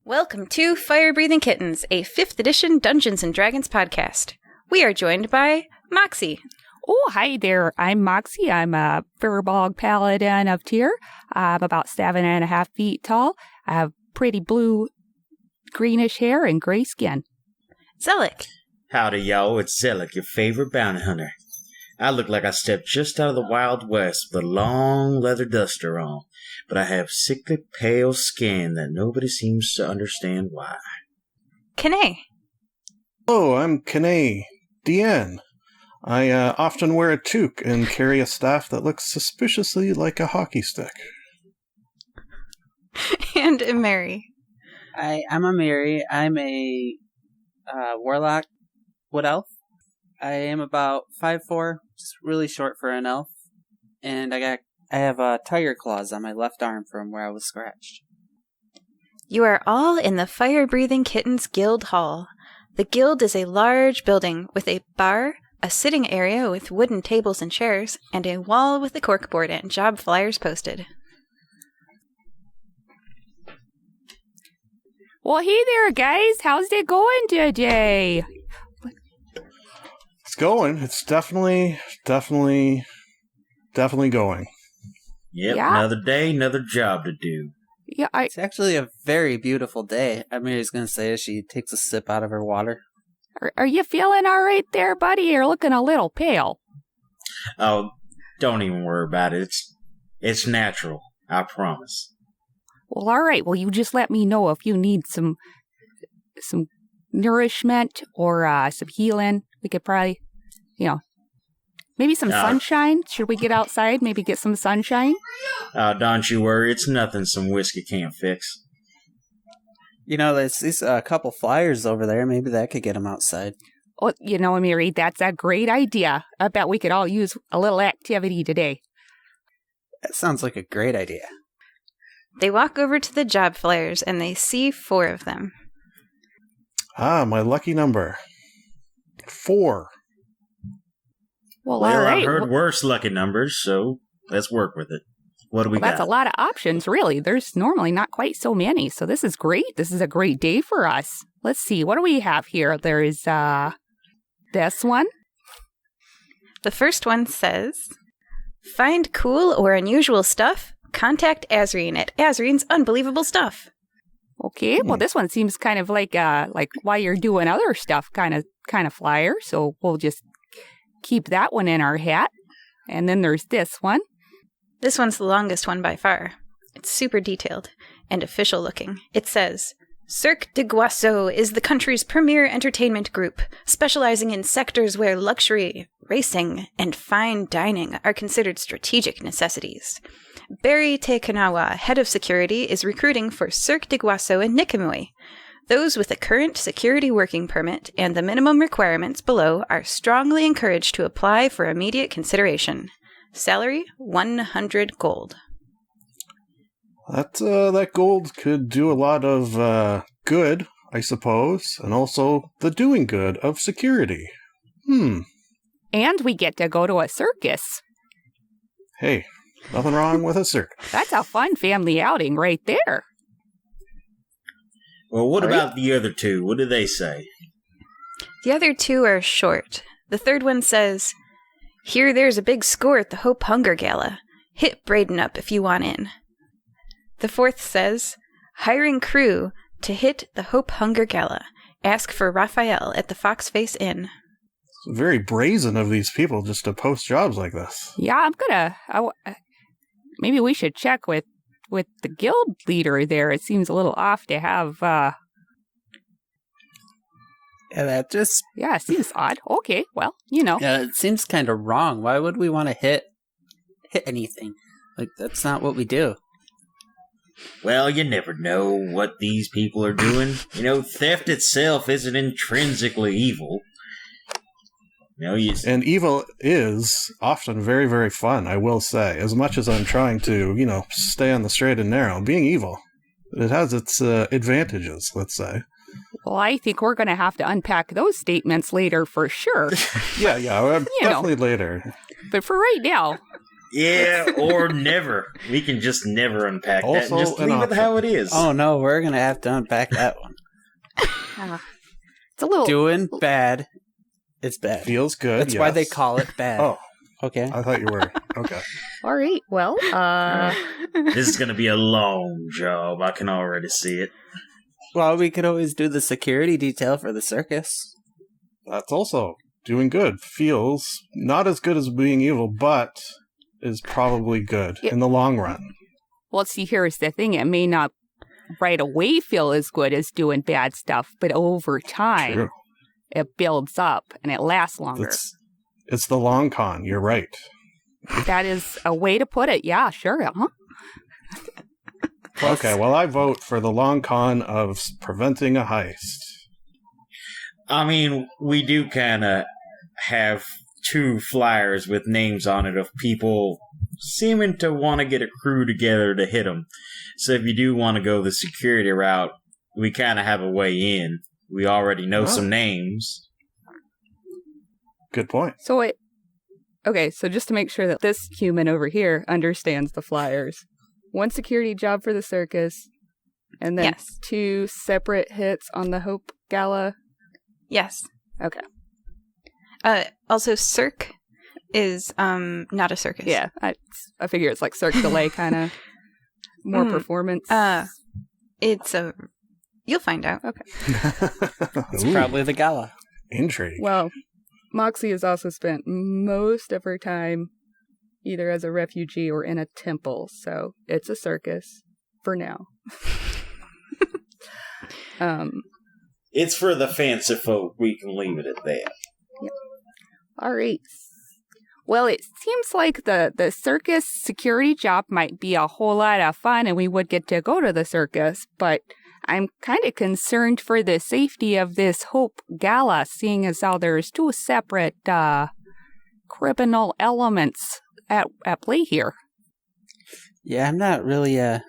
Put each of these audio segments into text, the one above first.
Welcome to Fire Breathing Kittens, a 5th edition Dungeons & Dragons podcast. We are joined by Moxie. Oh, hi there. I'm Moxie. I'm a Furbog Paladin of Tyr. I'm about 7.5 feet tall. I have pretty blue, greenish hair and gray skin. Zelik. Howdy, y'all. It's Zelik, your favorite bounty hunter. I look like I stepped just out of the Wild West with a long leather duster on, but I have sickly pale skin that nobody seems to understand why. Kane. Hello, I'm Kane, DN. I often wear a toque and carry a staff that looks suspiciously like a hockey stick. And Mary. I'm a Mary. I'm a warlock wood elf. I am about 5'4", just really short for an elf, and I have tiger claws on my left arm from where I was scratched. You are all in the Fire Breathing Kittens Guild Hall. The guild is a large building with a bar, a sitting area with wooden tables and chairs, and a wall with a corkboard and job flyers posted. Well, hey there, guys. How's it going today? It's going. It's definitely going. Yep, Yeah. Another day, another job to do. Yeah, It's actually a very beautiful day. Mary's going to say as she takes a sip out of her water. Are you feeling all right there, buddy? You're looking a little pale. Oh, don't even worry about it. It's natural, I promise. Well, all right. Well, you just let me know if you need some nourishment or some healing. We could probably, maybe some sunshine. Should we get outside? Maybe get some sunshine? Don't you worry. It's nothing some whiskey can't fix. There's these couple flyers over there. Maybe that could get them outside. Oh, Mary, that's a great idea. I bet we could all use a little activity today. That sounds like a great idea. They walk over to the job flyers and they see 4 of them. Ah, my lucky number. 4. Well, all right. I've heard worse lucky numbers, so let's work with it. What do we got? That's a lot of options, really. There's normally not quite so many, so this is great. This is a great day for us. Let's see, what do we have here? There is this one. The first one says, find cool or unusual stuff? Contact Azreen at Azreen's Unbelievable Stuff. Okay, well, this one seems kind of like while you're doing other stuff kind of flyer, so we'll just keep that one in our hat. And then there's this one. This one's the longest one by far. It's super detailed and official looking. It says, Cirque de Guasso is the country's premier entertainment group, specializing in sectors where luxury, racing, and fine dining are considered strategic necessities. Barry Tekanawa, head of security, is recruiting for Cirque de Guasso in Nikamui. Those with a current security working permit and the minimum requirements below are strongly encouraged to apply for immediate consideration. Salary, 100 gold. That gold could do a lot of good, I suppose, and also the doing good of security. And we get to go to a circus. Hey, nothing wrong with a circus. That's a fun family outing right there. Well, what about the other 2? What do they say? The other 2 are short. The third one says, Here there's a big score at the Hope Hunger Gala. Hit Braden up if you want in. The fourth says, hiring crew to hit the Hope Hunger Gala. Ask for Raphael at the Fox Face Inn. It's very brazen of these people just to post jobs like this. Yeah, maybe we should check with the guild leader there. It seems a little off to have, Yeah, it seems odd. Okay, well, Yeah, it seems kind of wrong. Why would we want to hit anything? Like, that's not what we do. Well, you never know what these people are doing. Theft itself isn't intrinsically evil. And evil is often very, very fun, I will say. As much as I'm trying to, stay on the straight and narrow, being evil, it has its advantages, let's say. Well, I think we're going to have to unpack those statements later for sure. Yeah, definitely later. But for right now, Yeah, or never. We can just never unpack that Also and just an leave it option. how it is. Oh no, we're gonna have to unpack that one. It's a little. Doing bad. It's bad. Feels good. That's why they yes. call it bad. Oh, Okay. I thought you were. Okay. All right. Well, This is going to be a long job. I can already see it. Well, we could always do the security detail for the circus. That's also doing good. Feels not as good as being evil, but is probably good in the long run. well, see, here's the thing. It may not right away feel as good as doing bad stuff, but over time, True. it builds up and it lasts longer. It's the long con. You're right. That is a way to put it. Yeah, sure. Uh-huh. Okay, well, I vote for the long con of preventing a heist. I mean, we do kind of have 2 flyers with names on it of people seeming to want to get a crew together to hit them. So if you do want to go the security route, we kind of have a way in. We already know some names. Good point. So just to make sure that this human over here understands the flyers. 1 security job for the circus, and then Yes. 2 separate hits on the Hope Gala. Yes. Okay. Also, Cirque is not a circus. Yeah, I figure it's like Cirque du Soleil kind of more performance. It's a... You'll find out. Okay. It's Ooh, probably the gala. intrigue. Well, Moxie has also spent most of her time either as a refugee or in a temple, so it's a circus for now. It's for the fancy folk. We can leave it at that. All right. Well, it seems like the circus security job might be a whole lot of fun and we would get to go to the circus, but I'm kind of concerned for the safety of this Hope Gala, seeing as how there's 2 separate criminal elements at play here. Yeah, I'm not really a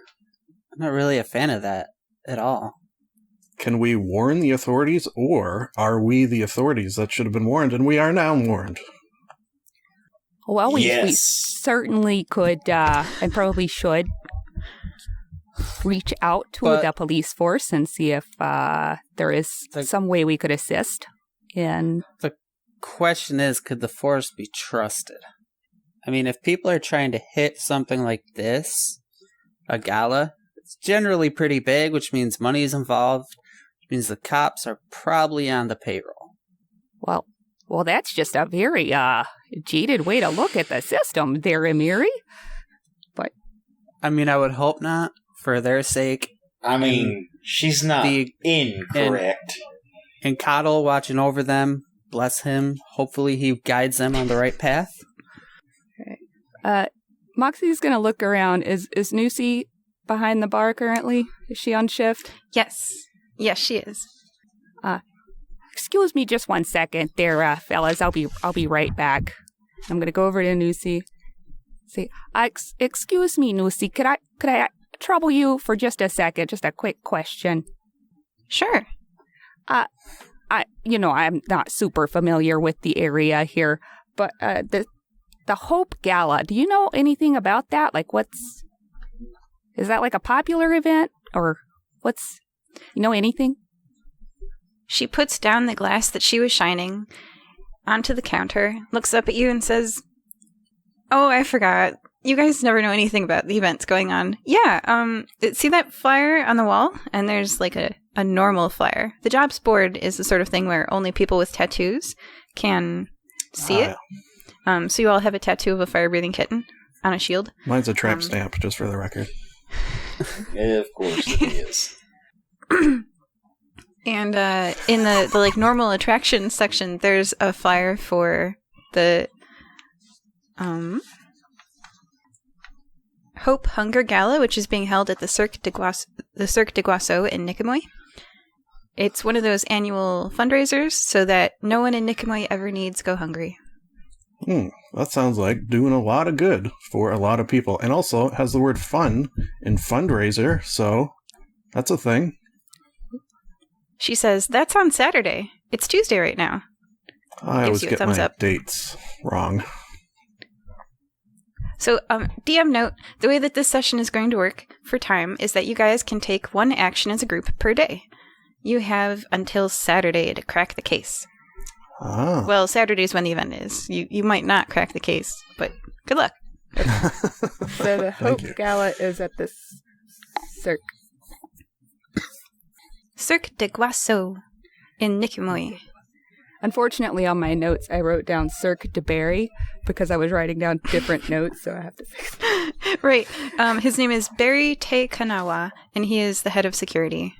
fan of that at all. Can we warn the authorities, or are we the authorities that should have been warned, and we are now warned? Well, we Yes. certainly could and probably should reach out to But- the police force and see if there is some way we could assist in. The question is, could the force be trusted? I mean, if people are trying to hit something like this, a gala, it's generally pretty big, which means money's involved, which means the cops are probably on the payroll. Well, that's just a very jaded way to look at the system there, Amiri. I mean, I would hope not, for their sake. I mean, she's not incorrect. And Coddle watching over them, bless him. Hopefully he guides them on the right path. Moxie's gonna look around. Is Nusi behind the bar currently? Is she on shift? Yes. Yes, she is. Excuse me just one second there, fellas. I'll be right back. I'm gonna go over to Nusi. Say, excuse me, Nusi, could I trouble you for just a second? Just a quick question. Sure. I'm not super familiar with the area here, but the Hope Gala, do you know anything about that? Like, is that like a popular event, or you know anything? She puts down the glass that she was shining onto the counter, looks up at you and says, "Oh, I forgot. You guys never know anything about the events going on." Yeah, see that flyer on the wall? And there's like a normal flyer. The jobs board is the sort of thing where only people with tattoos can see it. So you all have a tattoo of a fire-breathing kitten on a shield. Mine's a tramp stamp, just for the record. Yeah, of course it is. And in the like normal attractions section, there's a flyer for the Hope Hunger Gala, which is being held at the Cirque de Guasso in Nicomoy. It's one of those annual fundraisers so that no one in Nicomoy ever needs go hungry. That sounds like doing a lot of good for a lot of people. And also, it has the word fun in fundraiser, so that's a thing. She says, "That's on Saturday. It's Tuesday right now." I always you a get thumbs my up. dates wrong. So, DM note, the way that this session is going to work for time is that you guys can take one action as a group per day. You have until Saturday to crack the case. Ah. Well, Saturday's when the event is. You might not crack the case, but good luck. So the Hope Gala is at this cirque. Cirque de Guasso in Nikimoi. Unfortunately, on my notes, I wrote down Cirque de Barry because I was writing down different notes, so I have to fix it. Right. His name is Barry Te Kanawa, and he is the head of security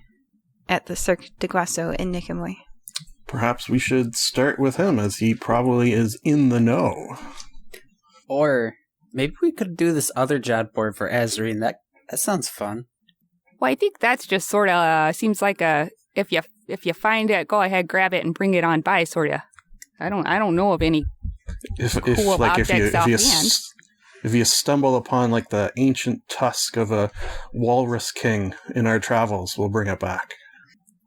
at the Cirque de Guasso in Nikimoi. Perhaps we should start with him, as he probably is in the know. Or maybe we could do this other job board for Azarine. That sounds fun. Well, I think that's just sort of seems like a if you find it, go ahead, grab it, and bring it on by, sort of. I don't know of any cool objects offhand. If you stumble upon like the ancient tusk of a walrus king in our travels, we'll bring it back.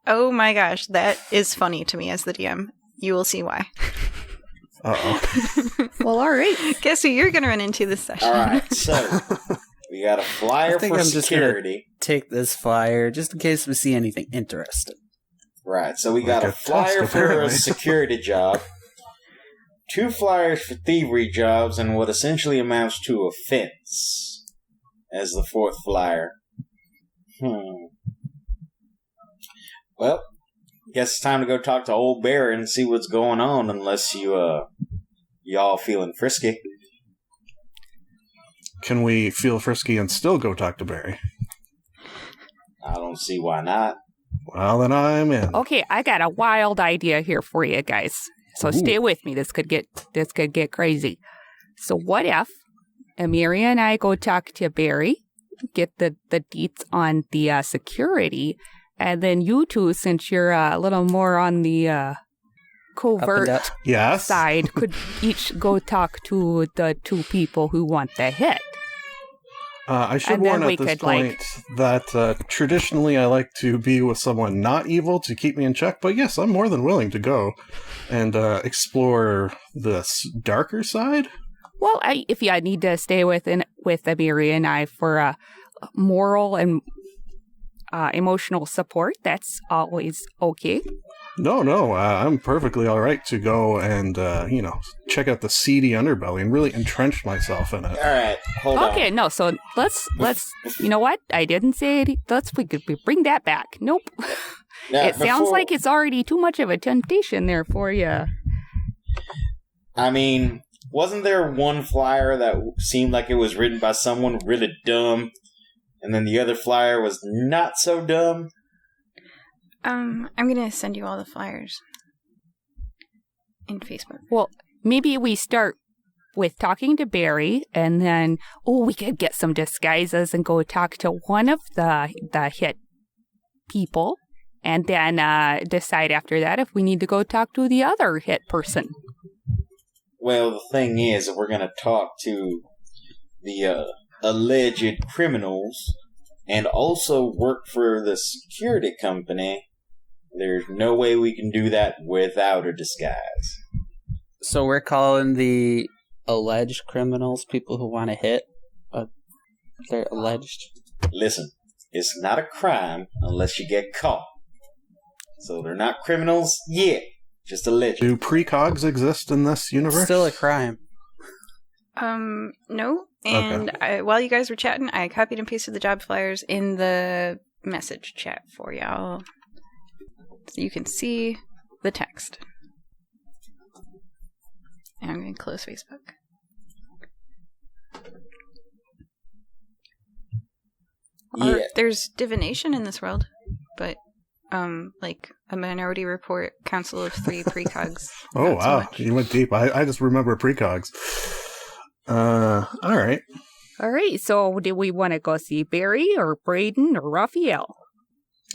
Oh my gosh, that is funny to me as the DM. You will see why. Uh-oh. Well, all right. Guess who you're going to run into this session? All right, so we got a flyer for I'm just security. Take this flyer just in case we see anything interesting. Right, so we got a flyer tusk, for a apparently. security job, 2 flyers for thievery jobs, and what essentially amounts to a fence as the 4th flyer. Well, guess it's time to go talk to Old Bear and see what's going on, unless y'all feeling frisky. Can we feel frisky and still go talk to Barry? I don't see why not. Well, then I'm in. Okay, I got a wild idea here for you guys. So stay with me. This could get crazy. So what if Amiri and I go talk to Barry, get the deets on the security, and then you two, since you're a little more on the covert Yes. side, could each go talk to the 2 people who want the hit. I should And then warn we at this could, point that traditionally I like to be with someone not evil to keep me in check, but yes, I'm more than willing to go and explore this darker side. Well, if you need to stay with Amiri and I for moral and emotional support, that's always okay. No, I'm perfectly all right to go and, check out the seedy underbelly and really entrench myself in it. All right, hold on. Okay, no, so let's, you know what? I didn't say it. We could bring that back. Nope. Now, It sounds like it's already too much of a temptation there for you. I mean, wasn't there one flyer that seemed like it was written by someone really dumb, and then the other flyer was not so dumb? I'm going to send you all the flyers in Facebook. Well, maybe we start with talking to Barry, and then, we could get some disguises and go talk to one of the hit people, and then decide after that if we need to go talk to the other hit person. Well, the thing is, if we're going to talk to the alleged criminals and also work for the security company, there's no way we can do that without a disguise. So we're calling the alleged criminals people who want to hit? They're alleged? Listen, it's not a crime unless you get caught. So they're not criminals yet, just alleged. Do precogs exist in this universe? Still a crime. No. And while you guys were chatting, I copied and pasted the job flyers in the message chat for y'all. So you can see the text. And I'm going to close Facebook. Yeah. There's divination in this world, but like a Minority Report, Council of 3 precogs. Oh, not so wow. much. You went deep. I just remember precogs. All right. All right, so do we want to go see Barry or Braden or Raphael?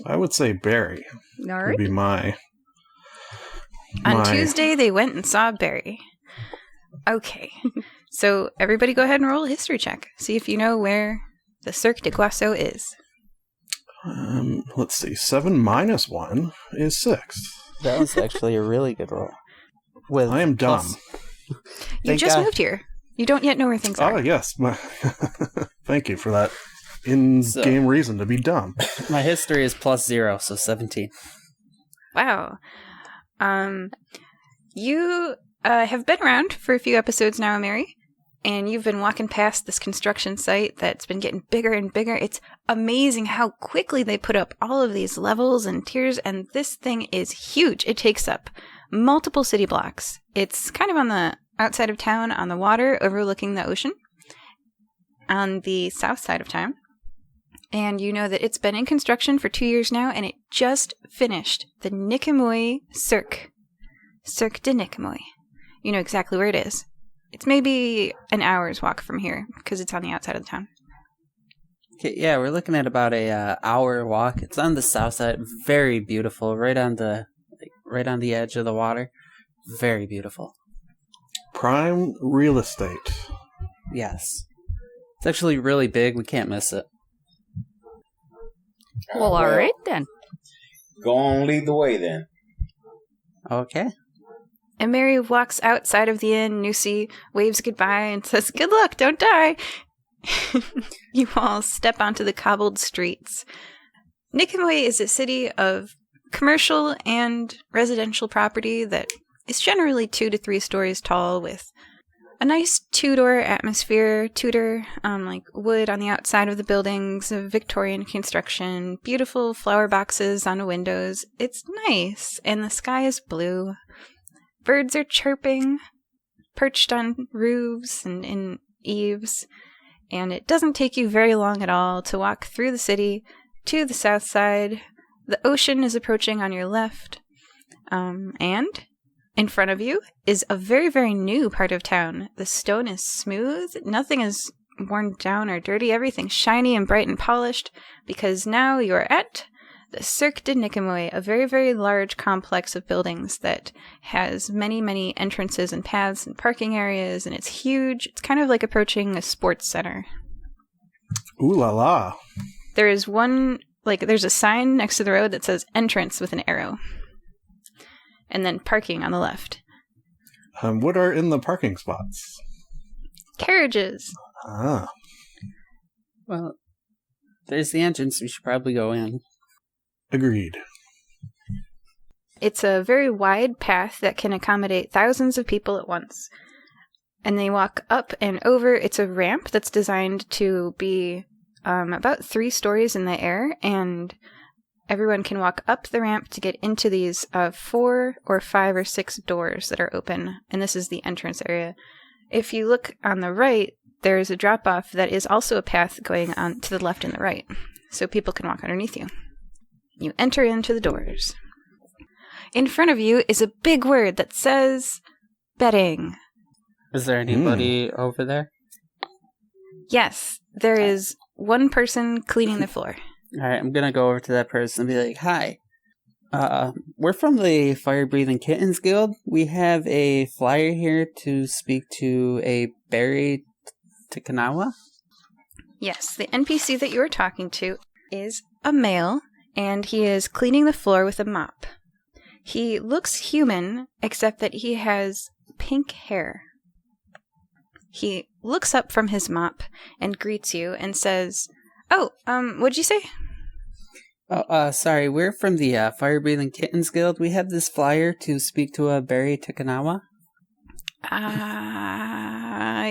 I would say Barry All would right. be my... On Tuesday, they went and saw Barry. Okay. So everybody go ahead and roll a history check. See if you know where the Cirque de Guasso is. Let's see. 7 minus 1 is 6. That was actually a really good roll. I am dumb. You just moved here. You don't yet know where things are. Oh, yes. Thank you for that in-game reason to be dumb. My history is +0, so 17. Wow. You have been around for a few episodes now, Mary, and you've been walking past this construction site that's been getting bigger and bigger. It's amazing how quickly they put up all of these levels and tiers, and this thing is huge. It takes up multiple city blocks. It's kind of on the outside of town, on the water, overlooking the ocean, on the south side of town. And you know that it's been in construction for 2 years now, and it just finished the Nicomoy Cirque. Cirque de Nicomoy. You know exactly where it is. It's maybe an hour's walk from here, because it's on the outside of the town. Okay, yeah, we're looking at about a hour walk. It's on the south side. Very beautiful. Right on the edge of the water. Very beautiful. Prime real estate. Yes. It's actually really big. We can't miss it. Well, all right then. Go on, lead the way then. Okay. And Mary walks outside of the inn. Nusi waves goodbye and says, "Good luck, don't die." You all step onto the cobbled streets. Nicomoy is a city of commercial and residential property that is generally 2 to 3 stories tall, with a nice Tudor atmosphere. Tudor, like wood on the outside of the buildings, of Victorian construction, beautiful flower boxes on the windows. It's nice, and the sky is blue. Birds are chirping, perched on roofs and in eaves, and it doesn't take you very long at all to walk through the city to the south side. The ocean is approaching on your left, and in front of you is a very, very new part of town. The stone is smooth. Nothing is worn down or dirty. Everything's shiny and bright and polished, because now you're at the Cirque de Nicomoy, a very, very large complex of buildings that has many, many entrances and paths and parking areas, and it's huge. It's kind of like approaching a sports center. Ooh la la. There is there's a sign next to the road that says entrance with an arrow. And then parking on the left. What are in the parking spots? Carriages. Ah. Well, there's the entrance. We should probably go in. Agreed. It's a very wide path that can accommodate thousands of people at once. And they walk up and over. It's a ramp that's designed to be about 3 stories in the air, and everyone can walk up the ramp to get into these 4 or 5 or 6 doors that are open, and this is the entrance area. If you look on the right, there's a drop-off that is also a path going on to the left and the right, so people can walk underneath you. You enter into the doors. In front of you is a big word that says betting. Is there anybody over there? Yes, there is one person cleaning the floor. All right, I'm going to go over to that person and be like, "Hi, we're from the Fire-Breathing Kittens Guild. We have a flyer here to speak to a Barry Takanawa." Yes, the NPC that you are talking to is a male, and he is cleaning the floor with a mop. He looks human, except that he has pink hair. He looks up from his mop and greets you and says, "Oh, what'd you say?" "Oh, sorry, we're from the Fire-Breathing Kittens Guild. We have this flyer to speak to a Barry Takanawa."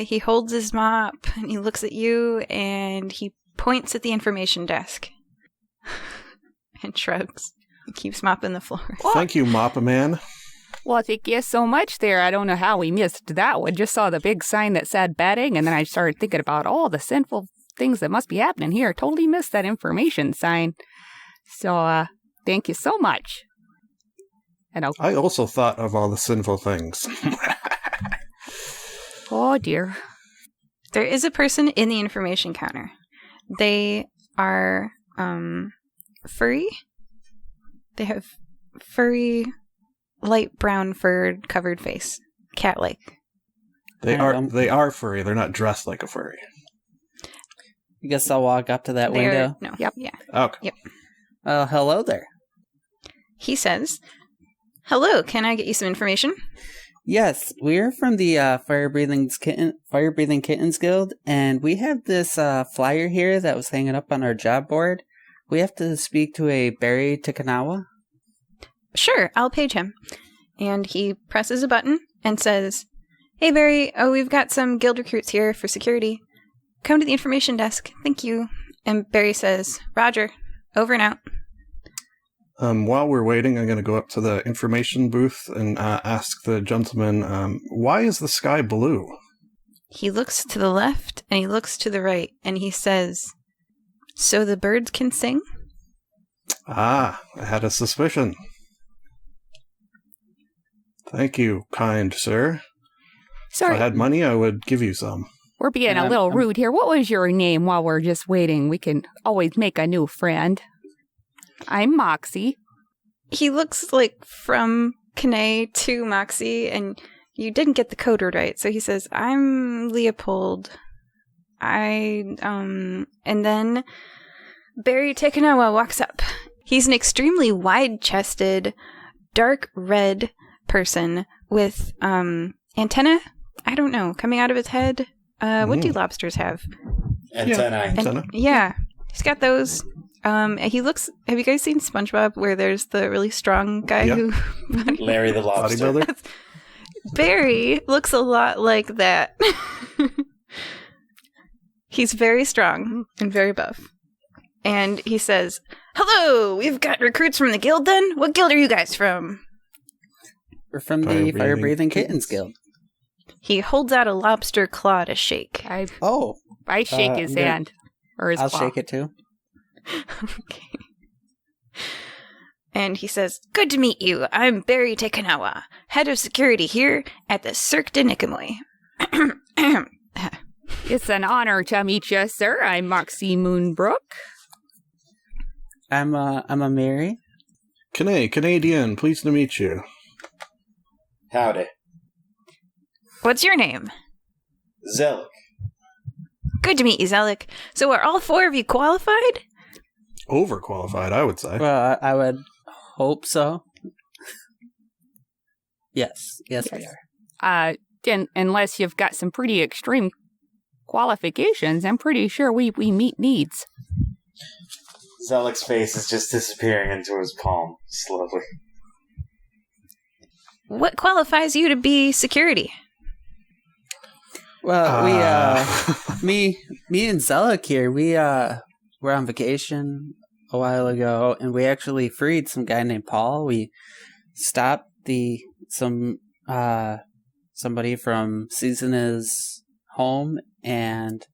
He holds his mop, and he looks at you, and he points at the information desk. And shrugs. He keeps mopping the floor. Thank you, Mop-a-Man. Well, thank you so much there. I don't know how we missed that one. Just saw the big sign that said betting, and then I started thinking about all the sinful things that must be happening here. Totally missed that information sign. So, thank you so much. And I also thought of all the sinful things. Oh, dear. There is a person in the information counter. They are furry. They have furry, light brown furred covered face. Cat-like. They are furry. They're not dressed like a furry. I guess I'll walk up to that window. No. Yep. Yeah. Okay. Yep. Hello there. He says, "Hello, can I get you some information?" Yes, we're from the Fire Breathing Kittens Guild, and we have this flyer here that was hanging up on our job board. We have to speak to a Barry Takanawa. Sure, I'll page him. And he presses a button and says, "Hey, Barry, we've got some guild recruits here for security. Come to the information desk. Thank you." And Barry says, "Roger. Over and out." While we're waiting, I'm going to go up to the information booth and ask the gentleman, why is the sky blue? He looks to the left and he looks to the right and he says, "So the birds can sing?" Ah, I had a suspicion. Thank you, kind sir. Sorry, If I had money, I would give you some. we're being a little rude here. What was your name while we're just waiting? We can always make a new friend. I'm Moxie. He looks like from Kane to Moxie, and you didn't get the code word right. So he says, "I'm Leopold. And then Barry Takanawa walks up. He's an extremely wide-chested, dark red person with antenna, I don't know, coming out of his head. What do lobsters have? Antennae. Antenna. Yeah, he's got those. He looks. Have you guys seen SpongeBob, where there's the really strong guy who? Larry the Lobster. Bodybuilder? Barry looks a lot like that. He's very strong and very buff. And he says, "Hello, we've got recruits from the guild then? What guild are you guys from?" We're from the Fire Breathing Kittens Guild. He holds out a lobster claw to shake. I shake his I'm hand. Or his I'll claw. shake it too. Okay. And he says, "Good to meet you. I'm Barry Takanawa, head of security here at the Cirque de Nicomoy." It's an honor to meet you, sir. I'm Moxie Moonbrook. I'm a Mary. Canadian, pleased to meet you. Howdy. What's your name? Zelik. Good to meet you, Zelik. So are all four of you qualified? Overqualified, I would say. Well, I would hope so. Yes, we are. Unless you've got some pretty extreme qualifications, I'm pretty sure we meet needs. Zelik's face is just disappearing into his palm, slowly. What qualifies you to be security? Well, me and Zelik here, we're on vacation a while ago, and we actually freed some guy named Paul. We stopped somebody from seizing his home and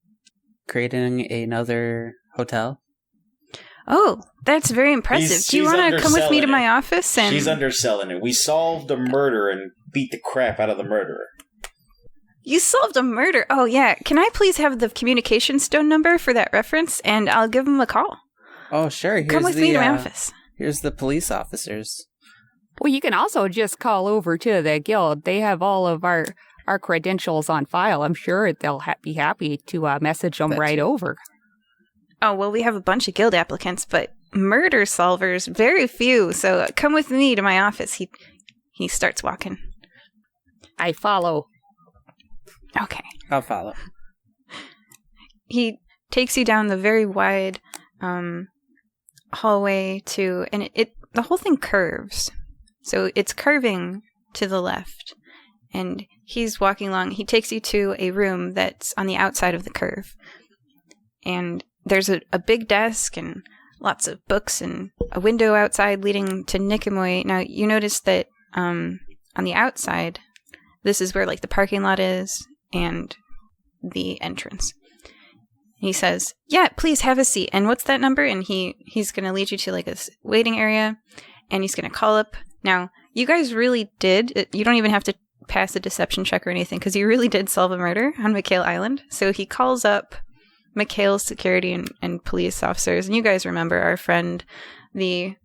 creating another hotel. Oh, that's very impressive. Do you want to come with me to my office? And She's underselling it. We solved a murder and beat the crap out of the murderer. You solved a murder. Oh, yeah. Can I please have the communication stone number for that reference, and I'll give him a call. Oh, sure. Come with me to my office. Here's the police officers. Well, you can also just call over to the guild. They have all of our credentials on file. I'm sure they'll be happy to message them right over. Oh, well, we have a bunch of guild applicants, but murder solvers, very few. So come with me to my office. He starts walking. I follow. Okay. I'll follow. He takes you down the very wide hallway and the whole thing curves. So it's curving to the left. And he's walking along. He takes you to a room that's on the outside of the curve. And there's a big desk and lots of books and a window outside leading to Nicomoy. Now, you notice that on the outside, this is where like the parking lot is and the entrance. He says, "Yeah, please have a seat. And what's that number?" And he's going to lead you to like a waiting area, and he's going to call up. Now, you guys really did. You don't even have to pass a deception check or anything, because you really did solve a murder on McHale Island. So he calls up McHale's security and police officers. And you guys remember our friend, what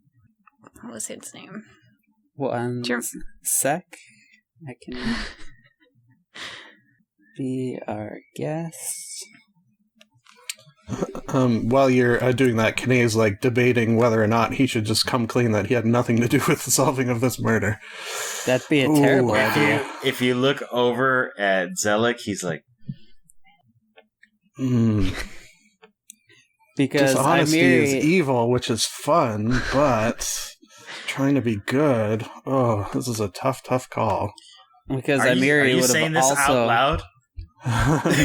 was his name? One sec. I can be our guest. While you're doing that, Kane like debating whether or not he should just come clean that he had nothing to do with the solving of this murder. That'd be a terrible Ooh. idea. If you look over at Zelik, he's like, Because dishonesty is Amiri, evil, which is fun, but trying to be good. Oh, this is a tough call. because are Amiri you would saying have this also out loud?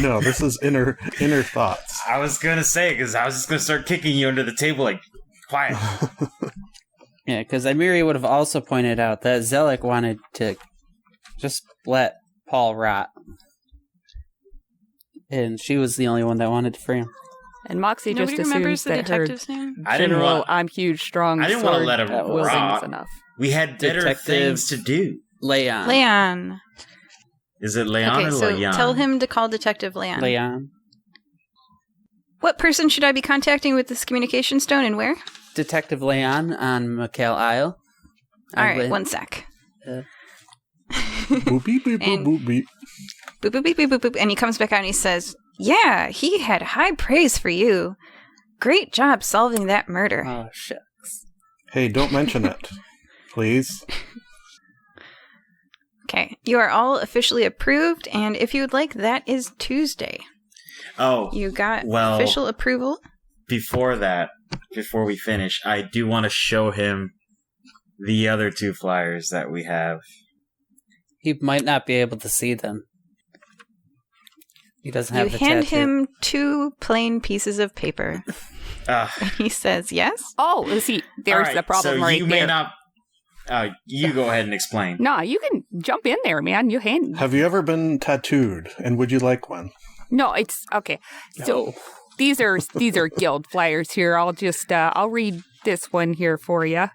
No, this is inner thoughts. I was gonna say, because I was just gonna start kicking you under the table, like, quiet. Yeah, because Amiri would have also pointed out that Zelik wanted to just let Paul rot. And she was the only one that wanted to free him. And Moxie Nobody just remembers assumes the that her detective's name? I didn't general, want. I'm huge, strong. I didn't want to sword let him wielding rot. is enough. We had better Detective- things to do. Leon. Leon. Is it Leon Okay, or so Leon? tell him to call Detective Leon. Leon. What person should I be contacting with this communication stone and where? Detective Leon on McHale Isle. All right, one sec. Boop, beep, beep, boop, And- boop, beep. Boop, boop, beep, beep, boop, boop. And he comes back out and he says, yeah, he had high praise for you. Great job solving that murder. Oh, shit. Hey, don't mention it, please. Okay, you are all officially approved, and if you would like, that is Tuesday. Oh, You got well, official approval. before we finish, I do want to show him the other 2 flyers that we have. He might not be able to see them. He doesn't You have the hand tattoo. him 2 plain pieces of paper. Uh, And he says, yes? Oh, see, there's the problem so right you there. may not. You go ahead and explain. No, you can jump in there, man. You hand. Have you ever been tattooed, and would you like one? No, it's okay. So these are guild flyers here. I'll just I'll read this one here for you,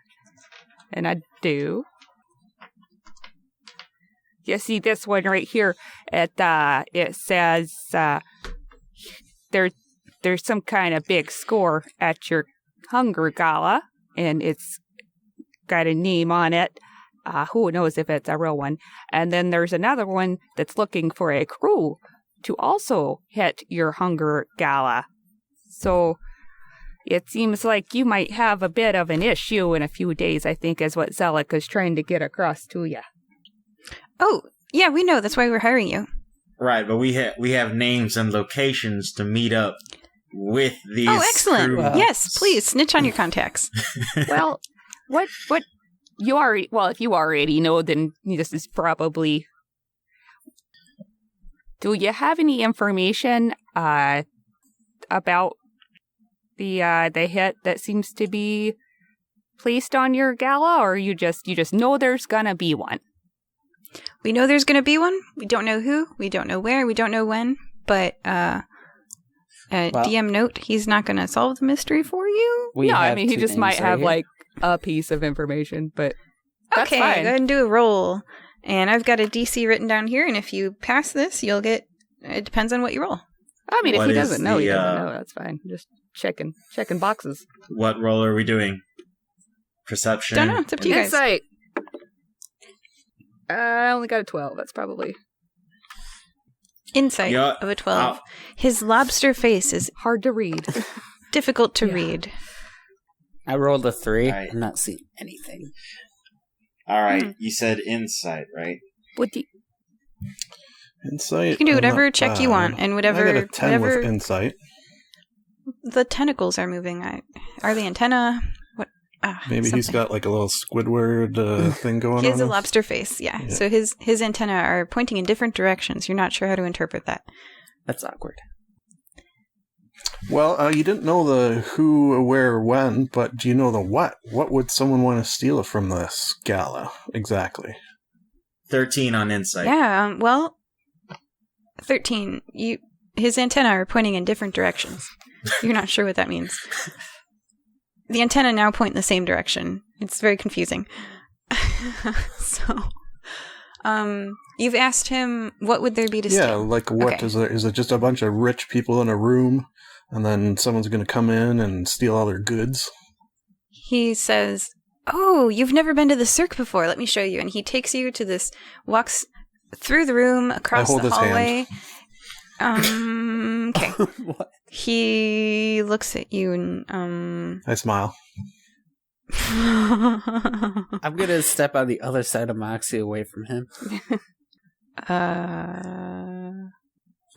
and I do. You see this one right here? It says there's some kind of big score at your hunger gala, and it's got a name on it. Who knows if it's a real one? And then there's another one that's looking for a crew to also hit your hunger gala. So it seems like you might have a bit of an issue in a few days, I think, is what Zelik is trying to get across to you. Oh, yeah, we know. That's why we're hiring you. Right, but we have names and locations to meet up with these. Oh, excellent. crew- Yes, please, snitch on your contacts. Well, what you already, well, if you already know, then this is probably. Do you have any information about the hit that seems to be placed on your gala, or you just know there's gonna be one? We know there's going to be one. We don't know who. We don't know where. We don't know when. But DM note, he's not going to solve the mystery for you. No, I mean, he 2 just names might right have here. like a piece of information, but that's Okay, fine. go ahead and do a roll. And I've got a DC written down here, and if you pass this, you'll get... It depends on what you roll. I mean, if What he is doesn't know, he the, doesn't know. That's fine. Just checking boxes. What role are we doing? Perception. Don't know. It's up to you guys. Insight. I only got a 12. That's probably Insight Yeah, of a 12. His lobster face is hard to read. difficult to Yeah. read. I rolled a 3. Right. I'm not seeing anything. All right, you said insight, right? What do you, Insight. You can do I'm whatever not check you bad. want, and whatever I got a 10 whatever with insight. the tentacles are moving. Are the antenna? What? Maybe he's something. got like a little Squidward thing going He on. has a lobster face, yeah. Yeah. So his antenna are pointing in different directions. You're not sure how to interpret that. That's awkward. Well, you didn't know the who, where, when, but do you know the what? What would someone want to steal from this gala exactly? 13 on insight. Yeah, well, 13. His antenna are pointing in different directions. You're not sure what that means. The antenna now point in the same direction. It's very confusing. So, you've asked him what would there be to Yeah, steal? like what Okay. is there? Is it just a bunch of rich people in a room, and then someone's going to come in and steal all their goods? He says, "Oh, you've never been to the Cirque before. Let me show you." And he takes you to this, walks through the room, across hold the his hallway. hand. Okay. What? He looks at you and I smile. I'm gonna step on the other side of Moxie away from him.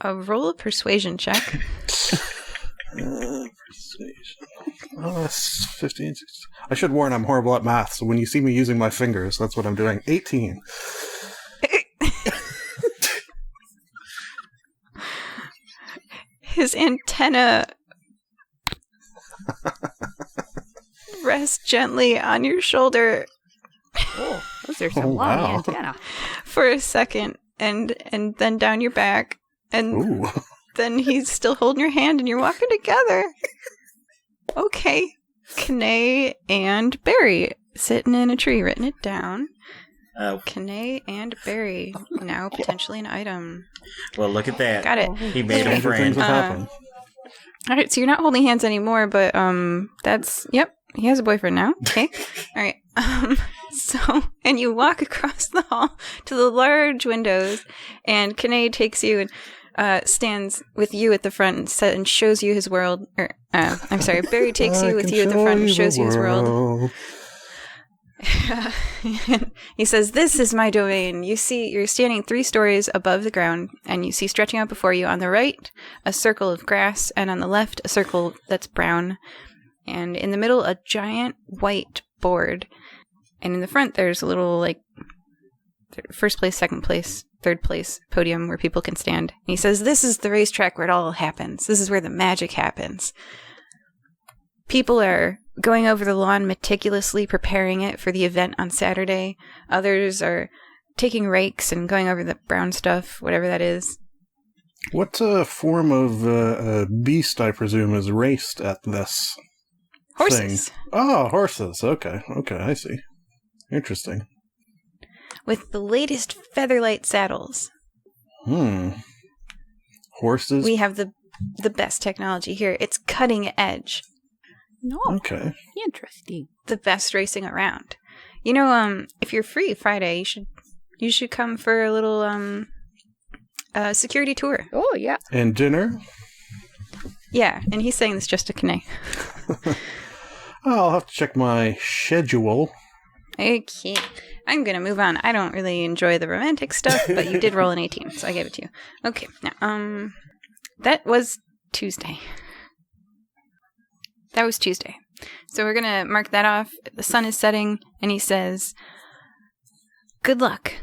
A roll of persuasion check. Persuasion. 15, 16. I should warn I'm horrible at math, so when you see me using my fingers, that's what I'm doing. 18. His antenna rests gently on your shoulder Oh, those are some Oh, long wow. antenna. for a second, and then down your back, and Ooh. then he's still holding your hand, and you're walking together. Okay. Kane and Barry sitting in a tree, written it down. Kane and Barry, now potentially an item. Well, look at that. Got it. He made a Stranger things friend. have happened. All right, so you're not holding hands anymore, but that's yep. He has a boyfriend now. Okay, all right. And you walk across the hall to the large windows, and Kane takes you and stands with you at the front and shows you his world. I'm sorry, Barry takes you with you at the front and shows you his world. He says, "This is my domain." You're standing 3 stories above the ground, and you see stretching out before you on the right a circle of grass, and on the left a circle that's brown, and in the middle a giant white board, and in the front there's a little first place, second place, third place podium where people can stand. And he says, "This is the racetrack where it all happens. This is where the magic happens. People are going over the lawn meticulously preparing it for the event on Saturday. Others are taking rakes and going over the brown stuff, whatever that is." What form of beast, I presume, is raced at this Horses. thing? Oh, horses. Okay, I see. Interesting. With the latest Featherlight saddles. Horses? We have the best technology here. It's cutting edge. No. Okay. Interesting. The best racing around. You know, if you're free Friday, you should come for a little security tour. Oh, yeah. And dinner? Yeah, and he's saying this just to Kane. I'll have to check my schedule. Okay. I'm going to move on. I don't really enjoy the romantic stuff, but you did roll an 18, so I gave it to you. Okay. Now, that was Tuesday. So we're going to mark that off. The sun is setting, and he says, "Good luck.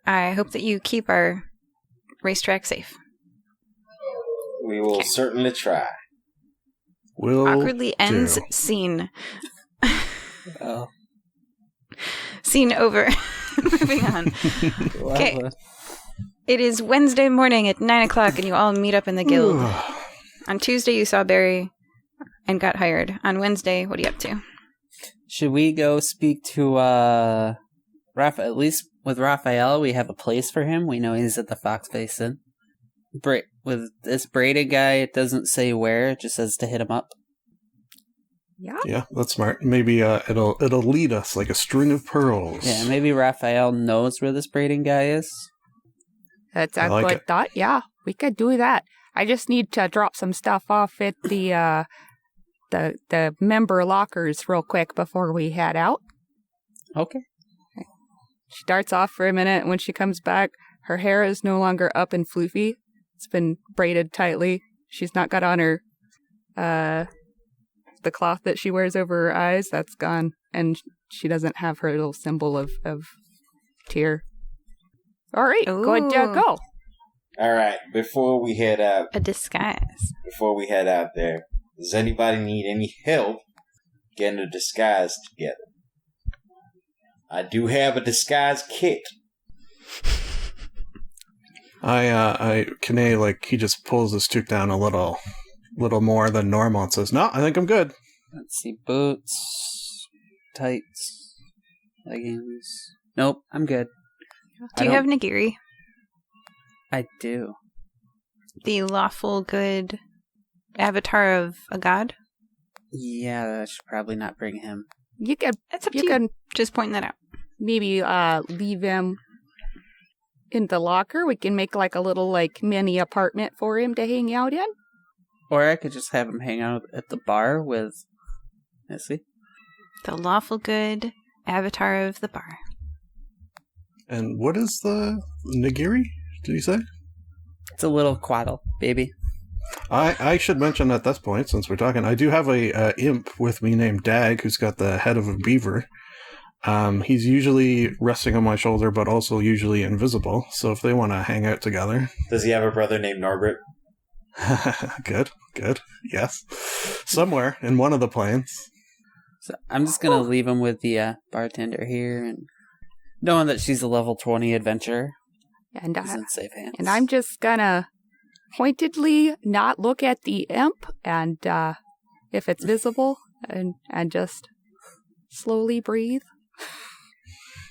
I hope that you keep our racetrack safe." We will certainly try. Will Awkwardly ends do. scene. Oh. Scene over. Moving on. Okay. It is Wednesday morning at 9 o'clock, and you all meet up in the guild. On Tuesday, you saw Barry and got hired. On Wednesday, what are you up to? Should we go speak to Raphael? At least with Raphael, we have a place for him. We know he's at the Fox Basin. With this braided guy, it doesn't say where. It just says to hit him up. Yeah. Yeah, that's smart. Maybe it'll lead us like a string of pearls. Yeah, maybe Raphael knows where this braiding guy is. That's I a like good it. thought. Yeah, we could do that. I just need to drop some stuff off at the member lockers real quick before we head out. Okay. She darts off for a minute, and when she comes back, her hair is no longer up and floofy. It's been braided tightly. She's not got on her the cloth that she wears over her eyes. That's gone, and she doesn't have her little symbol of tear. All right, good to go. All right, before we head out A disguise. there, does anybody need any help getting a disguise together? I do have a disguise kit. Kane, he just pulls his toque down a little more than normal and says, "No, I think I'm good." Let's see. Boots, tights, leggings. Nope, I'm good. Do you have Nagiri? I do. The lawful good avatar of a god? Yeah, I should probably not bring him. You could That's up to you you. can Just pointing that out. maybe leave him in the locker. We can make a little mini apartment for him to hang out in. Or I could just have him hang out at the bar with Missy. The lawful good avatar of the bar. And what is the nigiri, did you say? It's a little quaddle, baby. I should mention at this point, since we're talking, I do have a imp with me named Dag, who's got the head of a beaver. He's usually resting on my shoulder, but also usually invisible, so if they want to hang out together... Does he have a brother named Norbert? Good. Yes. Somewhere in one of the planes. So I'm just going to leave him with the bartender here, and knowing that she's a level 20 adventurer. And He's in safe hands. And I'm just gonna pointedly not look at the imp, and if it's visible, and just slowly breathe.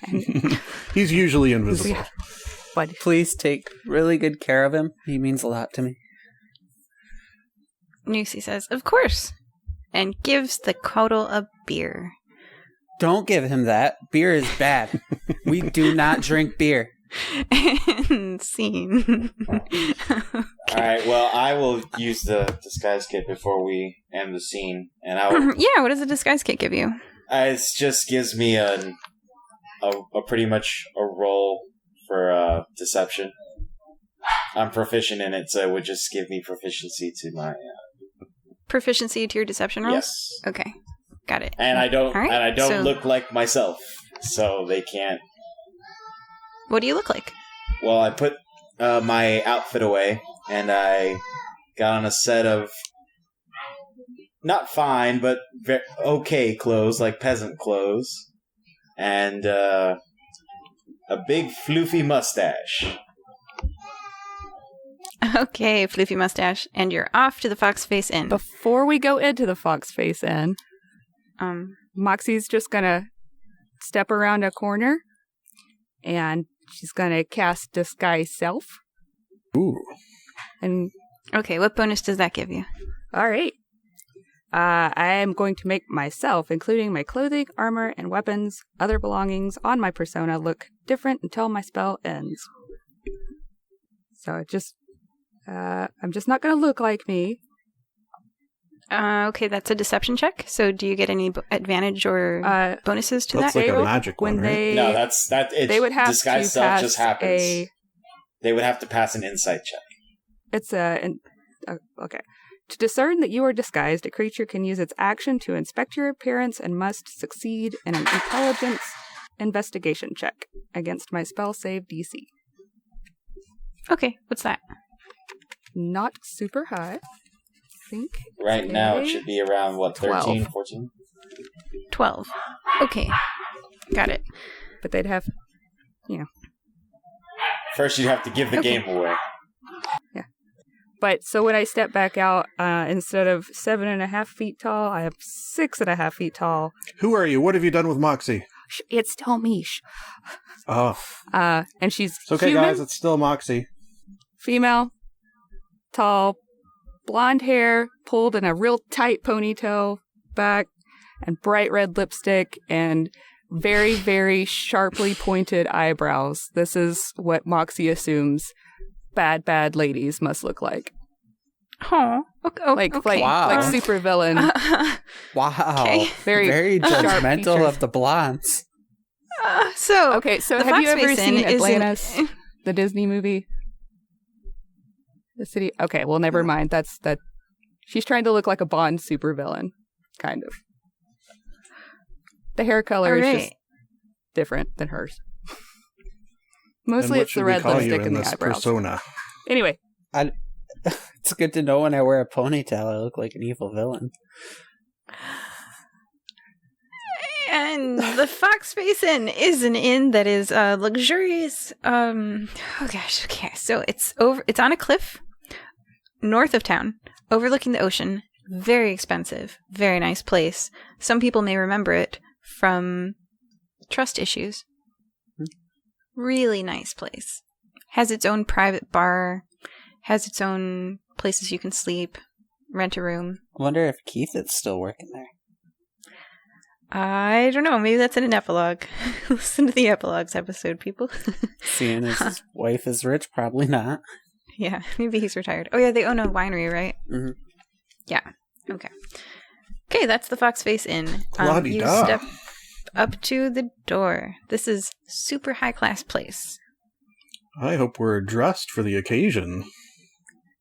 And He's usually invisible. but Please take really good care of him. He means a lot to me. Nusi says, of course, and gives the Kotal a beer. Don't give him that. Beer is bad. We do not drink beer. And scene. Okay. Alright, well, I will use the disguise kit before we end the scene. And I will... Yeah, what does the disguise kit give you? It just gives me a pretty much a roll for deception. I'm proficient in it, so it would just give me proficiency to my... Proficiency to your deception roll? Yes. Okay, got it. And I don't so look like myself, so they can't... What do you look like? Well, I put my outfit away, and I got on a set of not fine, but okay clothes, like peasant clothes, and a big floofy mustache. Okay, floofy mustache, and you're off to the Foxface Inn. before we go into the Foxface Inn, Moxie's just gonna step around a corner, and she's gonna cast Disguise Self. Ooh. And Okay, what bonus does that give you? all right, I am going to make myself, including my clothing, armor, and weapons, other belongings on my persona, look different until my spell ends. So I'm just not gonna look like me. Okay, that's a deception check. So do you get any advantage or bonuses to That's that? like a would- magic when one, right? they No, that's that. It, they would have disguise to self pass just happens. They would have to pass an insight check. It's okay. To discern that you are disguised, a creature can use its action to inspect your appearance and must succeed in an intelligence investigation check against my spell save DC. Okay, what's that? Not super high. I think. Right now, it Okay. should be around, what, 13, 12. 14? 12. Okay, got it. But they'd have, First, you'd have to give the Okay. game away. But so when I step back out, instead of 7.5 feet tall, I have 6.5 feet tall. Who are you? What have you done with Moxie? It's still me. Oh. And she's It's okay, human, guys. It's still Moxie. female, tall, blonde hair, pulled in a real tight ponytail back, and bright red lipstick, and very, very sharply pointed eyebrows. This is what Moxie assumes bad ladies must look like. Oh, okay. Like Wow. super villain. Wow. Okay. Very judgmental sharp of the blondes. So Okay, so the have you ever Foxface Inn seen is Atlantis, the Disney movie? The city. Okay, well, never mind. That's that. She's trying to look like a Bond supervillain, kind of. The hair color is just different than hers. Mostly And what it's the should we red call you lipstick in and the this eyebrows. persona? Anyway, It's good to know when I wear a ponytail, I look like an evil villain. And the Foxface Inn is an inn that is luxurious. Oh gosh, okay. So it's on a cliff north of town, overlooking the ocean. Very expensive, very nice place. Some people may remember it from trust issues. Really nice place. Has its own private bar, has its own places you can sleep, rent a room. I wonder if Keith is still working there. I don't know. Maybe that's in an epilogue. Listen to the epilogues episode, people. Seeing as his wife is rich, probably not. Yeah, maybe he's retired. Oh, yeah, they own a winery, right? Mhm. Yeah. Okay. Okay, that's the Fox Face Inn. You La-di-da. step up to the door. This is super high-class place. I hope we're dressed for the occasion.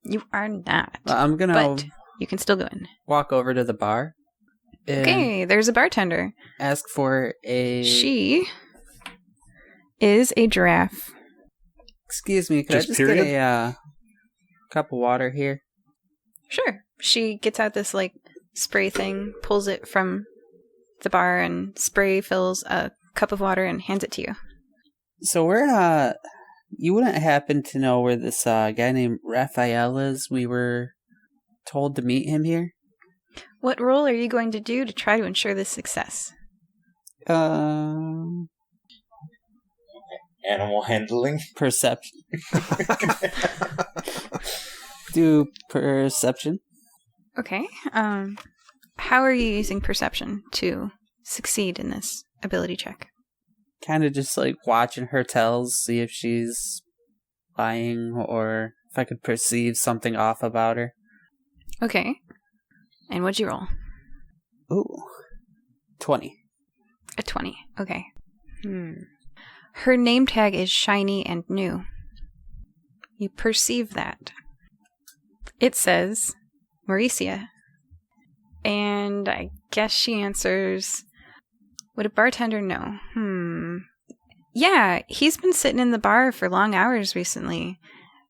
You are not. I'm gonna But you can still go in. walk over to the bar and Okay, there's a bartender. ask for a... She is a giraffe. Excuse me, could Just I just period? get a cup of water here? Sure. She gets out this, like, spray thing, pulls it from the bar, and spray fills a cup of water and hands it to you. So where, you wouldn't happen to know where this guy named Raphael is? We were told to meet him here. What role are you going to do to try to ensure this success? Perception. Animal handling. Do perception. Okay. How are you using perception to succeed in this ability check? Kind of just like watching her tells, see if she's lying or if I could perceive something off about her. Okay. And what'd you roll? Ooh. 20. A 20. Okay. Her name tag is shiny and new. You perceive that. It says Mauricia. And I guess she answers, would a bartender know? Yeah, he's been sitting in the bar for long hours recently.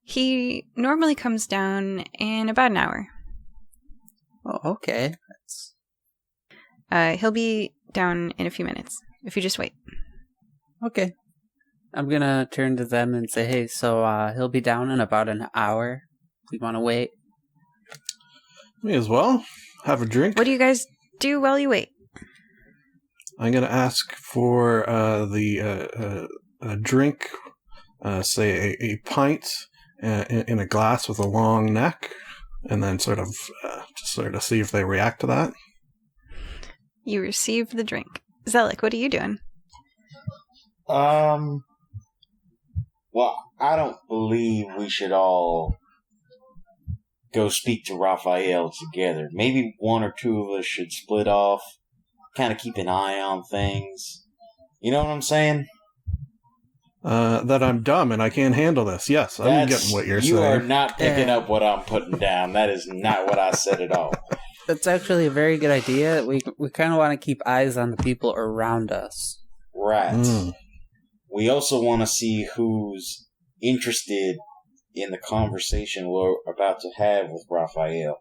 He normally comes down in about an hour. Oh, okay. He'll be down in a few minutes, if you just wait. Okay. I'm gonna turn to them and say, hey, so he'll be down in about an hour. We want to wait. May as well have a drink. What do you guys do while you wait? I'm going to ask for the drink, say a pint in a glass with a long neck, and then sort of see if they react to that. You receive the drink. Zelik, what are you doing? Well, I don't believe we should all go speak to Raphael together. Maybe one or two of us should split off, kind of keep an eye on things. You know what I'm saying? That I'm dumb and I can't handle this. Yes, I'm getting what you're saying. You are not picking up what I'm putting down. That is not what I said at all. That's actually a very good idea. We kind of want to keep eyes on the people around us. Right. We also want to see who's interested in the conversation we're about to have with Raphael.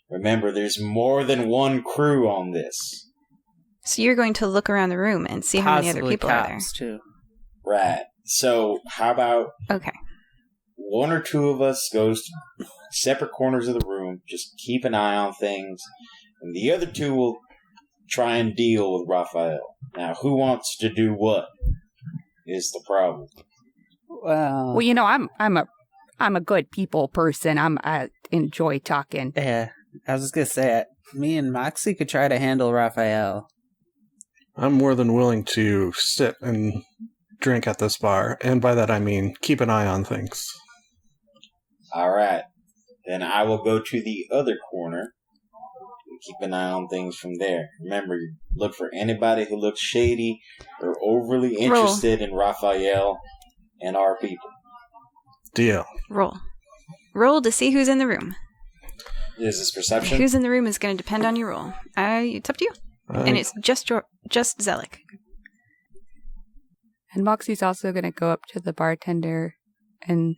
Remember, there's more than one crew on this. So you're going to look around the room and see how many other people are there. Too. Right. So, how about Okay. one or two of us goes to separate corners of the room, just keep an eye on things, and the other two will try and deal with Raphael. Now, who wants to do what is the problem. Well, you know, I'm a good people person. I enjoy talking. Yeah, I was just gonna say it. Me and Moxie could try to handle Raphael. I'm more than willing to sit and drink at this bar, and by that I mean keep an eye on things. All right. Then I will go to the other corner and keep an eye on things from there. Remember, look for anybody who looks shady or overly interested in Raphael and our people. Deal. Roll to see who's in the room. Is this perception? Who's in the room is going to depend on your roll. It's up to you. And it's just Zelik. And Moxie's also going to go up to the bartender and,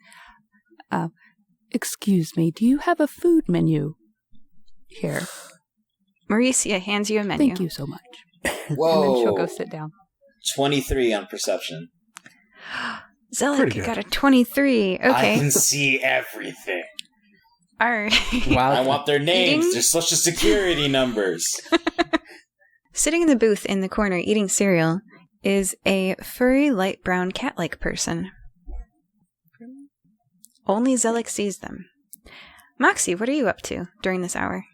excuse me, do you have a food menu here? Mauricia hands you a menu. Thank you so much. Whoa. And then she'll go sit down. 23 on perception. Zelik, you got a 23. Okay. I can see everything. All right. Wow. I want their names, Eating? their social security numbers. Sitting in the booth in the corner eating cereal is a furry, light brown cat-like person. Only Zelik sees them. Moxie, what are you up to during this hour?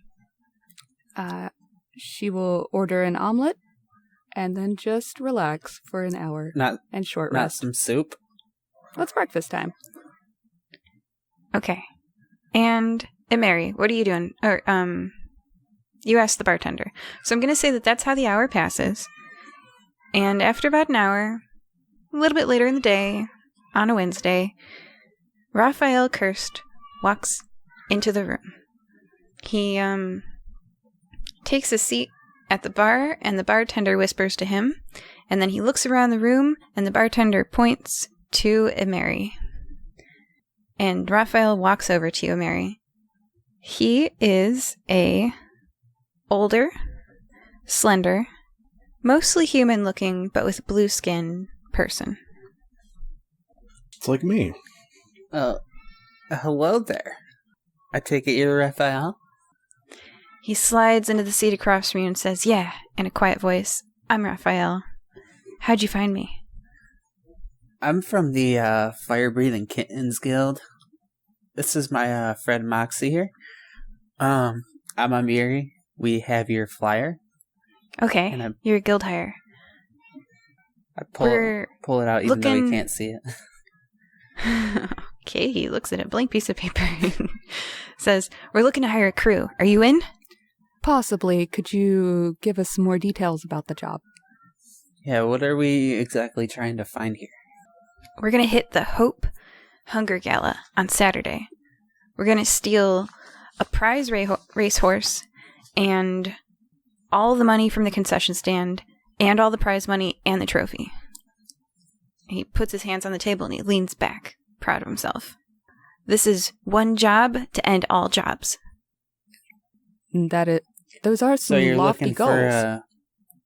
She will order an omelet and then just relax for an hour and short Not rest. some soup. Well, it's breakfast time. Okay. And Mary, what are you doing? Or, You ask the bartender. So I'm going to say that that's how the hour passes. And after about an hour, a little bit later in the day, on a Wednesday, Raphael Kirst walks into the room. He takes a seat at the bar, and the bartender whispers to him, and then he looks around the room, and the bartender points to Emery. And Raphael walks over to Emery. He is a older, slender, mostly human-looking, but with blue skin person. It's like me. Hello there. I take it you're Raphael? He slides into the seat across from you and says, "Yeah," in a quiet voice, "I'm Raphael. How'd you find me?" I'm from the Fire-Breathing Kittens Guild. This is my friend Moxie here. I'm Amiri. We have your flyer. Okay, And you're a guild hire. I pull it out even though you can't see it. Okay, he looks at a blank piece of paper and says, "We're looking to hire a crew. Are you in?" Possibly. Could you give us some more details about the job? Yeah, what are we exactly trying to find here? We're going to hit the Hope Hunger Gala on Saturday. We're going to steal a prize racehorse and all the money from the concession stand and all the prize money and the trophy. He puts his hands on the table and he leans back, proud of himself. This is one job to end all jobs. Those are some lofty goals.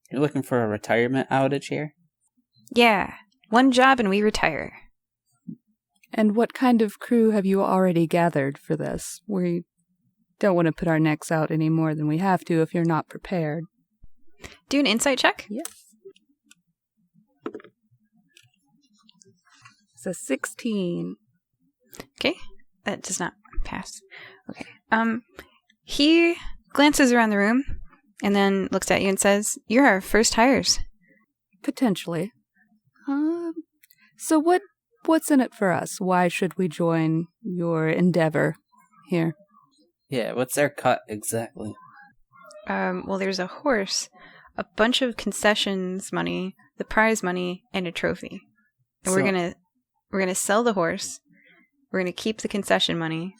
You're looking for a retirement outage here? Yeah, one job and we retire. And what kind of crew have you already gathered for this? We don't want to put our necks out any more than we have to if you're not prepared. Do an insight check. Yes. It's a 16. Okay, that does not pass. Okay. He glances around the room and then looks at you and says, "You're our first hires." Potentially. So what's in it for us? Why should we join your endeavor here? Yeah, what's our cut exactly? Well, there's a horse, a bunch of concessions money, the prize money, and a trophy. And we're gonna sell the horse. We're gonna keep the concession money,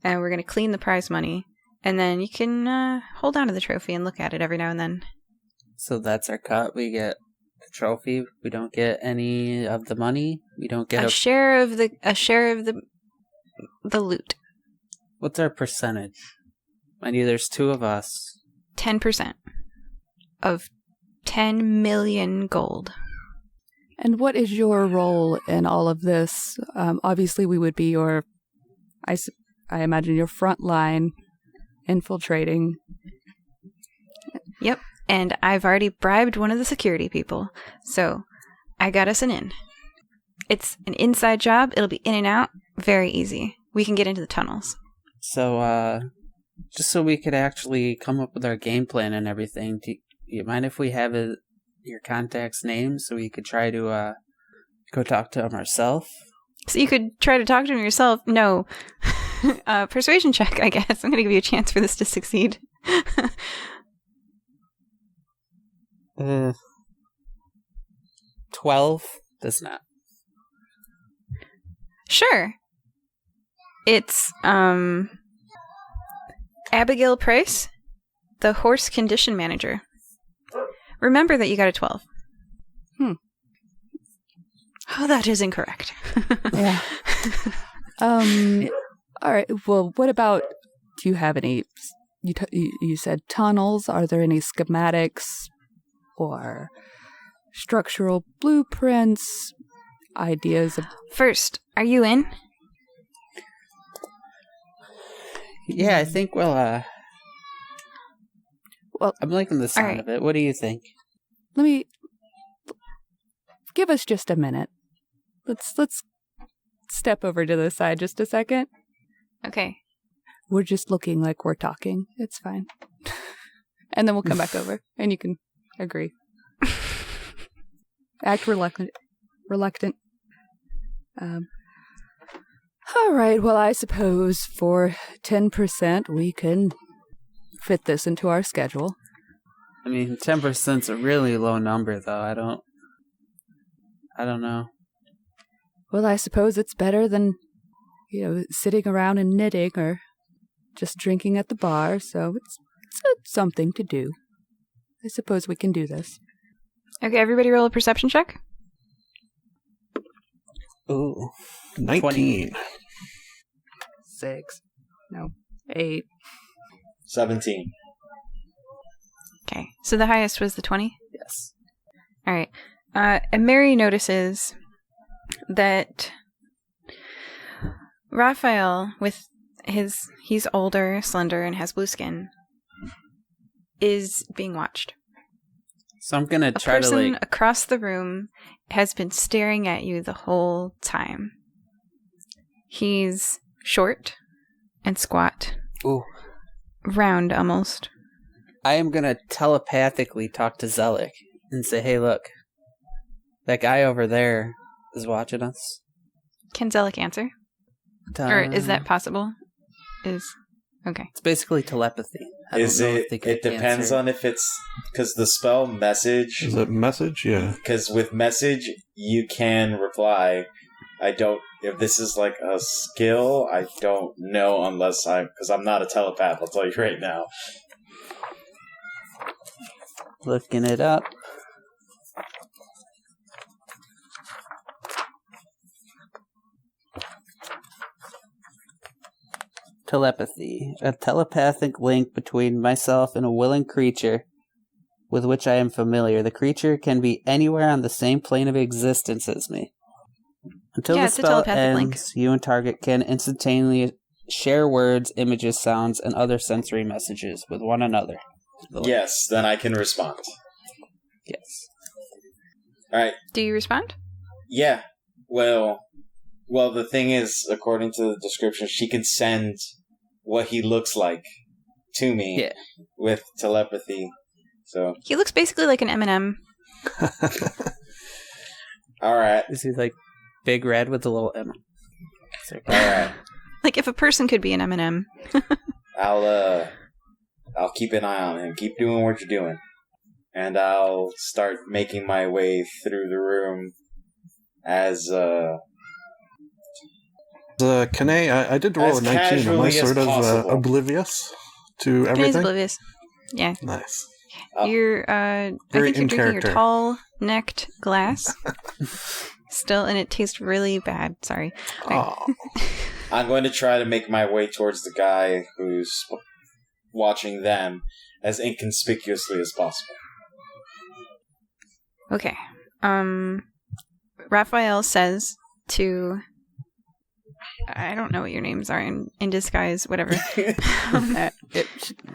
and we're gonna clean the prize money. And then you can hold on to the trophy and look at it every now and then. So that's our cut. We get the trophy. We don't get any of the money. We don't get a share of the loot. What's our percentage? Mind you, there's two of us. 10% of 10 million gold. And what is your role in all of this? Obviously, we would be your, I imagine, your front line infiltrating. Yep, and I've already bribed one of the security people, so I got us an in. It's an inside job. It'll be in and out, very easy. We can get into the tunnels. So, just so we could actually come up with our game plan and everything, do you mind if we have your contact's name so we could try to go talk to him ourselves? So you could try to talk to him yourself? No. Persuasion check, I guess. I'm going to give you a chance for this to succeed. 12 does not. Sure. It's Abigail Price, the horse condition manager. Remember that you got a 12. Oh, that is incorrect. Yeah. All right. Well, what about, do you have any, you said tunnels. Are there any schematics or structural blueprints, ideas of... First, are you in? Yeah, I think, well, I'm liking the sound of it. What do you think? Let me... Give us just a minute. Let's step over to the side just a second. Okay. We're just looking like we're talking. It's fine. And then we'll come back over, and you can agree. Act reluctant. All right, well, I suppose for 10% we can fit this into our schedule. I mean, 10%'s a really low number, though. I don't know. Well, I suppose it's better than, sitting around and knitting or just drinking at the bar, so it's something to do. I suppose we can do this. Okay, everybody roll a perception check. Ooh. 19. 20. 6. No. 8. 17. Okay, so the highest was the 20? Yes. All right. And Mary notices that Raphael, with he's older, slender, and has blue skin, is being watched. So I'm gonna A try to person across the room has been staring at you the whole time. He's short and squat, Ooh. round almost. I am gonna telepathically talk to Zelik and say, "Hey, look, that guy over there is watching us." Can Zelik answer? Or is that possible? Okay. It's basically telepathy. I don't know if they can It depends answer. on if it's because the spell message. Is it message? Yeah. Because with message you can reply. I don't. If this is like a skill, I don't know because I'm not a telepath. I'll tell you right now. Looking it up. Telepathy. A telepathic link between myself and a willing creature with which I am familiar. The creature can be anywhere on the same plane of existence as me. Until Yeah, the it's a spell telepathic link. ends, you and target can instantaneously share words, images, sounds, and other sensory messages with one another. Yes, then I can respond. Yes. All right. Do you respond? Yeah. Well, the thing is, according to the description, she can send what he looks like to me with telepathy. So He looks basically like an M&M. all right. Is he like big red with a little M? All right. Like if a person could be an M&M. I'll keep an eye on him. Keep doing what you're doing. And I'll start making my way through the room as Kane, I did roll As a 19. Am I casually as sort of possible. oblivious to He's everything? oblivious. Yeah. Nice. You're, I Very think you're in drinking character. your tall-necked glass. Still, and it tastes really bad. Sorry. All right. Oh. I'm going to try to make my way towards the guy who's watching them as inconspicuously as possible. Okay. Raphael says to... I don't know what your names are in disguise, whatever.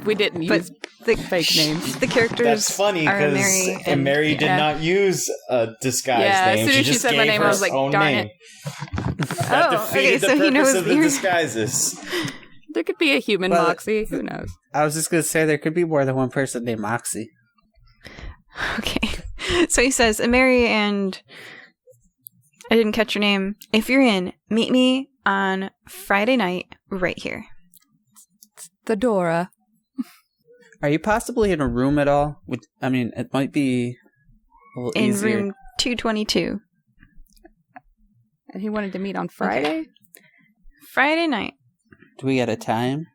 We didn't But use the fake names. The characters That's funny are because Mary and Mary did not use a disguise name. As soon as she just said gave my name, her I was like, own darn name. it. That Oh, defeated okay, the so he purpose knows of the you're- disguises. There could be a human Well, Moxie. Who knows? I was just gonna say there could be more than one person named Moxie. Okay. So he says, Mary and... I didn't catch your name. If you're in, meet me on Friday night right here. The Dora. Are you possibly in a room at all? I mean, it might be a little In easier. room 222. And he wanted to meet on Friday? Friday night. Do we get a time?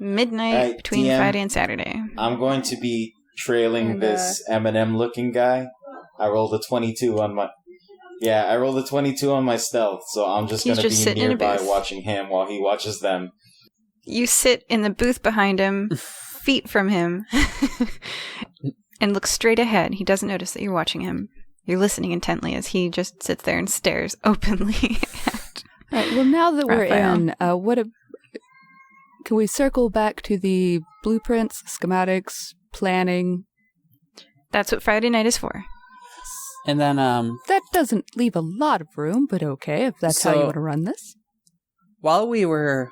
Midnight Right, between TM. Friday and Saturday. I'm going to be trailing And, this Eminem looking guy. I rolled a 22 on my... Yeah, I rolled a 22 on my stealth, so I'm just He's going to just be sitting in a nearby booth. watching him while he watches them. You sit in the booth behind him, feet from him, and look straight ahead. He doesn't notice that you're watching him. You're listening intently as he just sits there and stares openly at... All right, well, now that we're Raphael. in, can we circle back to the blueprints, schematics, planning? That's what Friday night is for. And then, That doesn't leave a lot of room, but okay, if that's how you So- want to run this. while we were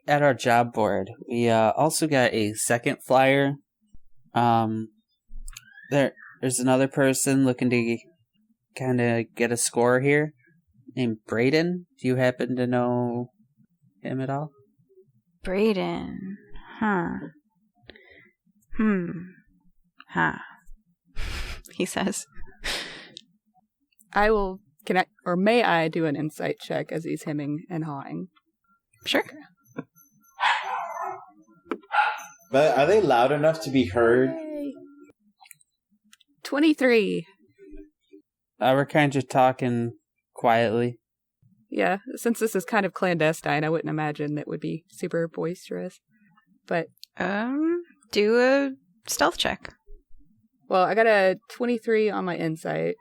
at our job board, we also got a second flyer. There's another person looking to kind of get a score here, named Braden. Do you happen to know him at all? Brayden. Huh. Huh. He says. May I do an insight check as he's hemming and hawing? Sure. But are they loud enough to be heard? 23. We're kind of talking quietly. Yeah, since this is kind of clandestine, I wouldn't imagine it would be super boisterous. But do a stealth check. well, I got a 23 on my insight.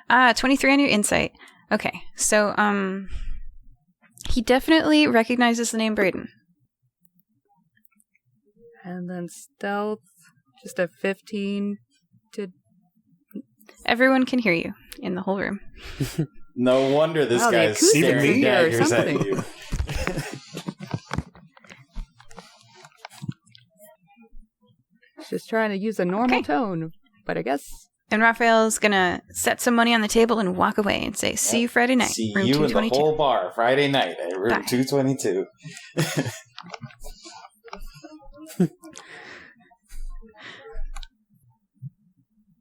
23 on your insight. Okay, so he definitely recognizes the name Braden. And then stealth, just a 15 to... Everyone can hear you in the whole room. No wonder this Wow, the guy's acoustics staring in here or daggers at something. you. Just trying to use a normal tone, but I guess... And Raphael's gonna set some money on the table and walk away and say, see you Friday night, See room you in the 222. whole bar Friday night at room Bye. 222.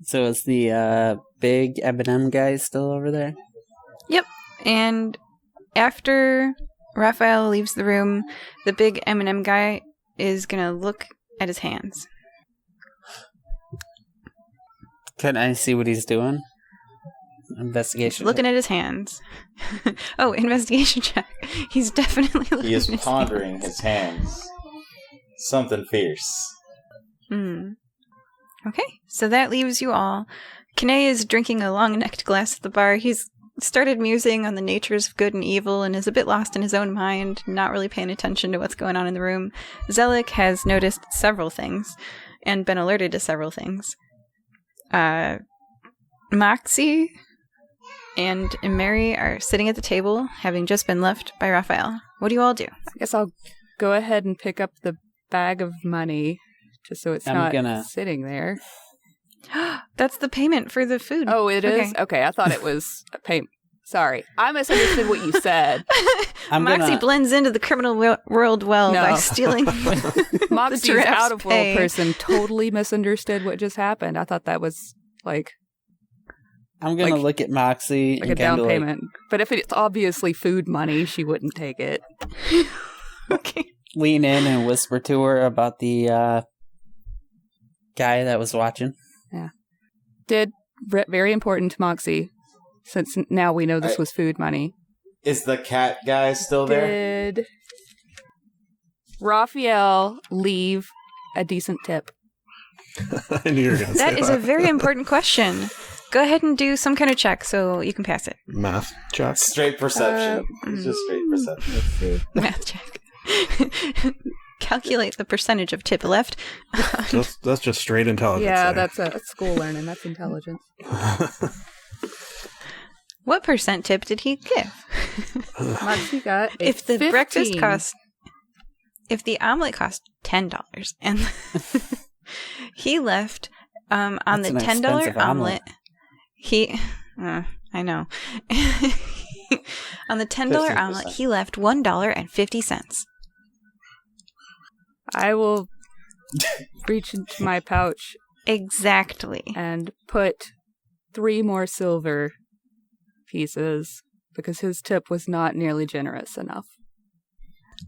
So is the big M&M guy still over there? Yep. And after Raphael leaves the room, the big M&M guy is gonna look at his hands. Can I see what he's doing? Investigation. Looking at his hands. Oh, investigation check. He's definitely looking He is at his pondering hands. his hands. Something fierce. Okay, so that leaves you all. Kane is drinking a long-necked glass at the bar. He's started musing on the natures of good and evil and is a bit lost in his own mind, not really paying attention to what's going on in the room. Zelik has noticed several things and been alerted to several things. Moxie and Mary are sitting at the table, having just been left by Raphael. What do you all do? I guess I'll go ahead and pick up the bag of money, just so it's not sitting there. That's the payment for the food. Oh, it is? Okay, I thought it was a payment. Sorry, I misunderstood what you said. Moxie blends into the criminal world well by stealing Moxie's out-of-world person totally misunderstood what just happened. I thought that was like... I'm going to look at Moxie. Like a down payment. But if it's obviously food money, she wouldn't take it. Okay. Lean in and whisper to her about the guy that was watching. Yeah. Very important to Moxie, since now we know this was food money. Is the cat guy still there? Did Raphael leave a decent tip? I knew you were going to say that. That is a very important question. Go ahead and do some kind of check so you can pass it. Math check. Straight perception. It's just straight perception. Let's see. Math check. Calculate the percentage of tip left. That's just straight intelligence. Yeah, there. that's a school learning. That's intelligence. What percent tip did he give? Moxie got a If the 15. breakfast cost, if the omelet cost $10, and he left on That's the an $10 expensive omelet, I know. On the $10 15%. omelet, he left $1.50. I will reach into my pouch Exactly. and put 3 more silver pieces because his tip was not nearly generous enough.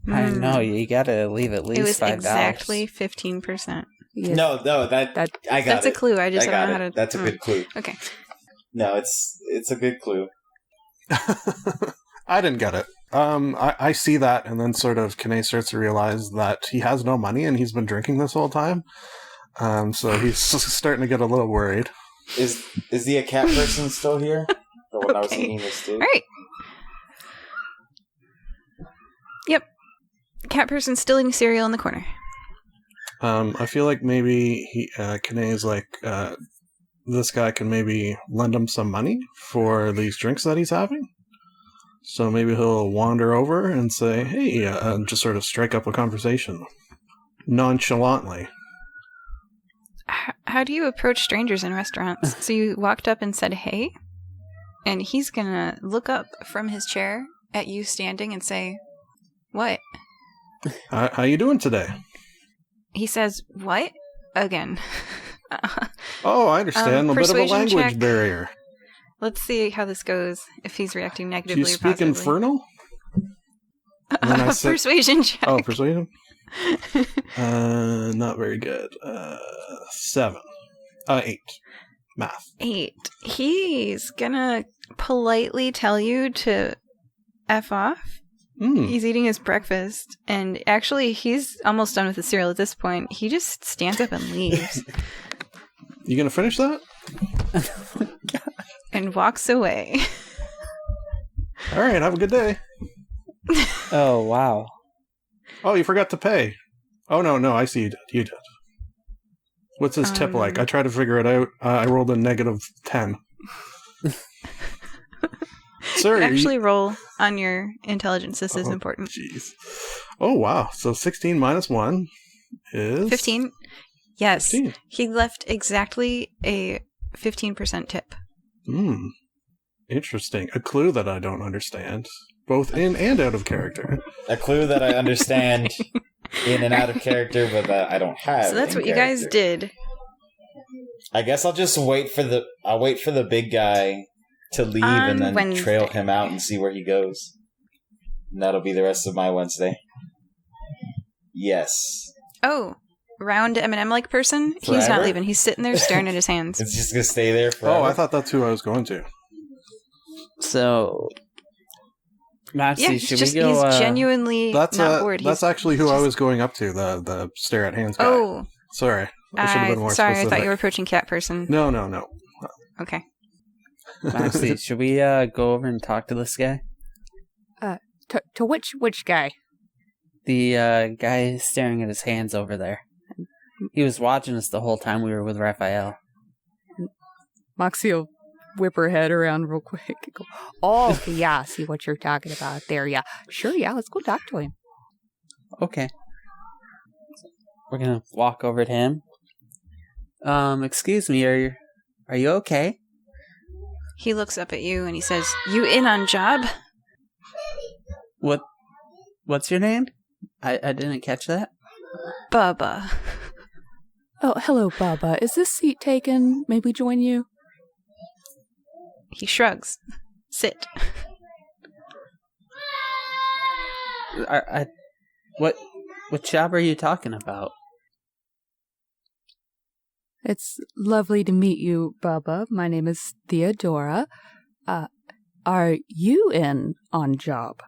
I know, you gotta leave at least It was $5. exactly 15%. Yes. No, that I got That's it. a clue. I just I don't got know how it. to. That's a good clue. Okay. No, it's a good clue. I didn't get it. I see that, and then sort of Kane starts to realize that he has no money and he's been drinking this whole time. So he's starting to get a little worried. Is the cat person still here? The one I was Okay. eating this to? All right. Yep. Cat person's still eating cereal in the corner. I feel like maybe Kane is like, this guy can maybe lend him some money for these drinks that he's having. So maybe he'll wander over and say, hey, and just sort of strike up a conversation nonchalantly. How do you approach strangers in restaurants? So you walked up and said, hey, and he's going to look up from his chair at you standing and say, what? How you doing today? He says, what? again. Oh, I understand. A bit of a persuasion language check. barrier. Let's see how this goes. If he's reacting Do negatively you or speak positively. Infernal? And then I said- Persuasion check. Oh, persuasion? Not very good. 7. 8. Math. 8. He's gonna politely tell you to F off. He's eating his breakfast, and actually he's almost done with the cereal at this point. He just stands up and leaves You gonna finish that? and walks away. All right, have a good day. Oh, wow. Oh, you forgot to pay. Oh, no, I see you did. You did. What's his tip like? I tried to figure it out. I rolled a -10. Sir, You actually roll on your intelligence. This is Oh, important. Jeez. Oh, wow. So 16 minus 1 is... 15. Yes. 15. He left exactly a 15% tip. Interesting. A clue that I don't understand, both in and out of character. A clue that I understand in and out of character, but that I don't have. So that's in what you guys character. did. I guess I'll just wait for the big guy to leave On and then Wednesday. trail him out and see where he goes. And that'll be the rest of my Wednesday. Yes. Oh, round M&M-like person? He's not Forever? leaving. He's sitting there staring at his hands. It's just gonna stay there forever. Oh, I thought that's who I was going to. So, Maxie, Yeah, he's, should just, we go? he's genuinely That's not bored. that's He's, actually who I was going up to, the stare at hands guy. oh, Sorry. I should have been more sorry, specific. I thought you were approaching cat person. No. Okay. Maxie, should we go over and talk to this guy? To which guy? The guy staring at his hands over there. He was watching us the whole time we were with Raphael. Moxie will whip her head around real quick and go, oh, okay, yeah, I see what you're talking about there. Yeah, sure, yeah, let's go talk to him. Okay. We're gonna walk over to him. Excuse me, are you okay? He looks up at you and he says, "You in on job?" What's your name? I didn't catch that. Bubba. Oh, hello, Baba. Is this seat taken? May we join you? He shrugs. Sit. What job are you talking about? It's lovely to meet you, Baba. My name is Theodora. Are you in on job?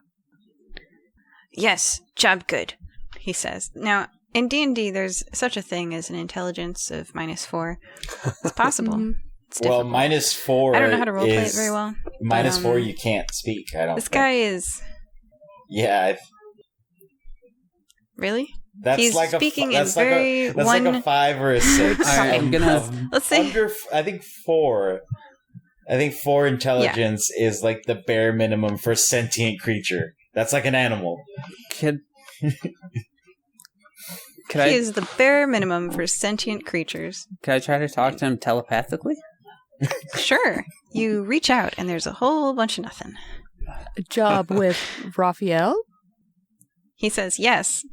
Yes, job good, he says. Now, in D&D, there's such a thing as an intelligence of -4. It's possible. Mhm. It's Well, difficult. -4. I don't know how to roleplay it very well. -4, but, you can't speak. I don't. This think. guy is... Yeah, Really? that's He's like speaking that's in like very a, that's one... like a 5 or a 6. All right, I'm gonna- Let's see. I think 4. I think 4 intelligence is like the bare minimum for sentient creature. That's like an animal. Could He is the bare minimum for sentient creatures. I try to talk to him telepathically? Sure. You reach out and there's a whole bunch of nothing. A job with Raphael? He says, yes.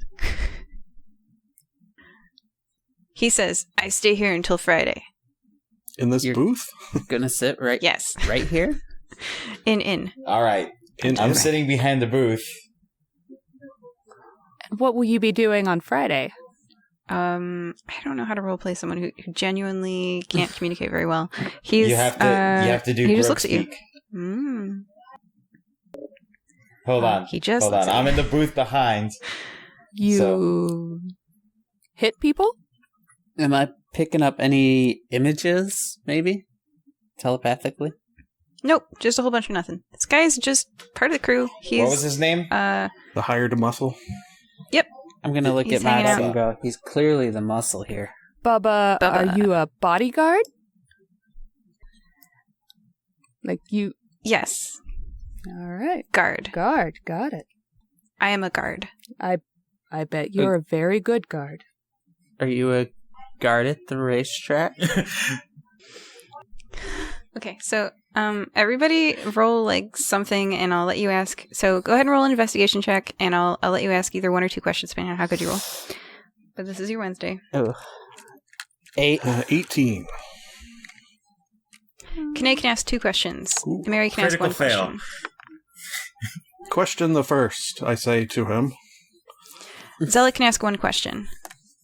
He says, I stay here until Friday. In this You're- booth? Gonna sit right Yes. right here? In. All right, I'm sitting behind the booth. What will you be doing on Friday? I don't know how to roleplay someone who genuinely can't communicate very well. He's, You have to do. he just Grok looks at you. speak. Mm. Hold on. He just Hold looks on. at I'm you. in the booth behind. You hit people? Am I picking up any images, maybe? Telepathically? Nope, just a whole bunch of nothing. This guy's just part of the crew. He's What was his name? The hired muscle? I'm gonna look He's at Max hanging and go, he's clearly the muscle here. Bubba, Bubba. are you a bodyguard? Like you... Yes, All right. guard. Guard. Got it. I am a guard. I bet you're a very good guard. Are you a guard at the racetrack? Okay, so everybody roll like something, and I'll let you ask. So go ahead and roll an investigation check, and I'll let you ask either 1 or 2 questions depending on how good you roll. But this is your Wednesday. Oh. 8. 18. Kanae can ask 2 questions. Ooh. Mary can ask Critical 1 fail. question. Question the first, I say to him. Zella can ask 1 question.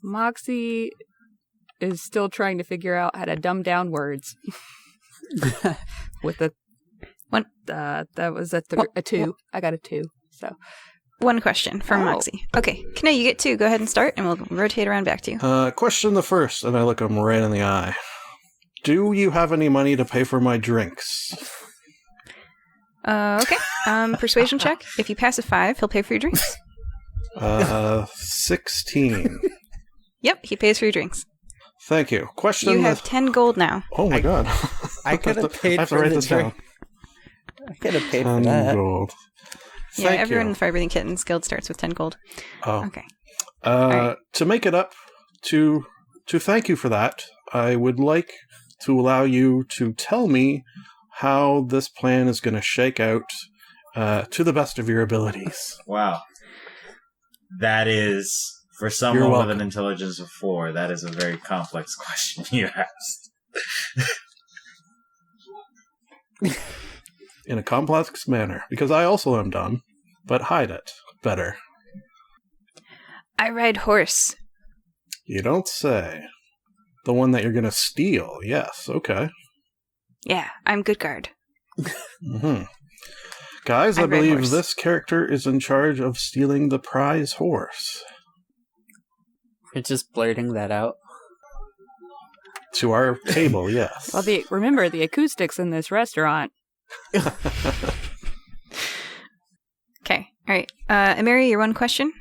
Moxie is still trying to figure out how to dumb down words. With a One. that was a 2. I got a 2. So 1 question from Moxie. Okay, Kanae, you get 2. Go ahead and start, and we'll rotate around back to you. Question the first, and I look him right in the eye. Do you have any money to pay for my drinks? Okay. Persuasion check. If you pass a 5, he'll pay for your drinks. 16. Yep, he pays for your drinks. Thank you. Question You have 10 gold now. Oh my god. I could have paid I have to for write the this down. drink. I could have paid for 10 that. gold. Yeah, Thank everyone you. in the Fire Breathing Kittens Guild starts with 10 gold. Oh. Okay. Right. To make it up, to thank you for that, I would like to allow you to tell me how this plan is going to shake out to the best of your abilities. Wow. That is, for You're someone with welcome. an intelligence of 4, that is a very complex question you asked. In a complex manner, because I also am dumb, but hide it better. I ride horse. You don't say. The one that you're going to steal, yes, okay. Yeah, I'm good guard. Mm-hmm. Guys, I I ride believe horse. this character is in charge of stealing the prize horse. We're just blurting that out. To our table, yes. well, remember the acoustics in this restaurant. Okay, all right. Mary, your 1 question?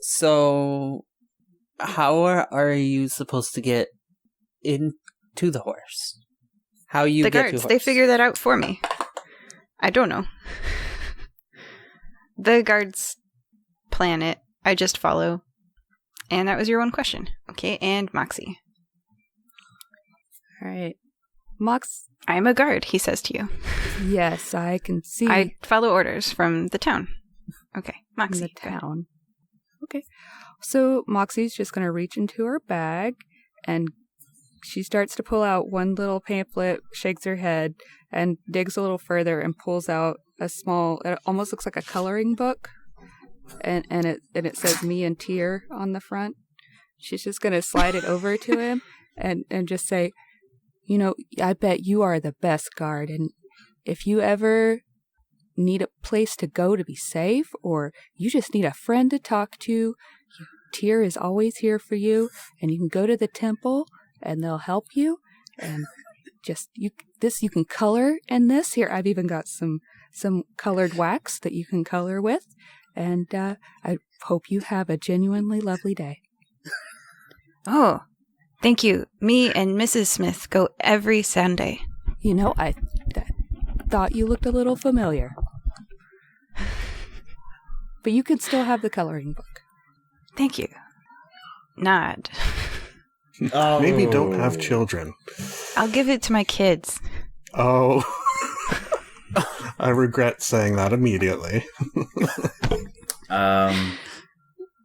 So, how are you supposed to get into the horse? How you The get guards, to they horse? figure that out for me. I don't know. The guards plan it. I just follow. And that was your 1 question. Okay, and Moxie. All right. Mox, I'm a guard, he says to you. yes, I can see I follow orders from the town. Okay, in Moxie. the go ahead. town. Okay. So Moxie's just going to reach into her bag and she starts to pull out 1 little pamphlet, shakes her head, and digs a little further and pulls out a small, it almost looks like a coloring book. And it says me and Tyr on the front. She's just going to slide it over to him and just say, you know, I bet you are the best guard. And if you ever need a place to go to be safe, or you just need a friend to talk to, Tyr is always here for you. And you can go to the temple and they'll help you. And just, you can color in this. Here, I've even got some colored wax that you can color with. And I hope you have a genuinely lovely day. Oh, thank you. Me and Mrs. Smith go every Sunday. You know, I thought you looked a little familiar. But you can still have the coloring book. Thank you. Nod. Oh. Maybe don't have children. I'll give it to my kids. Oh. I regret saying that immediately.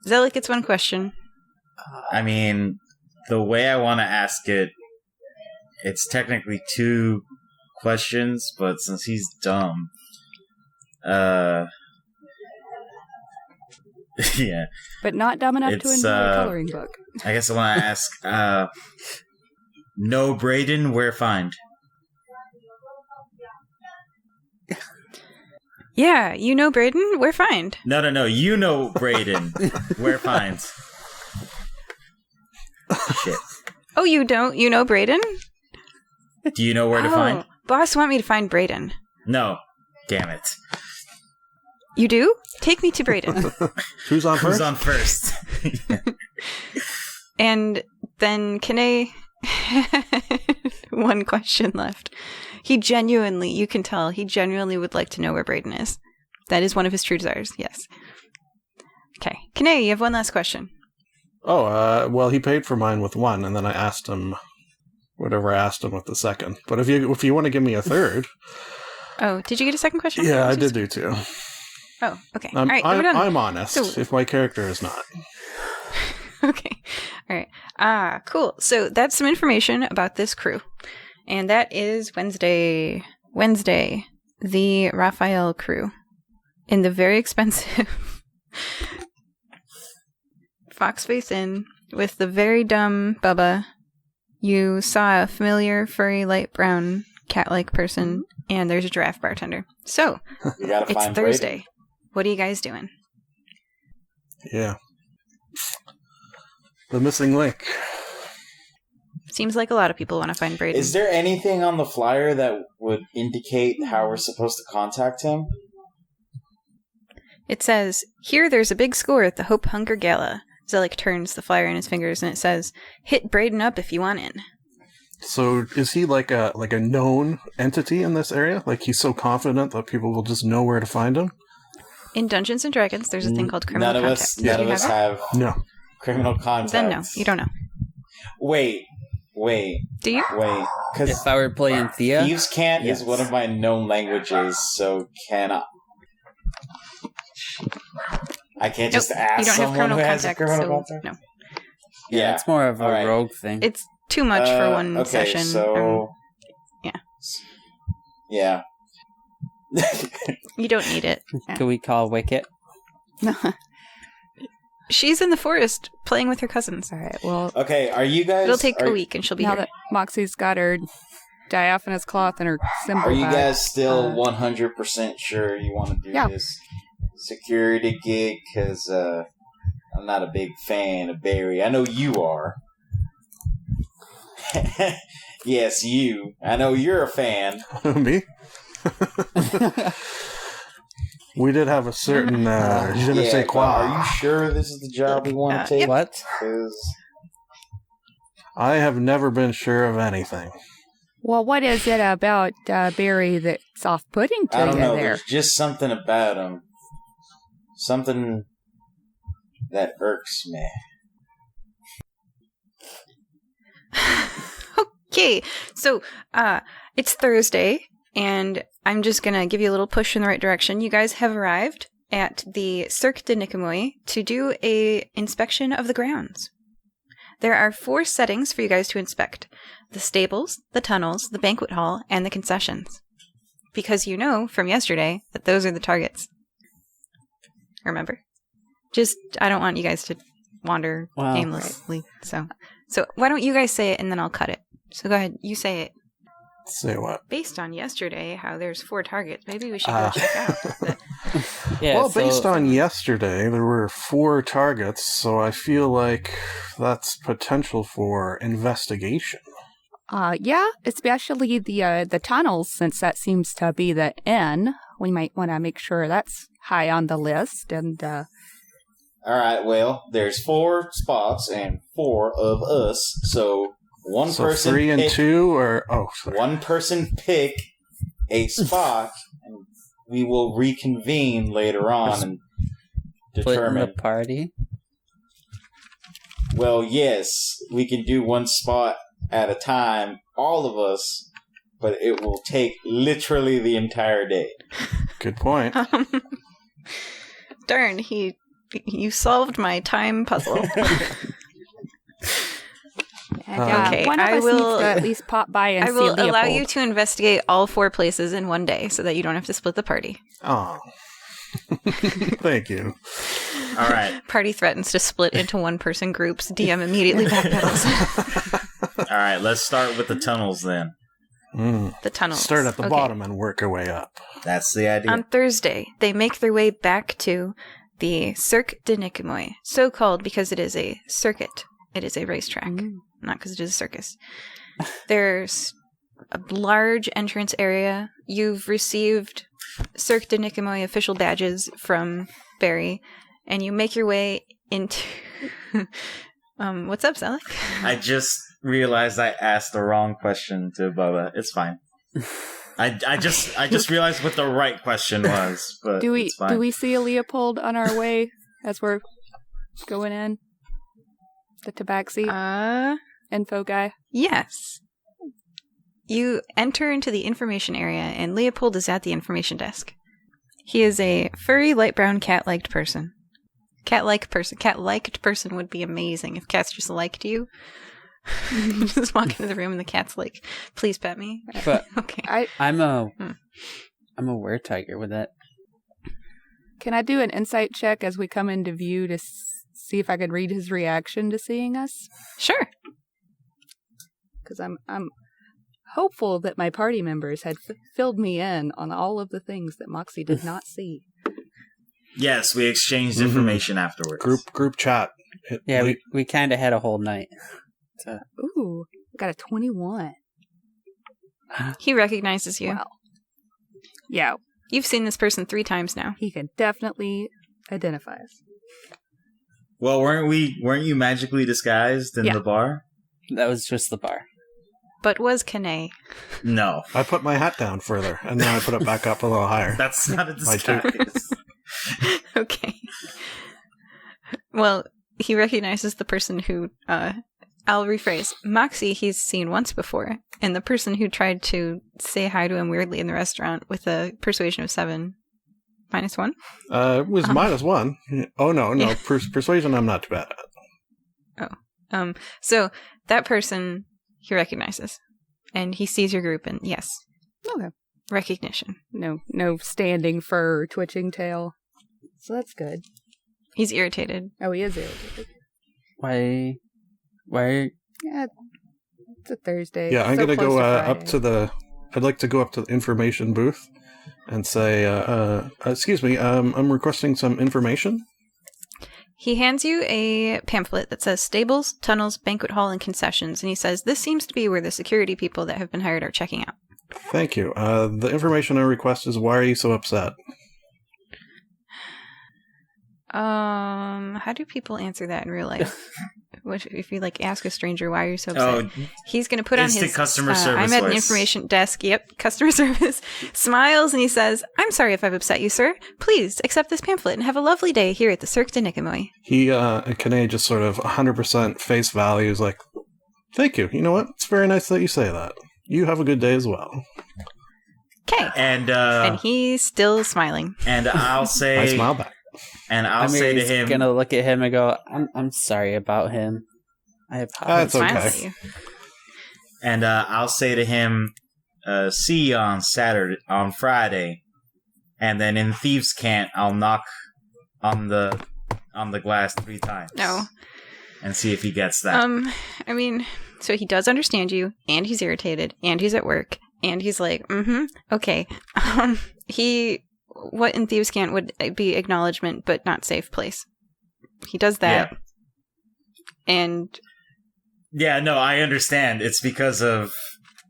Zelik gets 1 question. I mean, the way I want to ask it, it's technically 2 questions, but since he's dumb, yeah, But not dumb enough to It's, enjoy a coloring book. I guess I want to ask, no Brayden, where find? Yeah, you know Braden? We're fine. No, you know Brayden, where finds? Shit. Oh, you don't? You know Braden? Do you know where to find? Boss want me to find Braden. No. Damn it. You do? Take me to Braden. Who's on first? Who's on first? And then Kanae, 1 question left. He genuinely, you can tell, he genuinely would like to know where Braden is. That is one of his true desires, yes. Okay. Kanae, you have 1 last question. Oh, well, he paid for mine with 1, and then I asked him whatever I asked him with the second. But if you want to give me a third... Oh, did you get a 2nd question? Yeah, I did do 2. Oh, okay. All right, we're done. I'm honest, So- if my character is not. Okay. All right. Cool. So that's some information about this crew. And that is Wednesday, the Raphael crew. In the very expensive Foxface Inn with the very dumb Bubba, you saw a familiar, furry, light brown, cat-like person, and there's a giraffe bartender. So, it's Thursday. Brady. What are you guys doing? Yeah. The missing link. Seems like a lot of people want to find Braden. Is there anything on the flyer that would indicate how we're supposed to contact him? It says, here there's a big score at the Hope Hunger Gala. Zelik turns the flyer in his fingers and it says, hit Braden up if you want in. So is he like a known entity in this area? Like he's so confident that people will just know where to find him? In Dungeons and Dragons, there's a thing called criminal contact. None of us have No. criminal contacts. Then no, you don't know. Wait. Do you? Wait. Because If I were playing Thea, Thieves' Cant is one of my known languages, so I can't just ask you don't have someone criminal who has a contact, criminal so contact? no. Yeah. it's more of a All right. rogue thing. It's too much for one okay, session. So... yeah. Yeah. You don't need it. Can we call Wicket? She's in the forest playing with her cousins. All right. Well, Okay, are you guys... It'll take a week and she'll be now here. that Moxie's got her diaphanous cloth and her symbol Are you bag, guys still 100% sure you want to do Yeah. this security gig? Because I'm not a big fan of Barry. I know you are. Yes, you. I know you're a fan. Me? We did have a certain je ne sais but quoi. are you sure this is the job we want to take? What? 'Cause I have never been sure of anything. Well, what is it about Barry that's off-putting to I don't you know. there? There's just something about him. Something that irks me. Okay, so it's Thursday, and I'm just going to give you a little push in the right direction. You guys have arrived at the Cirque de Nicomoy to do a inspection of the grounds. There are 4 settings for you guys to inspect. The stables, the tunnels, the banquet hall, and the concessions. Because you know from yesterday that those are the targets. Remember? I don't want you guys to wander Wow. aimlessly. So why don't you guys say it and then I'll cut it. So go ahead, you say it. Say what? Based on yesterday, how there's 4 targets, maybe we should go check out. Yeah, Well, so- based on yesterday, there were 4 targets, so I feel like that's potential for investigation. Yeah, especially the tunnels, since that seems to be the N. We might want to make sure that's high on the list. And Alright, well, there's 4 spots and 4 of us, so one So person 3 and pick, 2, or sorry. one person pick a spot, and we will reconvene later on and Split in determine. the party. Well, yes, we can do one spot at a time, all of us, but it will take literally the entire day. Good point. Darn, you solved my time puzzle. Okay, one of I us will- needs to at least pop by and I see will Leopold. allow you to investigate all 4 places in one day so that you don't have to split the party. Oh. Thank you. Alright. Party threatens to split into 1-person groups. DM immediately backpedals. Alright, let's start with the tunnels then. The tunnels. Start at the Okay. bottom and work our way up. That's the idea. On Thursday, they make their way back to the Cirque de Nicomoy, so called because it is a circuit. It is a racetrack, not because it is a circus. There's a large entrance area. You've received Cirque de Nicomoy official badges from Barry, and you make your way into... what's up, Zelik? I just realized I asked the wrong question to Bubba. It's fine. I just realized what the right question was, but Do it's fine. we see a Leopold on our way as we're going in? The tabaxi info guy. Yes. You enter into the information area, and Leopold is at the information desk. He is a furry, light brown, cat-like person. Cat-like person. Cat-liked person would be amazing if cats just liked you. You just walk into the room and the cat's like, please pet me. But Okay. I'm a weretiger with that. Can I do an insight check as we come into view to see if I could read his reaction to seeing us? Sure. Because I'm hopeful that my party members had filled me in on all of the things that Moxie did not see. Yes, we exchanged information afterwards. Group chat. Yeah, we kind of had a whole night. So. Ooh, I got a 21. He recognizes you. Wow. Yeah, You've seen this person 3 times now. he can definitely identify us. Well, weren't you magically disguised in Yeah. the bar? That was just the bar. But was Kane. No. I put my hat down further, and then I put it back up a little higher. That's not a My two. disguise. Okay. Well, he recognizes the person who, I'll rephrase. Moxie he's seen once before, and the person who tried to say hi to him weirdly in the restaurant with a persuasion of 7 -1. It was -1. Oh, no. Yeah. Persuasion I'm not too bad at. So that person he recognizes, and he sees your group, and yes, Okay. recognition. No standing fur, twitching tail. So that's good. He's irritated. Oh, he is irritated. Why? Yeah, it's a Thursday. Yeah, I'm So going to close go to up Friday. to the... I'd like to go up to the information booth and say, excuse me, I'm requesting some information. He hands you a pamphlet that says stables, tunnels, banquet hall, and concessions, and he says, this seems to be where the security people that have been hired are checking out. Thank you. The information I request is, why are you so upset? How do people answer that in real life? If you ask a stranger, why are you so upset? Oh, He's going to put on instant his customer service I'm at an voice. information desk. Yep, customer service. Smiles and he says, "I'm sorry if I've upset you, sir. Please accept this pamphlet and have a lovely day here at the Cirque de Nicomoy." He, Kane just sort of 100% face value is like, thank you. You know what? It's very nice that you say that. You have a good day as well. Okay, and he's still smiling. and I'll say, I smile back. and I'll say to him, gonna look at him and go, I'm sorry about him. I apologize. That's okay. Smiles at you. and I'll say to him, see you on Friday, and then in Thieves' Cant, I'll knock on the glass 3 times. No. And see if he gets that. I mean, so he does understand you, and he's irritated, and he's at work, and he's like, okay. What in Thieves' Cant would be acknowledgement, but not safe place. He does that. Yeah. And Yeah, no, I understand. It's because of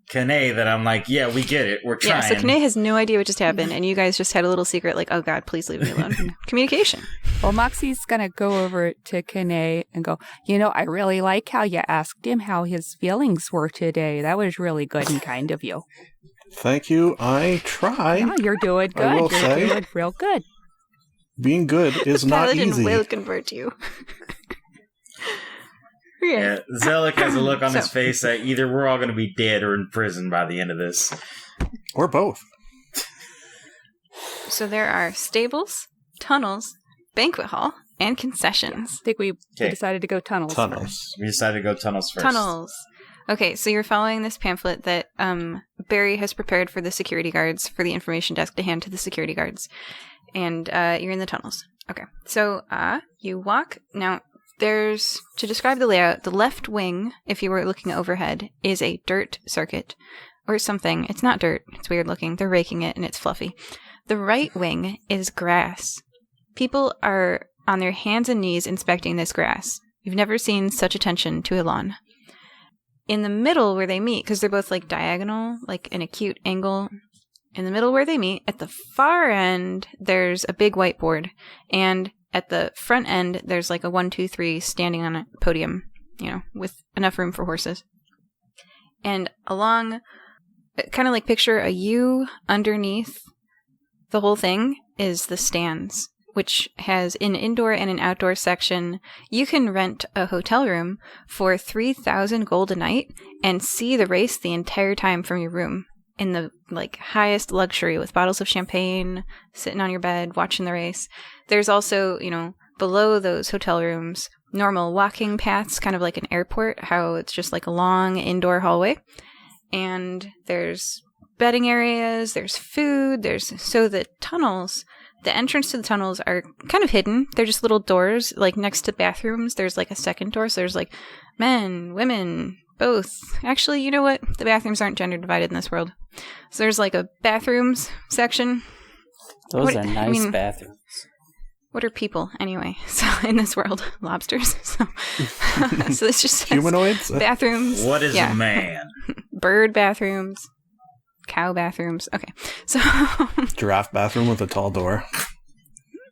Kane that I'm like, yeah, we get it. We're trying. yeah, so Kane has no idea what just happened, and you guys just had a little secret, like, oh god, please leave me alone. Communication. Well, Moxie's going to go over to Kane and go, I really like how you asked him how his feelings were today. That was really good and kind of you. Thank you. I try. Yeah, you're doing I will good. say- You're doing real good. Being good is not Paladin easy. will convert you. Yeah, Zelik has a look on his So- face that either we're all going to be dead or in prison by the end of this. Or both. So there are stables, tunnels, banquet hall, and concessions. I think we Okay. decided to go tunnels. Tunnels. We decided to go tunnels first. Tunnels. Okay, so you're following this pamphlet that Barry has prepared for the security guards, for the information desk to hand to the security guards. And you're in the tunnels. Okay, so you walk. Now, to describe the layout, the left wing, if you were looking overhead, is a dirt circuit. Or something. It's not dirt. It's weird looking. They're raking it and it's fluffy. The right wing is grass. People are on their hands and knees inspecting this grass. You've never seen such attention to a lawn. In the middle where they meet, because they're both diagonal, an acute angle, in the middle where they meet, at the far end, there's a big whiteboard. And at the front end, there's a 1, 2, 3 standing on a podium, with enough room for horses. And along, kind of picture a U underneath the whole thing is the stands, which has an indoor and an outdoor section. You can rent a hotel room for 3,000 gold a night and see the race the entire time from your room in the highest luxury with bottles of champagne, sitting on your bed, watching the race. There's also, below those hotel rooms, normal walking paths, kind of like an airport, how it's just like a long indoor hallway. And there's bedding areas, there's food, so the tunnels, the entrance to the tunnels are kind of hidden. They're just little doors, like next to bathrooms. There's like a second door, so there's like men, women, both. Actually, you know what? The bathrooms aren't gender divided in this world. So there's like a bathrooms section. Those are nice bathrooms. What are people anyway? So in this world, lobsters. So this just says humanoids. Bathrooms. What is a man? Bird bathrooms, cow bathrooms. Okay, so Giraffe bathroom with a tall door.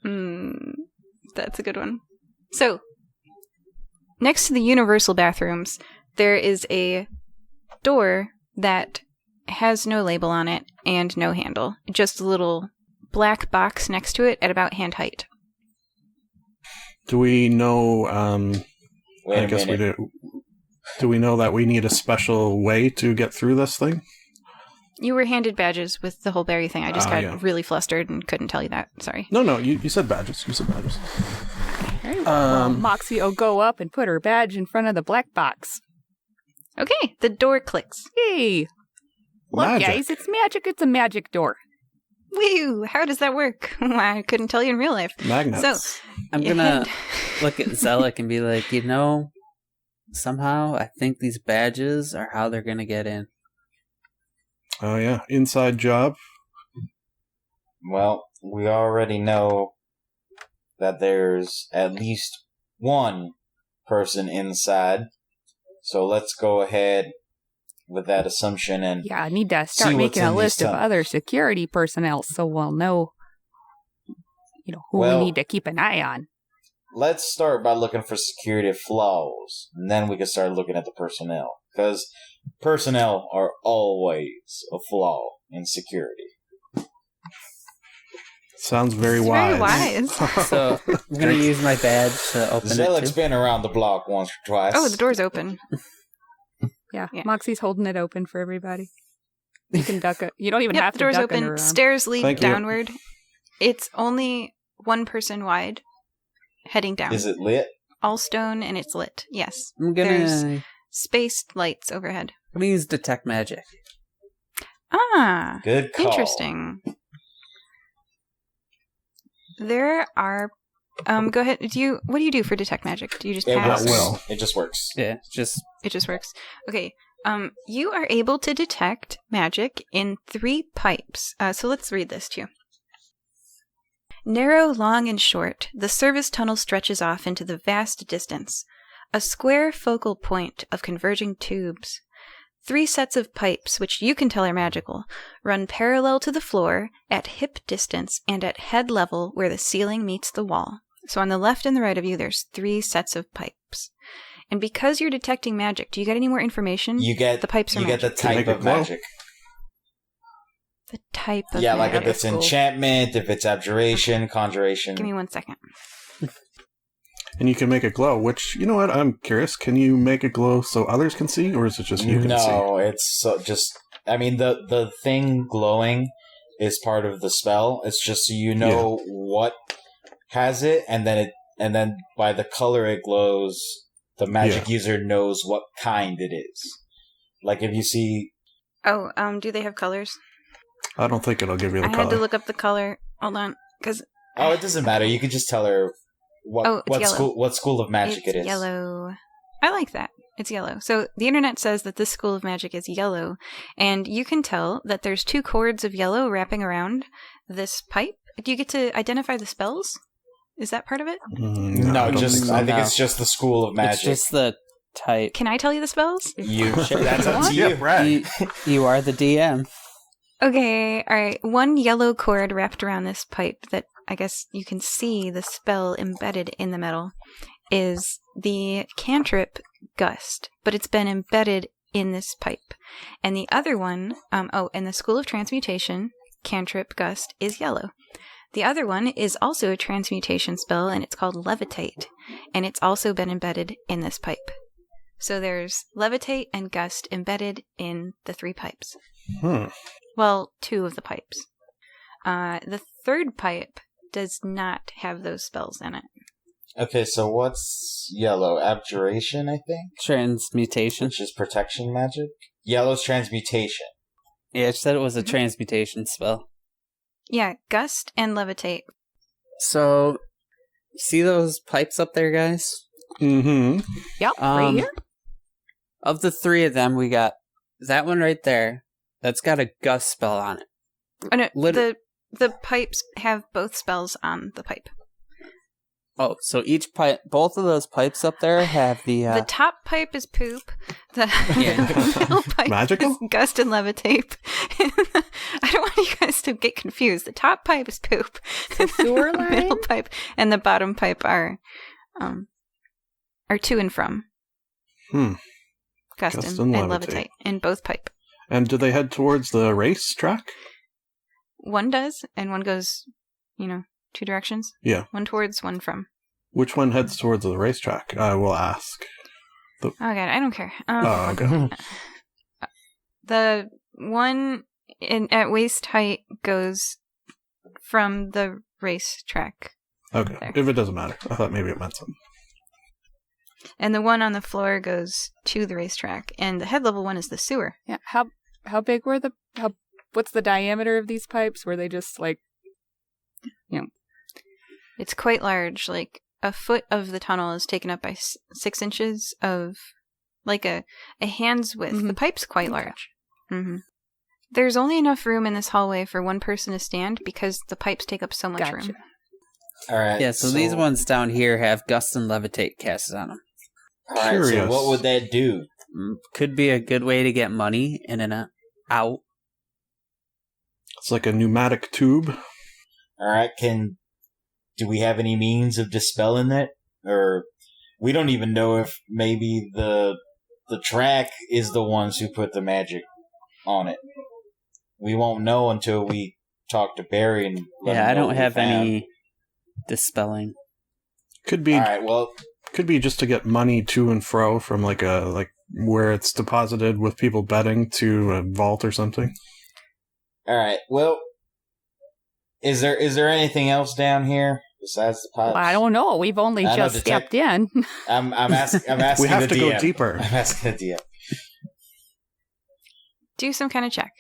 That's a good one. So next to the universal bathrooms, there is a door that has no label on it and no handle. Just a little black box next to it at about hand height. Do we know? Wait I a guess minute. we do. Do we know that we need a special way to get through this thing? You were handed badges with the whole berry thing. I just got really flustered and couldn't tell you that. Sorry. No. You said badges. You said badges. Right. Well, Moxie will go up and put her badge in front of the black box. Okay, the door clicks. Yay! Look, Magic. guys, it's magic. It's a magic door. Woo! How does that work? I couldn't tell you in real life. Magnets. So I'm gonna look at Zellic and be like, somehow I think these badges are how they're gonna get in. Oh yeah, inside job. Well, we already know that there's at least one person inside. So let's go ahead with that assumption and Yeah, I need to See start what's making a in these list of tunnels. other security personnel so we'll know, who Well- we need to keep an eye on. let's start by looking for security flaws, and then we can start looking at the personnel. Because personnel are always a flaw in security. Sounds very It's wise. very wise. So I'm gonna use my badge to open Zelik's it too. been around the block once or twice. Oh, the door's open. Yeah, Yeah. Moxie's holding it open for everybody. You can duck it. You don't even Yep, have the to door's duck open. under arm. Stairs lead Thank you. downward. It's only one person wide, heading down. Is it lit? All stone and it's lit. Yes. I'm There's gonna spaced lights overhead. use detect magic. Ah, Good call. interesting. There are. Go ahead. What do you do for detect magic? Do you just It pass? works. will. It just works. Yeah, just It just works. Okay. You are able to detect magic in 3 pipes. So let's read this to you. Narrow, long, and short, the service tunnel stretches off into the vast distance, a square focal point of converging tubes. 3 sets of pipes, which you can tell are magical, run parallel to the floor, at hip distance, and at head level where the ceiling meets the wall. So on the left and the right of you, there's 3 sets of pipes. And because you're detecting magic, do you get any more information? You get the pipes are you get the magic. To make type it of glow. magic. The type of Yeah, like magic. if it's Cool. enchantment, if it's abjuration, conjuration. Give me 1 second. And you can make it glow, which, you know what, I'm curious. Can you make it glow so others can see, or is it just you can see? No, it's just. I mean, the thing glowing is part of the spell. It's just so you know what has it, and then by the color it glows, the magic user knows what kind it is. Like if you see, Oh, do they have colors? I don't think it'll give you the I color. had to look up the color. Hold on, because oh, it doesn't matter. You can just tell her Oh, it's yellow. what school of magic it's it is. yellow. I like that. It's yellow. So the internet says that this school of magic is yellow, and you can tell that there's 2 cords of yellow wrapping around this pipe. Do you get to identify the spells? Is that part of it? No, I don't just think so. I think No. it's just the school of magic. it's just the type. Can I tell you the spells? You. That's up to Yeah, you. Brad. You are the DM. Okay, alright. 1 yellow cord wrapped around this pipe that I guess you can see the spell embedded in the metal is the cantrip Gust, but it's been embedded in this pipe. And the other one, in the School of Transmutation, cantrip Gust is yellow. The other one is also a transmutation spell, and it's called Levitate, and it's also been embedded in this pipe. So there's Levitate and Gust embedded in the 3 pipes. Well, 2 of the pipes. The 3rd pipe does not have those spells in it. Okay, so what's yellow? Abjuration, I think? Transmutation. Which is protection magic? Yellow's transmutation. Yeah, it said it was a transmutation spell. Yeah, gust and levitate. So, see those pipes up there, guys? Mm-hmm. Yep, right here. Of the three of them, we got that one right there. That's got a gust spell on it. Oh, no, the pipes have both spells on the pipe. Oh, so each pipe, both of those pipes up there have the... The top pipe is poop. The middle pipe Magical? is gust and levitate. I don't want you guys to get confused. The top pipe is poop. The sewer The line? middle pipe and the bottom pipe are to and from. Gust and levitate in both pipe. And do they head towards the race track? One does, and one goes, two directions. Yeah. One towards, one from. Which one heads towards the racetrack? I will ask. Oh god, I don't care. Okay. The one at waist height goes from the racetrack. Okay. There. If it doesn't matter. I thought maybe it meant something. And the one on the floor goes to the racetrack. And the head level one is the sewer. Yeah. How big were what's the diameter of these pipes? Were they just like, It's quite large. Like a foot of the tunnel is taken up by 6 inches of, like a hand's width. Mhm. The pipe's quite Okay. large. Mm-hmm. There's only enough room in this hallway for one person to stand because the pipes take up so much Gotcha. room. Alright. Yeah, so these ones down here have gust and levitate casts on them. Alright, Curious. so what would that do? Could be a good way to get money in and out. It's like a pneumatic tube. Alright, do we have any means of dispelling that? Or we don't even know if maybe the track is the ones who put the magic on it. We won't know until we talk to Barry and let him Yeah, I know don't what we have found. any dispelling. Could be Alright, well, could be just to get money to and fro from like where it's deposited with people betting to a vault or something. alright, well, is there anything else down here besides the pipes? well, I don't know. We've only I know just stepped in. I'm asking We have the to go DM. deeper. I'm asking the DM. Do some kind of check.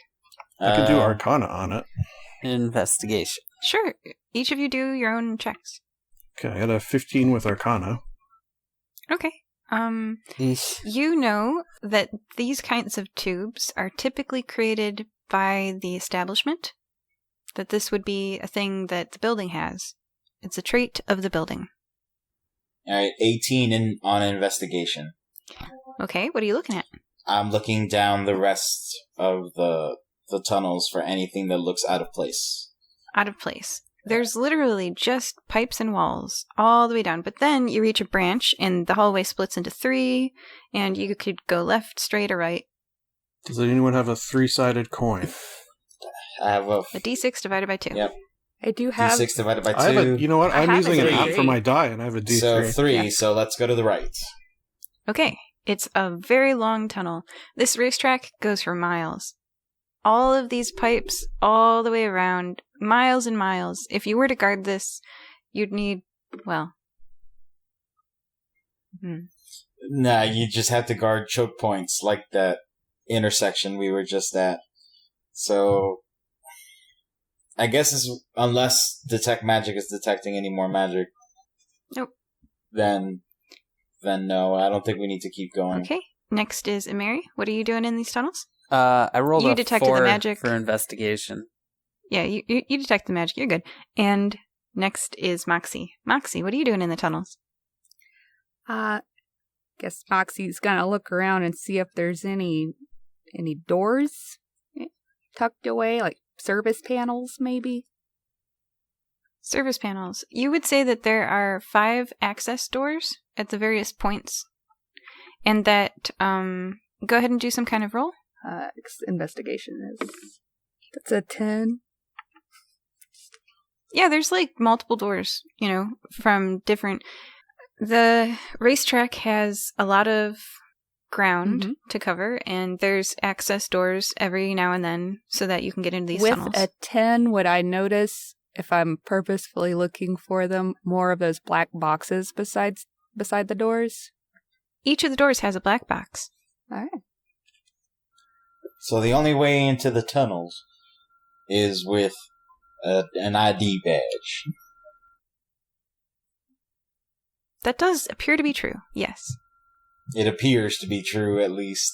I could do Arcana on it. Investigation. Sure. Each of you do your own checks. Okay, I got a 15 with Arcana. Okay. Eesh. You know that these kinds of tubes are typically created by the establishment. That this would be a thing that the building has. It's a trait of the building. Alright, 18 on investigation. Okay, what are you looking at? I'm looking down the rest of the tunnels for anything that looks out of place. Out of place. There's literally just pipes and walls all the way down. But then you reach a branch and the hallway splits into 3, and you could go left, straight, or right. Does anyone have a 3-sided coin? I have a A d6 divided by 2. Yep. I do have. D6 divided by 2. I have you know what? I I'm have using a an app D3. for my die, and I have a D3. So 3, Yeah. so let's go to the right. Okay, it's a very long tunnel. This racetrack goes for miles. All of these pipes, all the way around, miles and miles. If you were to guard this, you'd need, well... Nah, you just have to guard choke points like that intersection we were just at. So, I guess unless Detect Magic is detecting any more magic. Nope. Then no, I don't think we need to keep going. Okay, next is Emery. What are you doing in these tunnels? I rolled You a detected the 4 magic. for investigation. Yeah, you detect the magic. You're good. And next is Moxie. Moxie, what are you doing in the tunnels? Guess Moxie's gonna look around and see if there's any doors tucked away, like service panels, maybe. Service panels. You would say that there are 5 access doors at the various points. And that, go ahead and do some kind of roll. Investigation that's a 10. Yeah, there's like multiple doors, from different... The racetrack has a lot of ground to cover, and there's access doors every now and then so that you can get into these With tunnels. a 10, would I notice if I'm purposefully looking for them, more of those black boxes beside the doors? Each of the doors has a black box. All right. So the only way into the tunnels is with an ID badge. That does appear to be true, yes. It appears to be true, at least.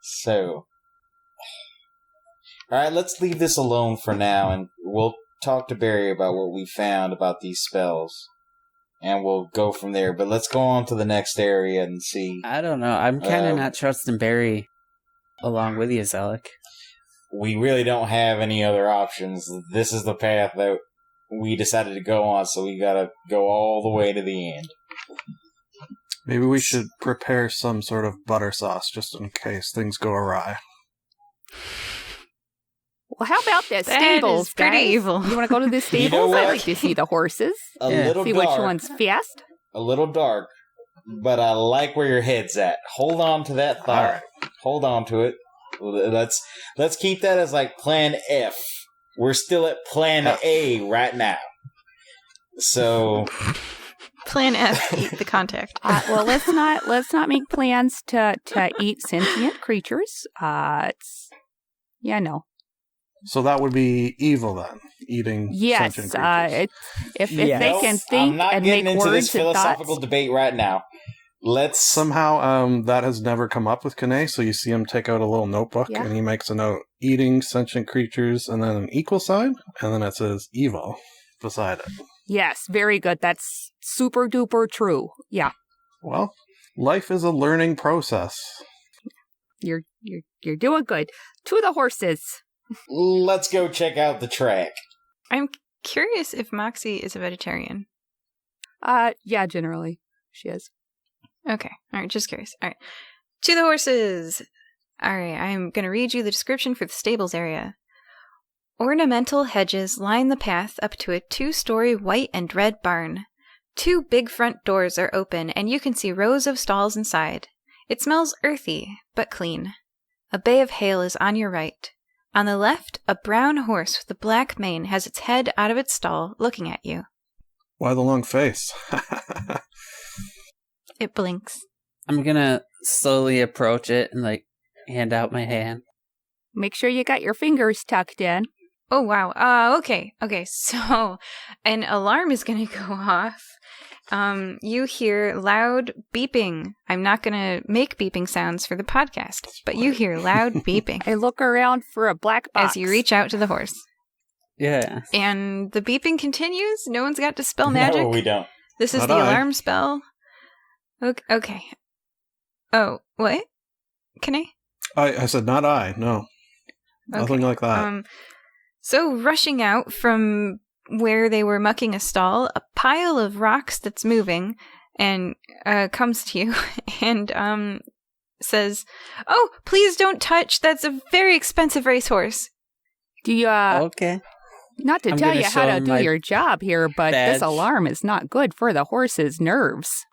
So. Alright, let's leave this alone for now, and we'll talk to Barry about what we found about these spells. And we'll go from there. But let's go on to the next area and see. I don't know. I'm kind of not trusting Barry along with you, Zelek. We really don't have any other options. This is the path that we decided to go on, so we gotta go all the way to the end. Maybe we should prepare some sort of butter sauce just in case things go awry. Well, how about that That stables, is pretty guys? evil. You want to go to the stables? what? I'd like to see the horses. A Yeah. little See dark. which one's fast. A little dark, but I like where your head's at. Hold on to that thought. All right. Hold on to it. Let's keep that as like Plan F. We're still at Plan A right now. So Plan F, eat the contact. Well, let's not make plans to eat sentient creatures. It's So that would be evil then, eating yes. sentient creatures. If Yes. they can think I'm not and getting make into words this and philosophical thoughts. debate right now. Let's Somehow that has never come up with Kane, so you see him take out a little notebook Yeah. and he makes a note, eating sentient creatures, and then an equal sign, and then it says evil beside it. Yes, very good. That's super duper true. Yeah, Well, life is a learning process. you're doing good. To the horses. let's go check out the track. I'm curious if Moxie is a vegetarian. Yeah, generally she is. Okay. All right. Just curious. All right. To the horses. All right. I'm going to read you the description for the stables area. Ornamental hedges line the path up to a 2-story white and red barn. 2 big front doors are open, and you can see rows of stalls inside. It smells earthy, but clean. A bay of hail is on your right. On the left, a brown horse with a black mane has its head out of its stall, looking at you. Why the long face? It blinks. I'm gonna slowly approach it and hand out my hand. Make sure you got your fingers tucked in. Oh, wow. Okay. So an alarm is going to go off. You hear loud beeping. I'm not going to make beeping sounds for the podcast, but you hear loud beeping I look around for a black box. as you reach out to the horse. Yeah. And the beeping continues. No one's got Dispel Magic. No, we don't. This is Not the I. alarm spell. Okay. Oh, what? Can I? I said not I, no. Nothing like that. So rushing out from where they were mucking a stall, a pile of rocks that's moving and comes to you and says, "Oh, please don't touch. That's a very expensive racehorse." Do you, Okay. not to I'm tell gonna you how show to him do my your job here, but this badge. alarm is not good for the horse's nerves.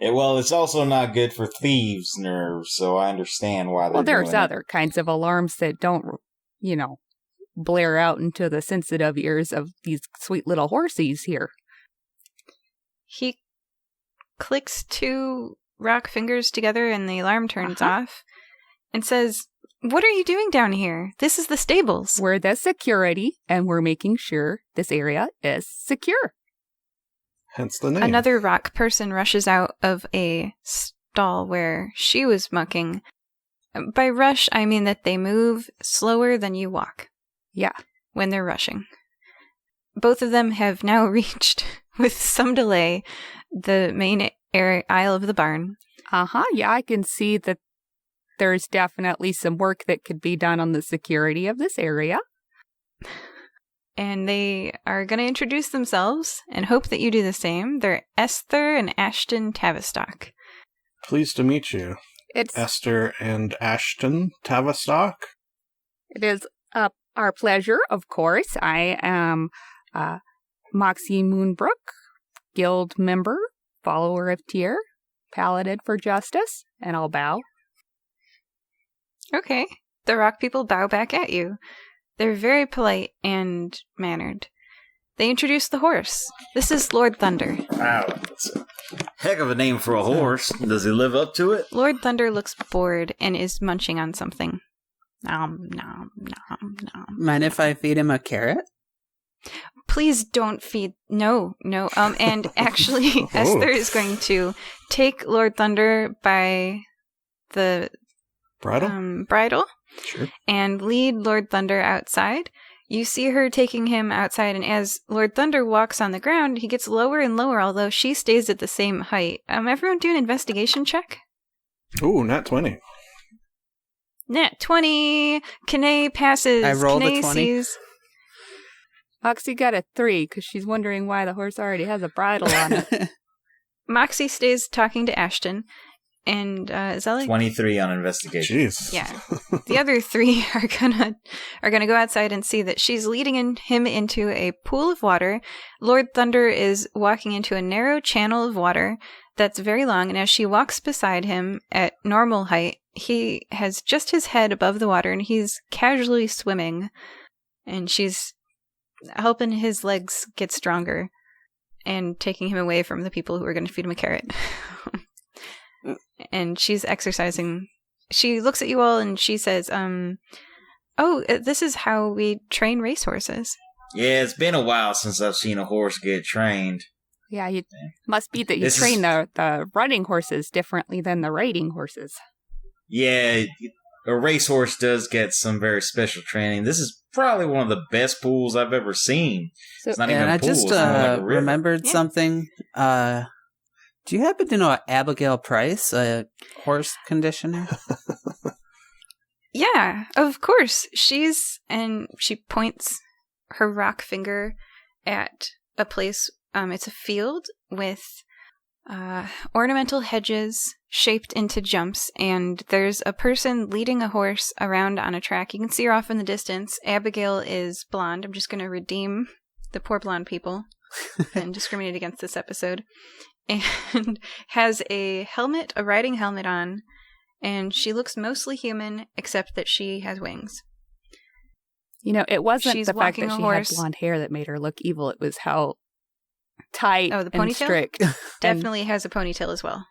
Well, it's also not good for thieves' nerves, so I understand why they're Well, there's doing it. other kinds of alarms that don't, blare out into the sensitive ears of these sweet little horsies here. He clicks 2 rock fingers together and the alarm turns off and says, "What are you doing down here? This is the stables." We're the security, and we're making sure this area is secure. Hence the name. Another rock person rushes out of a stall where she was mucking. By rush, I mean that they move slower than you walk. Yeah. When they're rushing. Both of them have now reached, with some delay, the main aisle of the barn. Yeah, I can see that there's definitely some work that could be done on the security of this area. And they are going to introduce themselves and hope that you do the same. They're Esther and Ashton Tavistock. Pleased to meet you. It's Esther and Ashton Tavistock. It is our pleasure, of course. I am Moxie Moonbrook, guild member, follower of Tyr, paladin for justice, and I'll bow. Okay. The rock people bow back at you. They're very polite and mannered. They introduce the horse. This is Lord Thunder. Wow, that's a heck of a name for a horse. Does he live up to it? Lord Thunder looks bored and is munching on something. Nom, nom, nom, nom. Mind if I feed him a carrot? Please don't feed. No. And actually, Esther is going to take Lord Thunder by the bridle Sure. and lead Lord Thunder outside. You see her taking him outside, and as Lord Thunder walks on the ground, he gets lower and lower, although she stays at the same height. Everyone do an investigation check. Ooh, nat 20. Nat 20. Kanae passes. I rolled a Kanae 20. sees. Moxie got a 3 because she's wondering why the horse already has a bridle on it. Moxie stays talking to Ashton. And Zelly? 23 on investigation. Jeez. Yeah. The other 3 are gonna go outside and see that she's leading him into a pool of water. Lord Thunder is walking into a narrow channel of water that's very long, and as she walks beside him at normal height, he has just his head above the water, and he's casually swimming. And she's helping his legs get stronger and taking him away from the people who are going to feed him a carrot. And she's exercising. She looks at you all and she says, this is how we train racehorses. Yeah, it's been a while since I've seen a horse get trained. Yeah, you must be that you This train the running horses differently than the riding horses. Yeah, a racehorse does get some very special training. This is probably one of the best pools I've ever seen. So, It's not even And a I pool. just it's more like a river. remembered Yeah. something. Do you happen to know Abigail Price, a horse conditioner? Yeah, of course. She points her rock finger at a place. It's a field with ornamental hedges shaped into jumps, and there's a person leading a horse around on a track. You can see her off in the distance. Abigail is blonde. I'm just going to redeem the poor blonde people and discriminate against this episode. And has a riding helmet on, and she looks mostly human, except that she has wings. You know, it wasn't She's the fact walking that a she horse. had blonde hair that made her look evil. It was how tight Oh, the and ponytail? strict Definitely has a ponytail as well.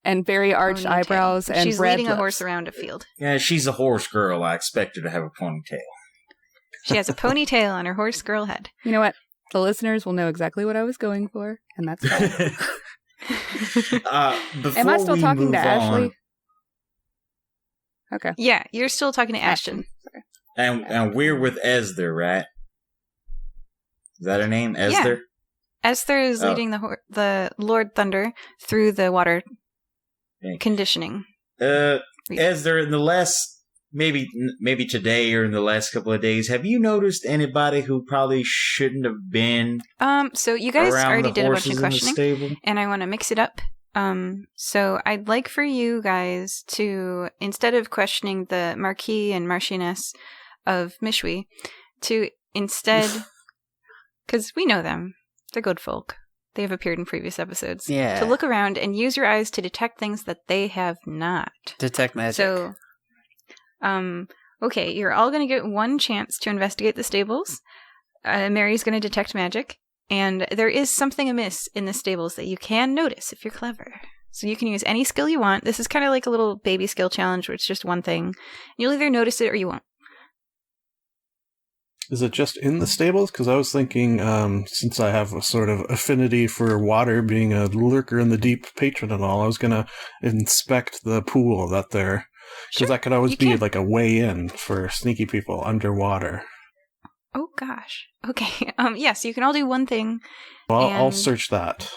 and very arched Ponytail. eyebrows and she's red leading a lips. horse around a field. Yeah, she's a horse girl. I expect her to have a ponytail. She has a ponytail on her horse girl head. You know what? The listeners will know exactly what I was going for, and that's fine. Before Am I still we talking move to Ashley? on, Okay. Yeah, you're still talking to Ashton. and we're with Esther, right? Is that her name, Esther? Esther is Oh. leading the Lord Thunder through the water Okay. conditioning. Esther, in the last maybe today or in the last couple of days, have you noticed anybody who probably shouldn't have been So you guys around already the did a bunch horses of in the questioning, stable? and I want to mix it up. So I'd like for you guys to, instead of questioning the Marquis and Marchioness of Mishwi, to instead, because we know them, they're good folk. They have appeared in previous episodes. Yeah. To look around and use your eyes to detect things that they have not. Detect magic. So, okay, you're all going to get one chance to investigate the stables. Mary's going to detect magic. And there is something amiss in the stables that you can notice if you're clever. So you can use any skill you want. This is kind of like a little baby skill challenge where it's just one thing. You'll either notice it or you won't. Is it just in the stables? Because I was thinking, since I have a sort of affinity for water, being a lurker in the deep patron and all, I was going to inspect the pool that there. Because Sure, that could always you be can. like a way in for sneaky people underwater. Oh, gosh. Okay. Yes, you can all do one thing. Well, I'll And- search that.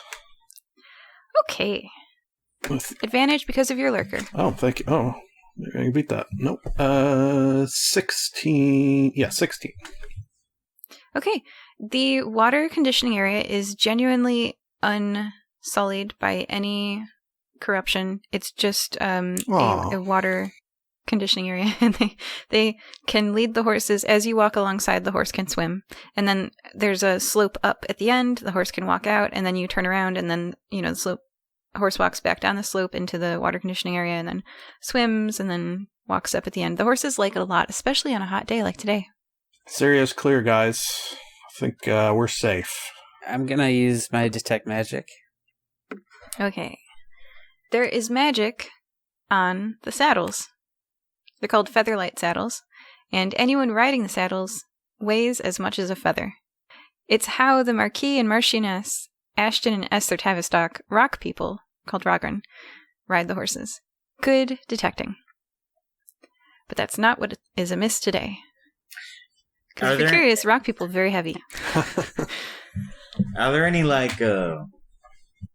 Okay. With- Advantage because of your lurker. Oh, thank you. Oh, maybe I can beat that. Nope. 16. Yeah, 16. Okay. The water conditioning area is genuinely unsullied by any corruption. It's just Aw. a water conditioning area. And they can lead the horses. As you walk alongside, the horse can swim. And then there's a slope up at the end. The horse can walk out, and then you turn around, and then, the horse walks back down the slope into the water conditioning area and then swims and then walks up at the end. The horses like it a lot, especially on a hot day like today. Syria's clear, guys. I think we're safe. I'm gonna use my detect magic. Okay. There is magic on the saddles. They're called featherlight saddles, and anyone riding the saddles weighs as much as a feather. It's how the Marquis and Marchioness, Ashton and Esther Tavistock, rock people, called Rogran, ride the horses. Good detecting. But that's not what is amiss today. Because if you're curious, rock people are very heavy. Are there any,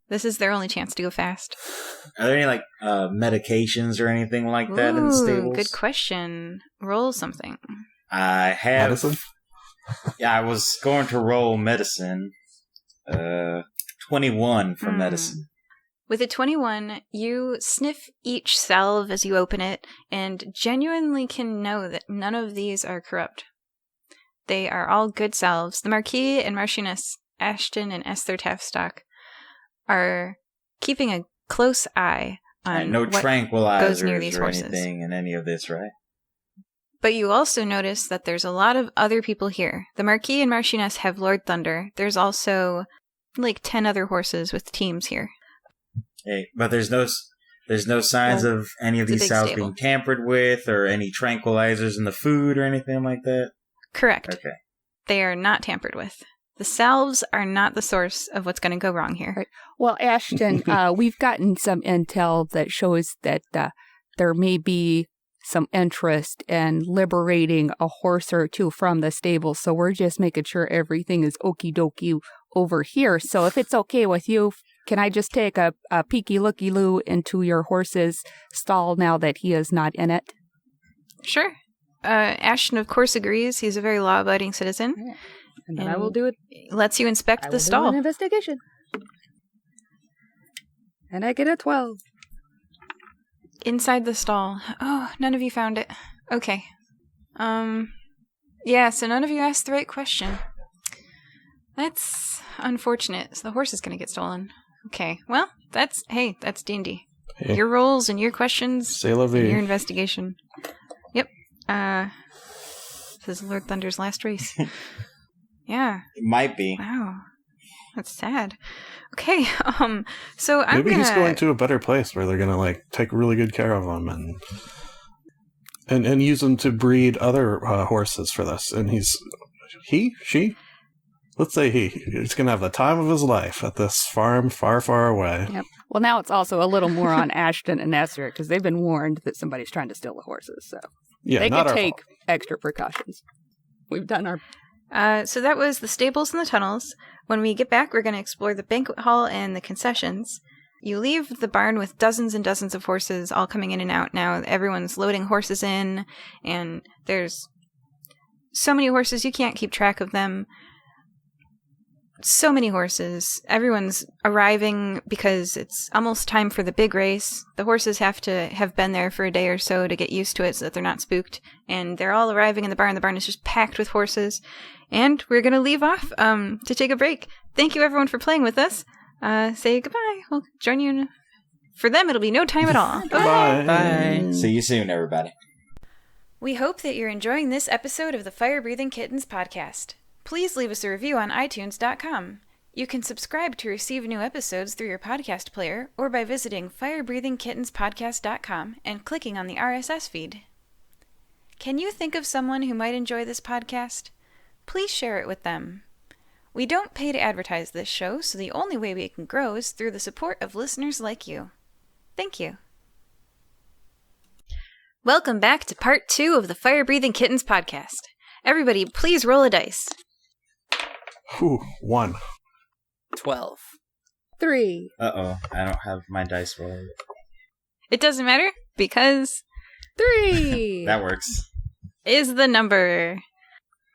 This is their only chance to go fast. Are there any, medications or anything like that in the stables? Good question. Roll something. I have... Medicine? Yeah, I was going to roll medicine. 21 for medicine. With a 21, you sniff each salve as you open it, and genuinely can know that none of these are corrupt. They are all good salves. The Marquis and Marchioness Ashton and Esther Tavistock are keeping a close eye on and no what tranquilizers goes near these or horses. anything in any of this, right? But you also notice that there's a lot of other people here. The Marquis and Marchioness have Lord Thunder. There's also 10 other horses with teams here. Hey, but there's no signs of any of these salves being tampered with or any tranquilizers in the food or anything like that? Correct. Okay. They are not tampered with. The salves are not the source of what's going to go wrong here. Right. Well, Ashton, we've gotten some intel that shows that there may be some interest in liberating a horse or two from the stable, so we're just making sure everything is okie dokie over here. So if it's okay with you, can I just take a peeky looky loo into your horse's stall now that he is not in it? Sure. Ashton, of course, agrees. He's a very law-abiding citizen. Yeah. And then I will do it. Lets you inspect the Do stall. an investigation. And I get a 12. Inside the stall. Oh, none of you found it. Okay. Yeah, so none of you asked the right question. That's unfortunate. So the horse is going to get stolen. Okay, well, that's D&D. Hey. Your rolls and your questions C'est la vie. and your investigation. Yep. This is Lord Thunder's last race. Yeah. It might be. Wow. That's sad. Okay, so I'm Maybe gonna... he's going to a better place where they're gonna take really good care of him and use him to breed other horses for this. And she? Let's say he's gonna have the time of his life at this farm far, far away. Yep. Well, now it's also a little more on Ashton and Esther because they've been warned that somebody's trying to steal the horses. So Yeah, they not can our take fault. extra precautions. We've done our... So that was the stables and the tunnels. When we get back, we're going to explore the banquet hall and the concessions. You leave the barn with dozens and dozens of horses all coming in and out now. Everyone's loading horses in, and there's so many horses you can't keep track of them. So many horses. Everyone's arriving because it's almost time for the big race. The horses have to have been there for a day or so to get used to it so that they're not spooked. And they're all arriving in the barn. The barn is just packed with horses. And we're going to leave off to take a break. Thank you, everyone, for playing with us. Say goodbye. We'll join you. For them, it'll be no time at all. Bye. Bye. See you soon, everybody. We hope that you're enjoying this episode of the Fire Breathing Kittens podcast. Please leave us a review on iTunes.com. You can subscribe to receive new episodes through your podcast player or by visiting firebreathingkittenspodcast.com and clicking on the RSS feed. Can you think of someone who might enjoy this podcast? Please share it with them. We don't pay to advertise this show, so the only way we can grow is through the support of listeners like you. Thank you. Welcome back to part 2 of the Fire Breathing Kittens podcast. Everybody, please roll a dice. Whew, 1. 12. 3. Uh-oh, I don't have my dice roll. It doesn't matter, because 3. That works. is the number.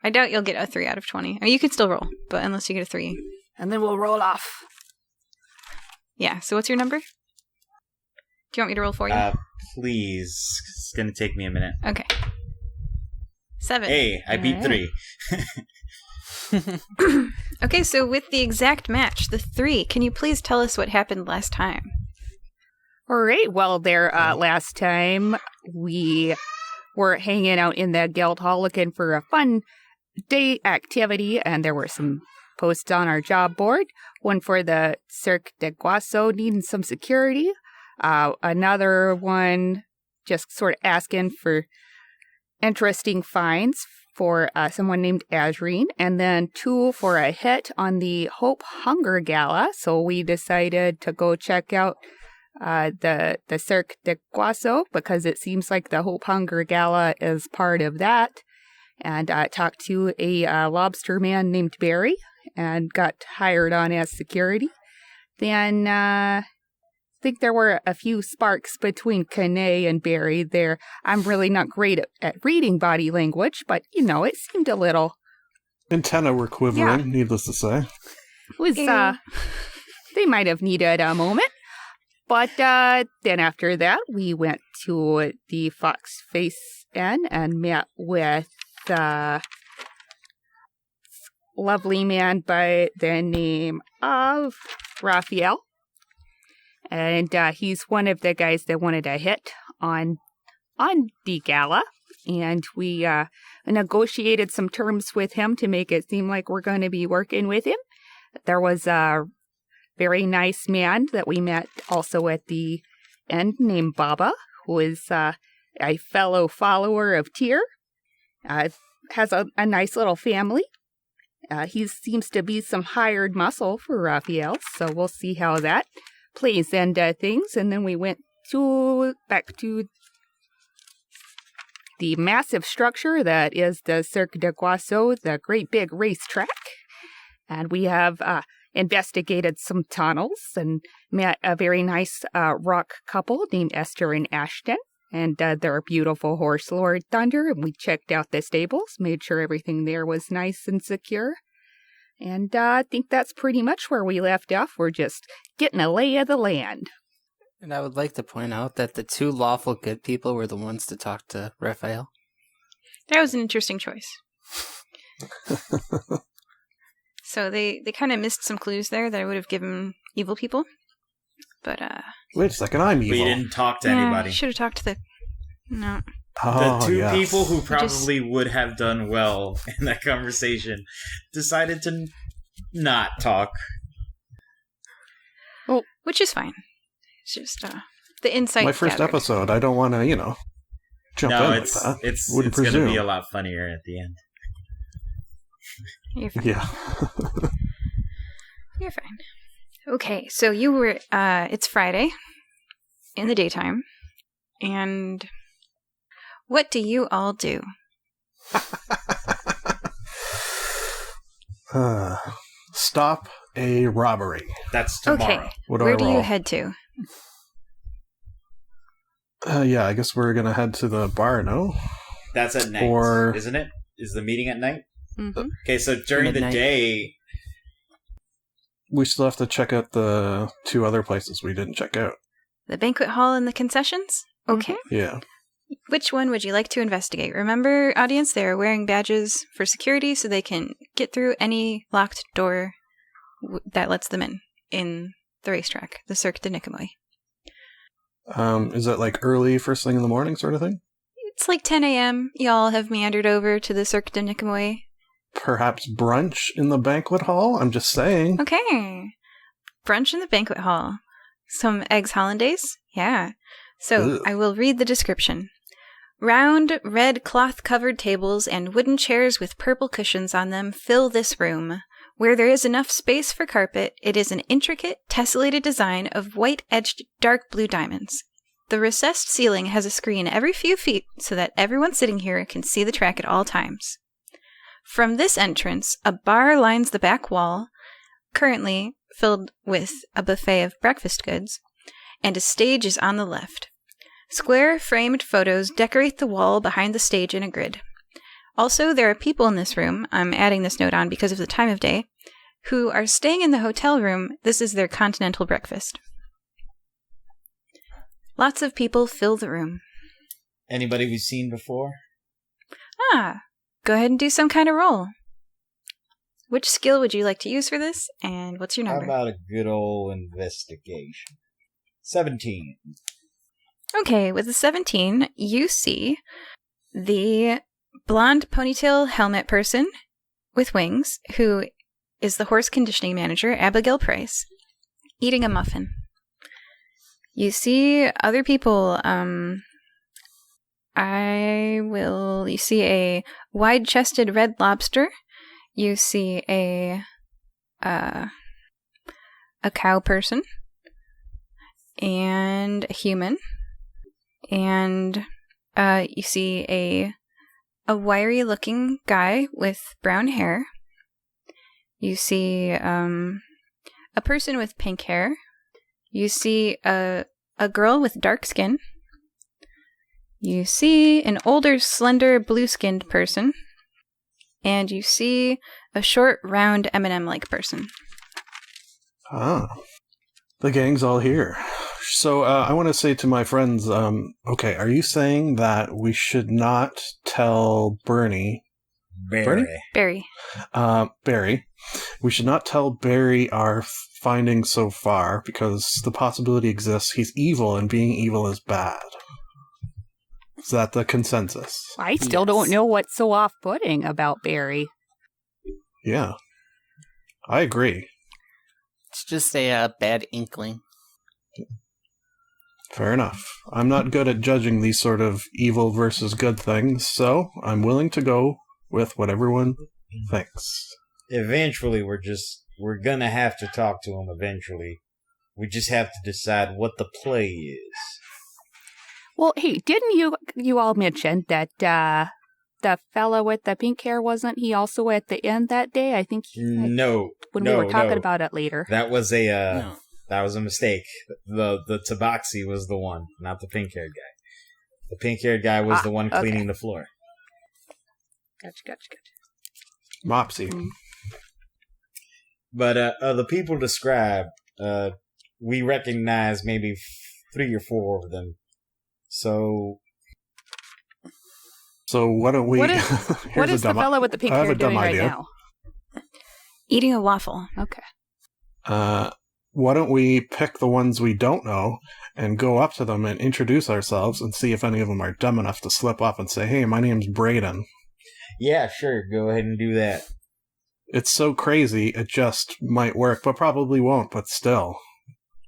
I doubt you'll get a 3 out of 20. I mean, you can still roll, but unless you get a 3. And then we'll roll off. Yeah, so what's your number? Do you want me to roll for you? Please. It's gonna take me a minute. Okay. 7. Hey, I beat 3. Okay, so with the exact match, the 3, can you please tell us what happened last time? All right. Well, there, last time we were hanging out in that guild hall looking for a fun day activity, and there were some posts on our job board. One for the Cirque de Guasso needing some security. Another one just sort of asking for interesting finds for someone named Azreen, and then 2 for a hit on the Hope Hunger Gala. So we decided to go check out the Cirque de Guasso because it seems like the Hope Hunger Gala is part of that. And talked to a lobster man named Barry and got hired on as security. Then I think there were a few sparks between Kane and Barry there. I'm really not great at reading body language, but, it seemed a little... Antenna were quivering, needless to say. It was, they might have needed a moment. But then after that, we went to the Fox Face Inn and met with a lovely man by the name of Raphael. And he's one of the guys that wanted a hit on the gala. And we negotiated some terms with him to make it seem like we're going to be working with him. There was a very nice man that we met also at the end named Baba, who is a fellow follower of Tyr. Has a nice little family. He seems to be some hired muscle for Raphael, so we'll see how that plays into things. And then we went back to the massive structure that is the Cirque de Guasso, the great big racetrack. And we have investigated some tunnels and met a very nice rock couple named Esther and Ashton. And their beautiful horse, Lord Thunder. And we checked out the stables, made sure everything there was nice and secure. And I think that's pretty much where we left off. We're just getting a lay of the land. And I would like to point out that the 2 lawful good people were the ones to talk to Raphael. That was an interesting choice. So they kind of missed some clues there that I would have given evil people. But, Wait a second, I'm evil. We didn't talk to anybody. Should have talked to the... No. The 2 people who probably would have done well in that conversation decided to not talk. Well, which is fine. It's just the insight. My first gathered. episode. I don't want to, jump in like that. It's going to be a lot funnier at the end. You're fine. Yeah. You're fine. Okay, so you were, it's Friday in the daytime, and what do you all do? Stop a robbery. That's tomorrow. Okay, What do where I do you roll? head to? Yeah, I guess we're going to head to the bar, no? That's at night, isn't it? Is the meeting at night? Mm-hmm. Okay, so during Midnight. the day... We still have to check out the 2 other places we didn't check out. The banquet hall and the concessions? Okay. Yeah. Which one would you like to investigate? Remember, audience, they are wearing badges for security so they can get through any locked door that lets them in the racetrack, the Cirque de Nicomoy. Is that like early, first thing in the morning sort of thing? It's like 10 a.m. Y'all have meandered over to the Cirque de Nicomoy. Perhaps brunch in the banquet hall? I'm just saying. Okay. Brunch in the banquet hall. Some eggs hollandaise? Yeah. So, Ugh. I will read the description. Round, red cloth-covered tables and wooden chairs with purple cushions on them fill this room. Where there is enough space for carpet, it is an intricate, tessellated design of white-edged dark blue diamonds. The recessed ceiling has a screen every few feet so that everyone sitting here can see the track at all times. From this entrance, a bar lines the back wall, currently filled with a buffet of breakfast goods, and a stage is on the left. Square framed photos decorate the wall behind the stage in a grid. Also, there are people in this room, I'm adding this note on because of the time of day, who are staying in the hotel room. This is their continental breakfast. Lots of people fill the room. Anybody we've seen before? Go ahead and do some kind of roll. Which skill would you like to use for this, and what's your How number? about a good old investigation? 17. Okay, with a 17, you see the blonde ponytail helmet person with wings, who is the horse conditioning manager, Abigail Price, eating a muffin. You see other people. You see a wide-chested red lobster. You see a cow person and a human, and you see a wiry-looking guy with brown hair. You see a person with pink hair. You see a girl with dark skin. You see an older, slender, blue-skinned person. And you see a short, round, M&M-like person. Ah. The gang's all here. So I want to say to my friends, okay, are you saying that we should not tell Bernie... Barry. Barry. Barry. We should not tell Barry our findings so far, because the possibility exists he's evil, and being evil is bad. Is that the consensus? I still don't know what's so off-putting about Barry. Yeah. I agree. It's just a bad inkling. Fair enough. I'm not good at judging these sort of evil versus good things, so I'm willing to go with what everyone thinks. Eventually, we're gonna have to talk to him eventually. We just have to decide what the play is. Well, hey, didn't you all mention that the fella with the pink hair, wasn't he also at the end that day? I think No. When we were talking about it later. That was a mistake. The Tabaxi was the one, not the pink-haired guy. The pink-haired guy was the one cleaning the floor. Gotcha. Mopsy. Mm. But the people described, we recognize maybe 3 or 4 of them. So why don't we... What is the fellow with the pink hair doing right now? Eating a waffle. Okay. Why don't we pick the ones we don't know and go up to them and introduce ourselves and see if any of them are dumb enough to slip up and say, hey, my name's Brayden. yeah, sure, go ahead and do that. It's so crazy, it just might work, but probably won't, but still.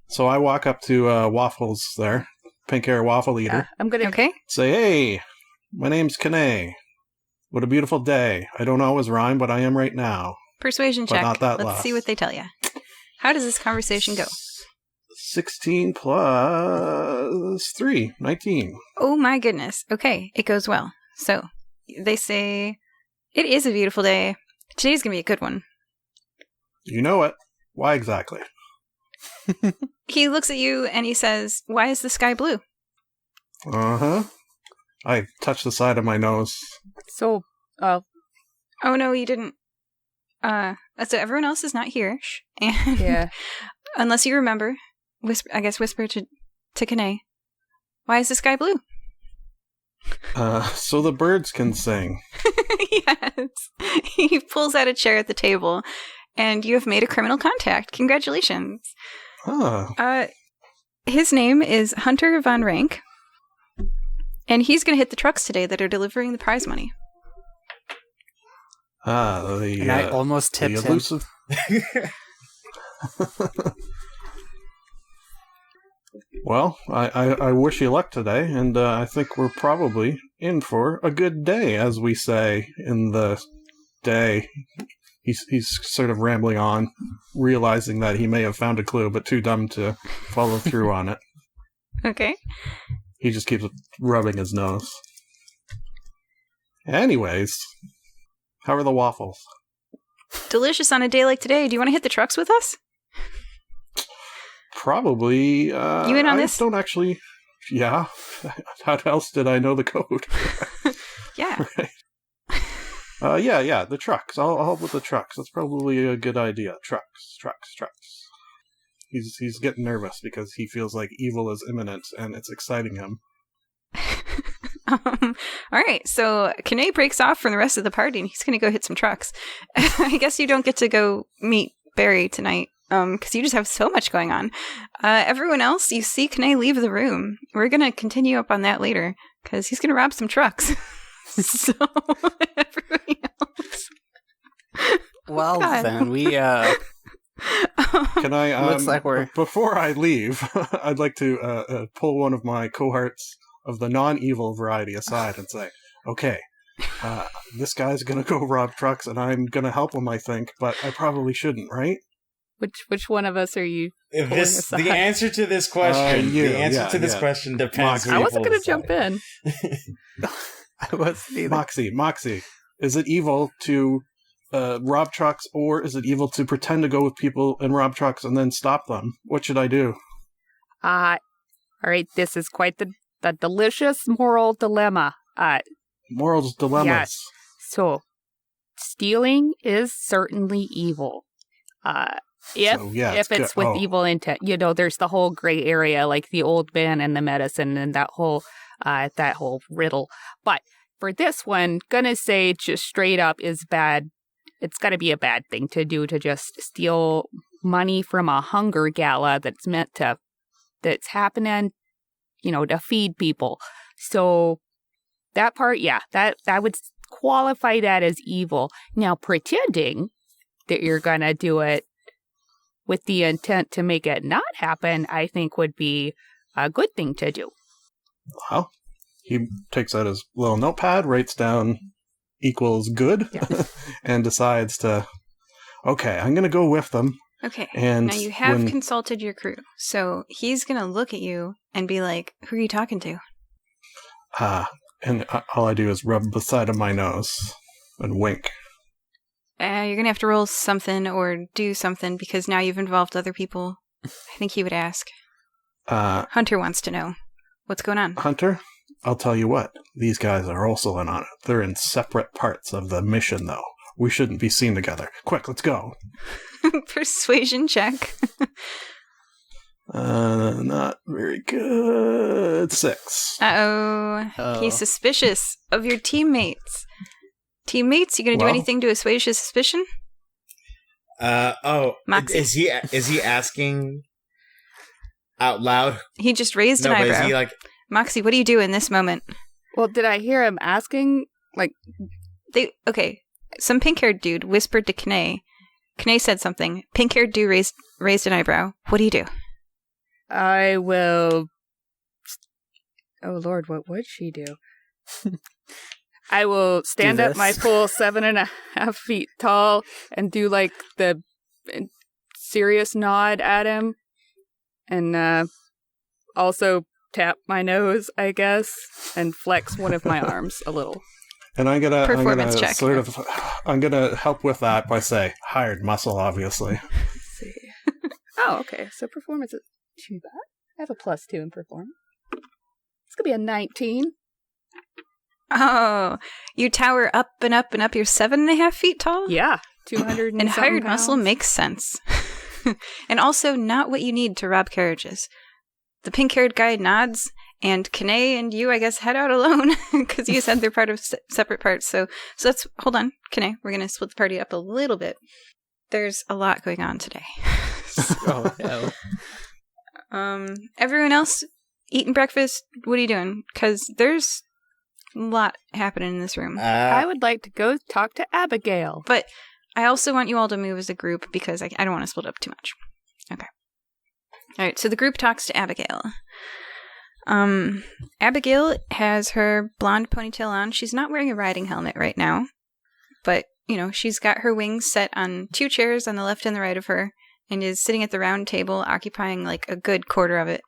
So I walk up to Waffles there, pink hair waffle eater. I'm gonna Say, hey, my name's Kane. What a beautiful day. I don't always rhyme, but I am right now. Persuasion But check. not that Let's last. see what they tell you. How does this conversation go? 16 plus 3, 19. Oh my goodness. Okay, it goes well. So, they say, it is a beautiful day. Today's gonna be a good one. You know it. Why exactly? He looks at you and he says, why is the sky blue? Uh-huh. I touch the side of my nose. So, Oh no, you didn't. So everyone else is not here. And yeah. unless you remember, whisper to Kane. Why is the sky blue? So the birds can sing. Yes. He pulls out a chair at the table, and you have made a criminal contact. Congratulations. Huh. His name is Hunter Von Rank, and he's going to hit the trucks today that are delivering the prize money. And I almost tipped him. Elusive. Well, I wish you luck today, and I think we're probably in for a good day, as we say in the day. He's sort of rambling on, realizing that he may have found a clue, but too dumb to follow through on it. Okay. He just keeps rubbing his nose. Anyways, how are the waffles? Delicious on a day like today. Do you want to hit the trucks with us? Probably. You in on this? I don't actually... Yeah. How else did I know the code? Yeah. Right. Yeah, the trucks. I'll help with the trucks. That's probably a good idea. Trucks. He's getting nervous because he feels like evil is imminent and it's exciting him. All right, so Kane breaks off from the rest of the party and he's going to go hit some trucks. I guess you don't get to go meet Barry tonight because you just have so much going on. Everyone else, you see Kane leave the room. We're going to continue up on that later because he's going to rob some trucks. So everybody else Well, God. then we Can I? Looks like we're- Before I leave, I'd like to pull one of my cohorts of the non-evil variety aside and say, "Okay, this guy's gonna go rob trucks, and I'm gonna help him. I think, but I probably shouldn't, right?" Which one of us are you? If pulling this aside? the answer to this question, you, the answer yeah, to this yeah. question depends. Moxie. who I you wasn't pull going to jump aside. in. I wasn't either. Moxie, is it evil to rob trucks, or is it evil to pretend to go with people and rob trucks and then stop them? What should I do? All right, this is quite the delicious moral dilemma. Morals dilemmas. Yes. So, stealing is certainly evil. If it's with evil intent, there's the whole gray area, like the old man and the medicine, and that whole riddle. But for this one, gonna say just straight up is bad. It's got to be a bad thing to do, to just steal money from a hunger gala that's happening, to feed people. So that part, yeah, that would qualify that as evil. Now, pretending that you're gonna do it with the intent to make it not happen, I think would be a good thing to do. Well, he takes out his little notepad, writes down equals good, Yeah. and decides to, okay, I'm going to go with them. Okay. And now you have consulted your crew, so he's going to look at you and be like, who are you talking to? And all I do is rub the side of my nose and wink. You're going to have to roll something or do something because now you've involved other people. I think he would ask. Hunter wants to know. What's going on? Hunter, I'll tell you what. These guys are also in on it. They're in separate parts of the mission, though. We shouldn't be seen together. Quick, let's go. Persuasion check. Not very good. 6. Uh-oh. He's suspicious of your teammates. Teammates, you gonna do anything to assuage his suspicion? Moxie. Is he asking out loud? He just raised an eyebrow. Is he like, Moxie, what do you do in this moment? Well, did I hear him asking, like... Okay, some pink-haired dude whispered to K'nai. K'nai said something. Pink-haired dude raised an eyebrow. What do you do? I will... Oh, Lord, what would she do? I will stand up my full 7.5 feet tall and do, like, the serious nod at him. And also tap my nose, I guess, and flex one of my arms a little. And I'm gonna check. I'm gonna help with that by saying hired muscle, obviously. Let's see. Oh, okay. So performance is too bad. I have a +2 in performance. It's gonna be a 19. Oh, you tower up and up and up. You're 7.5 feet tall? Yeah, 200 and hired pounds. muscle makes sense. And also not what you need to rob carriages. The pink-haired guy nods, and K'nai and you, I guess, head out alone, because you said they're part of separate parts. So let's, hold on, K'nai, we're going to split the party up a little bit. There's a lot going on today. Oh, no. Everyone else eating breakfast? What are you doing? Because there's a lot happening in this room. I would like to go talk to Abigail. But I also want you all to move as a group because I don't want to split up too much. Okay. All right, so the group talks to Abigail. Abigail has her blonde ponytail on. She's not wearing a riding helmet right now, but, she's got her wings set on 2 chairs on the left and the right of her and is sitting at the round table, occupying like a good quarter of it,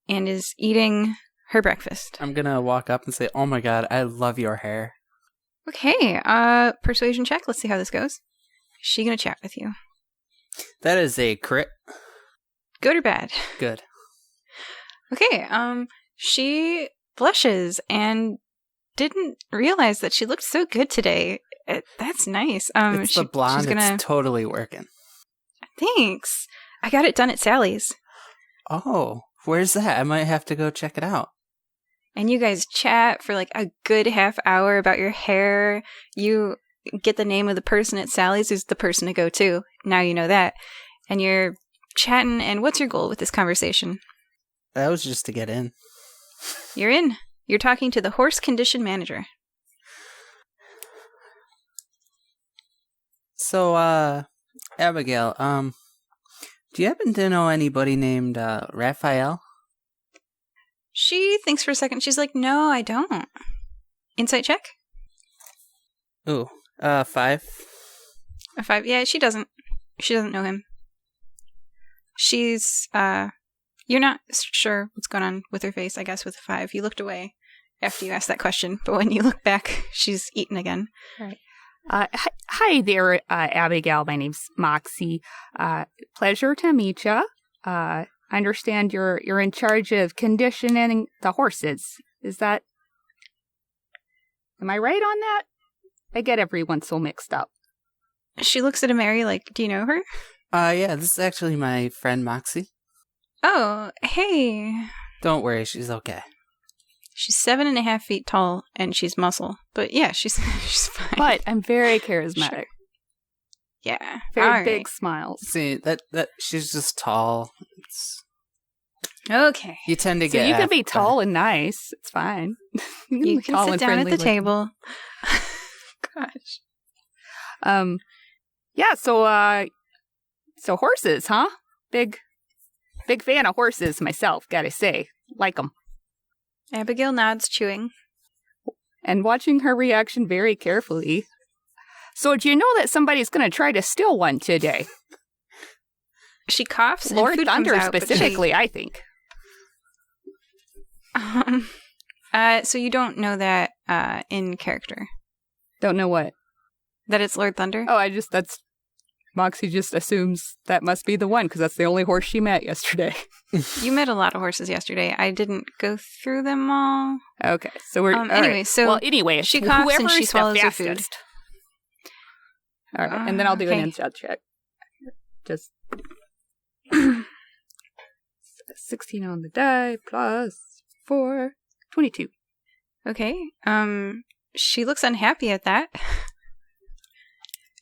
and is eating her breakfast. I'm gonna walk up and say, "Oh my god, I love your hair." Okay, persuasion check. Let's see how this goes. Is she gonna chat with you? That is a crit. Good or bad? Good. Okay, she blushes and didn't realize that she looked so good today. That's nice. It's the blonde. She's gonna... It's totally working. Thanks. I got it done at Sally's. Oh, where's that? I might have to go check it out. And you guys chat for like a good half hour about your hair. You get the name of the person at Sally's who's the person to go to. Now you know that. And you're chatting, and what's your goal with this conversation? That was just to get in. You're in. You're talking to the horse condition manager. So, Abigail, do you happen to know anybody named Raphael? She thinks for a second. She's like, no, I don't. Insight check? Ooh, 5. A 5. Yeah, she doesn't. She doesn't know him. She's, you're not sure what's going on with her face, I guess, with a 5. You looked away after you asked that question, but when you look back, she's eaten again. Right. Hi there, Abigail. My name's Moxie. Pleasure to meet you. I understand you're in charge of conditioning the horses. Is that... Am I right on that? I get everyone so mixed up. She looks at Mary like, do you know her? Yeah, this is actually my friend Moxie. Oh, hey. Don't worry, she's okay. She's 7.5 feet tall, and she's muscle. But yeah, she's fine. But I'm very charismatic. Sure. Yeah. Very big smiles. See, that she's just tall. Okay. You tend to So get... you can be tall and nice. It's fine. You can sit down at the table. Gosh. Yeah, so horses, huh? Big fan of horses myself, gotta say. Like them. Abigail nods, chewing. And watching her reaction very carefully. So do you know that somebody's going to try to steal one today? She coughs and Lord food Thunder comes out, specifically, I think. So you don't know that in character? Don't know what? That it's Lord Thunder? Oh, Moxie just assumes that must be the one, because that's the only horse she met yesterday. You met a lot of horses yesterday. I didn't go through them all. Okay, so we're... anyway, right. so... Well, anyway, she coughs and she swallows her food. All right, and then I'll do an Okay. insight check. Just 16 on the die, plus 4, 22. Okay. She looks unhappy at that.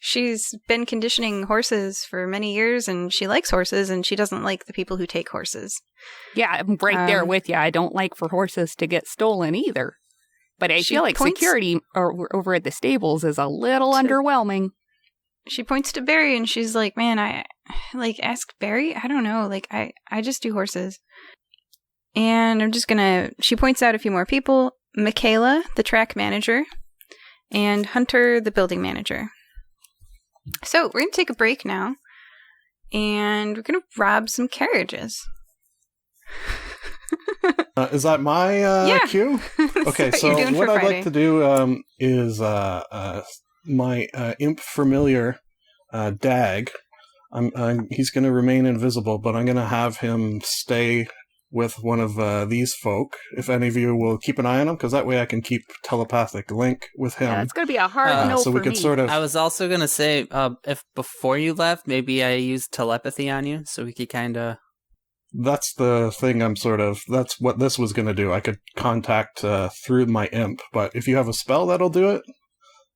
She's been conditioning horses for many years, and she likes horses, and she doesn't like the people who take horses. Yeah, I'm right there with you. I don't like for horses to get stolen either. But I feel like security over at the stables is a little underwhelming. She points to Barry, and she's like, man, ask Barry? I don't know. I just do horses. And I'm just gonna... She points out a few more people. Michaela, the track manager, and Hunter, the building manager. So we're going to take a break now, and we're going to rob some carriages. Is that my cue? Okay, so what I'd like to do is my imp familiar, Dag. He's going to remain invisible, but I'm going to have him stay with one of these folk. If any of you will keep an eye on him, because that way I can keep telepathic link with him. Yeah, it's going to be a hard no so for we could me. sort of... I was also going to say, if before you left, maybe I used telepathy on you, so we could kind of... That's the thing that's what this was going to do. I could contact through my imp, but if you have a spell that'll do it,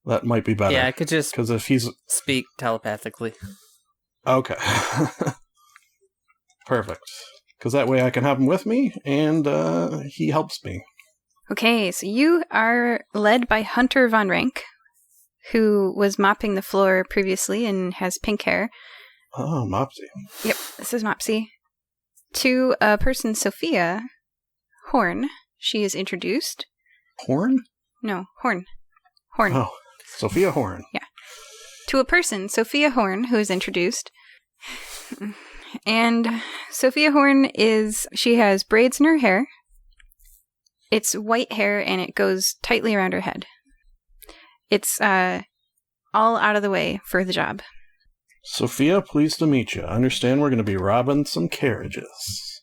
that might be better. Yeah, I could just because if he's speak telepathically. Okay. Perfect. Because that way I can have him with me, and he helps me. Okay, so you are led by Hunter Von Rank, who was mopping the floor previously and has pink hair. Oh, Mopsy. Yep, this is Mopsy. To a person, Sophia Horn. She is introduced. Horn? No, Horn. Horn. Oh, Sophia Horn. Yeah. To a person, Sophia Horn, who is introduced. And Sophia Horn she has braids in her hair. It's white hair and it goes tightly around her head. It's all out of the way for the job. Sophia, pleased to meet you. I understand we're going to be robbing some carriages.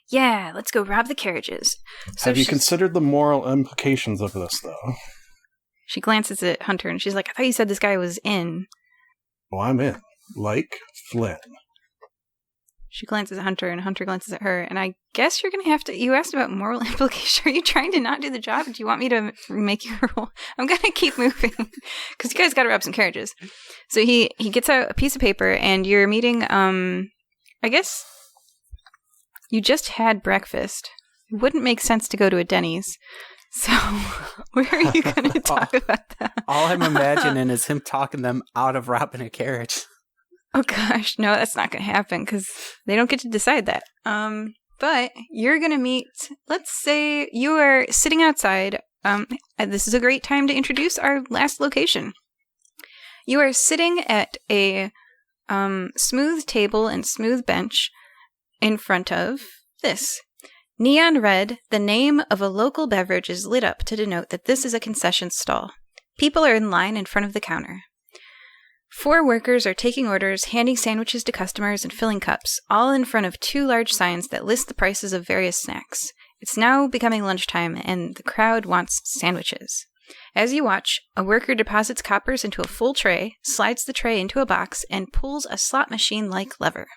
Yeah, let's go rob the carriages. So Have you considered the moral implications of this, though? She glances at Hunter and she's like, I thought you said this guy was in. Oh, I'm in. Like Flynn. She glances at Hunter, and Hunter glances at her, and I guess you're going to have to... You asked about moral implication. Are you trying to not do the job? Do you want me to make you roll? I'm going to keep moving, because you guys got to rob some carriages. So he gets out a piece of paper, and you're meeting, I guess you just had breakfast. It wouldn't make sense to go to a Denny's. So, where are you going to talk about that? All I'm imagining is him talking them out of robbing a carriage. Oh gosh, no, that's not going to happen because they don't get to decide that. But you're going to meet, let's say you are sitting outside. This is a great time to introduce our last location. You are sitting at a smooth table and smooth bench in front of this. Neon red, the name of a local beverage is lit up to denote that this is a concession stall. People are in line in front of the counter. 4 workers are taking orders, handing sandwiches to customers, and filling cups, all in front of 2 large signs that list the prices of various snacks. It's now becoming lunchtime, and the crowd wants sandwiches. As you watch, a worker deposits coppers into a full tray, slides the tray into a box, and pulls a slot machine-like lever.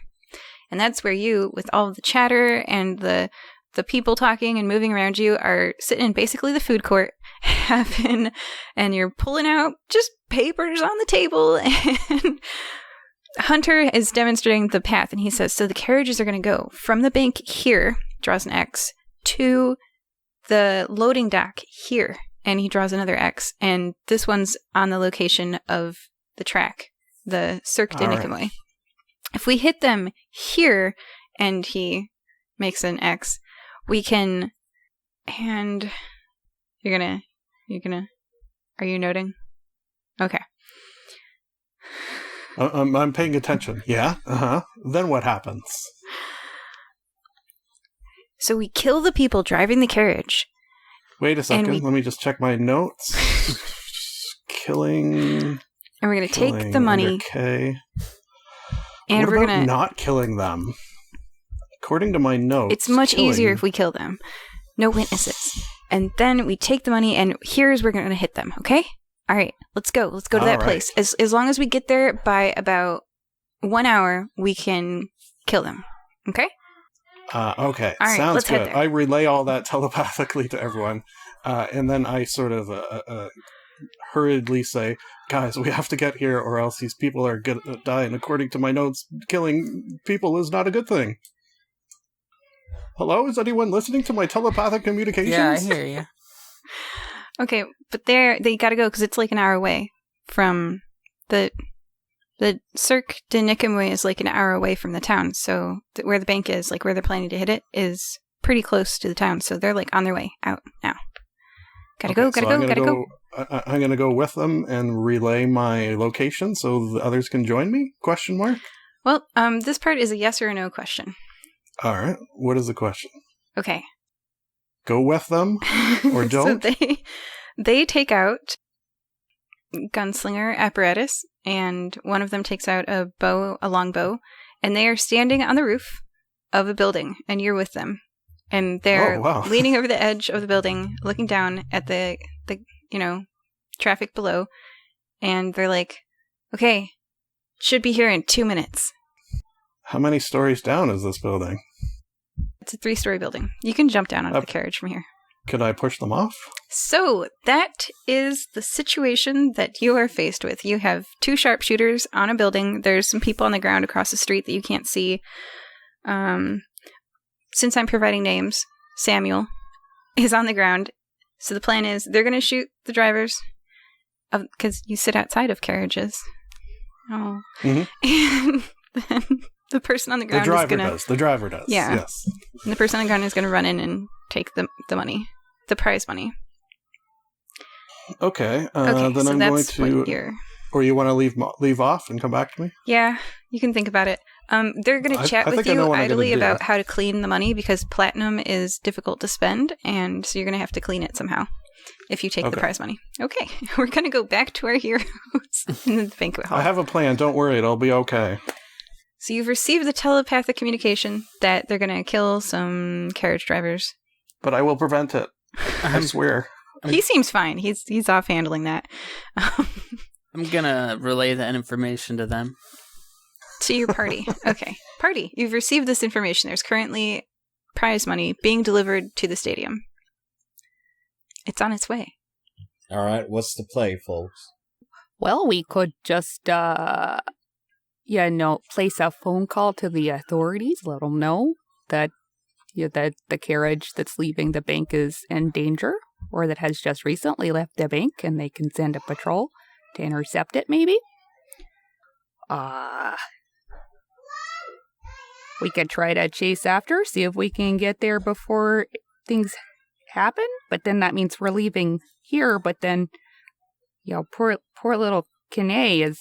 And that's where you, with all of the chatter and the people talking and moving around you, are sitting in basically the food court, and you're pulling out just papers on the table, and Hunter is demonstrating the path, and he says, so the carriages are going to go from the bank here, draws an X, to the loading dock here, and he draws another X, and this one's on the location of the track, the Cirque de Nicomoy. If we hit them here, and he makes an X, we can, and you're gonna, are you noting? Okay. I'm paying attention. Yeah. Then what happens? So we kill the people driving the carriage. Wait a second. Let me just check my notes. Killing. And we're going to take the money. Okay. And what we're about not killing them? According to my notes, it's much easier if we kill them. No witnesses. And then we take the money, and here's where we're going to hit them, okay? All right, let's go. Let's go to that place. As long as we get there by about 1 hour, we can kill them, okay? Okay, all right, sounds good. I relay all that telepathically to everyone, and then I sort of hurriedly say, guys, we have to get here or else these people are going to die, and according to my notes, killing people is not a good thing. Hello? Is anyone listening to my telepathic communications? Yeah, I hear you. Okay, but they gotta go because it's like an hour away from the Cirque de Nicomoy is like an hour away from the town. So where the bank is, like where they're planning to hit it, is pretty close to the town. So they're like on their way out now. Gotta go. I'm gonna go with them and relay my location so the others can join me? ? Well, this part is a yes or a no question. All right. What is the question? Okay. Go with them or don't? So they take out gunslinger apparatus, and one of them takes out a long bow, and they are standing on the roof of a building, and you're with them. And they're leaning over the edge of the building, looking down at the traffic below, and they're like, okay, should be here in 2 minutes. How many stories down is this building? It's a 3-story building. You can jump down onto the carriage from here. Could I push them off? So that is the situation that you are faced with. You have 2 sharpshooters on a building. There's some people on the ground across the street that you can't see. Since I'm providing names, Samuel is on the ground. So the plan is they're going to shoot the drivers because you sit outside of carriages. Oh. Mm-hmm. And then the person on the ground is going to... The driver does. Yeah. Yes. And the person on the ground is going to run in and take the money. The prize money. Okay. Okay, then so I'm that's going to... what you're... Or you want to leave off and come back to me? Yeah, you can think about it. They're going to chat with you idly about how to clean the money because platinum is difficult to spend, and so you're going to have to clean it somehow if you take the prize money. Okay, we're going to go back to our heroes in the banquet hall. I have a plan. Don't worry. It'll be okay. So you've received the telepathic communication that they're going to kill some carriage drivers. But I will prevent it. I swear. He seems fine. He's off handling that. I'm going to relay that information to them. To your party. Okay. Party. You've received this information. There's currently prize money being delivered to the stadium. It's on its way. All right. What's the play, folks? Well, we could just, place a phone call to the authorities, let them know that the carriage that's leaving the bank is in danger. or that has just recently left the bank, and they can send a patrol to intercept it, maybe. We could try to chase after, see if we can get there before things happen, but then that means we're leaving here, but then, poor little Kine is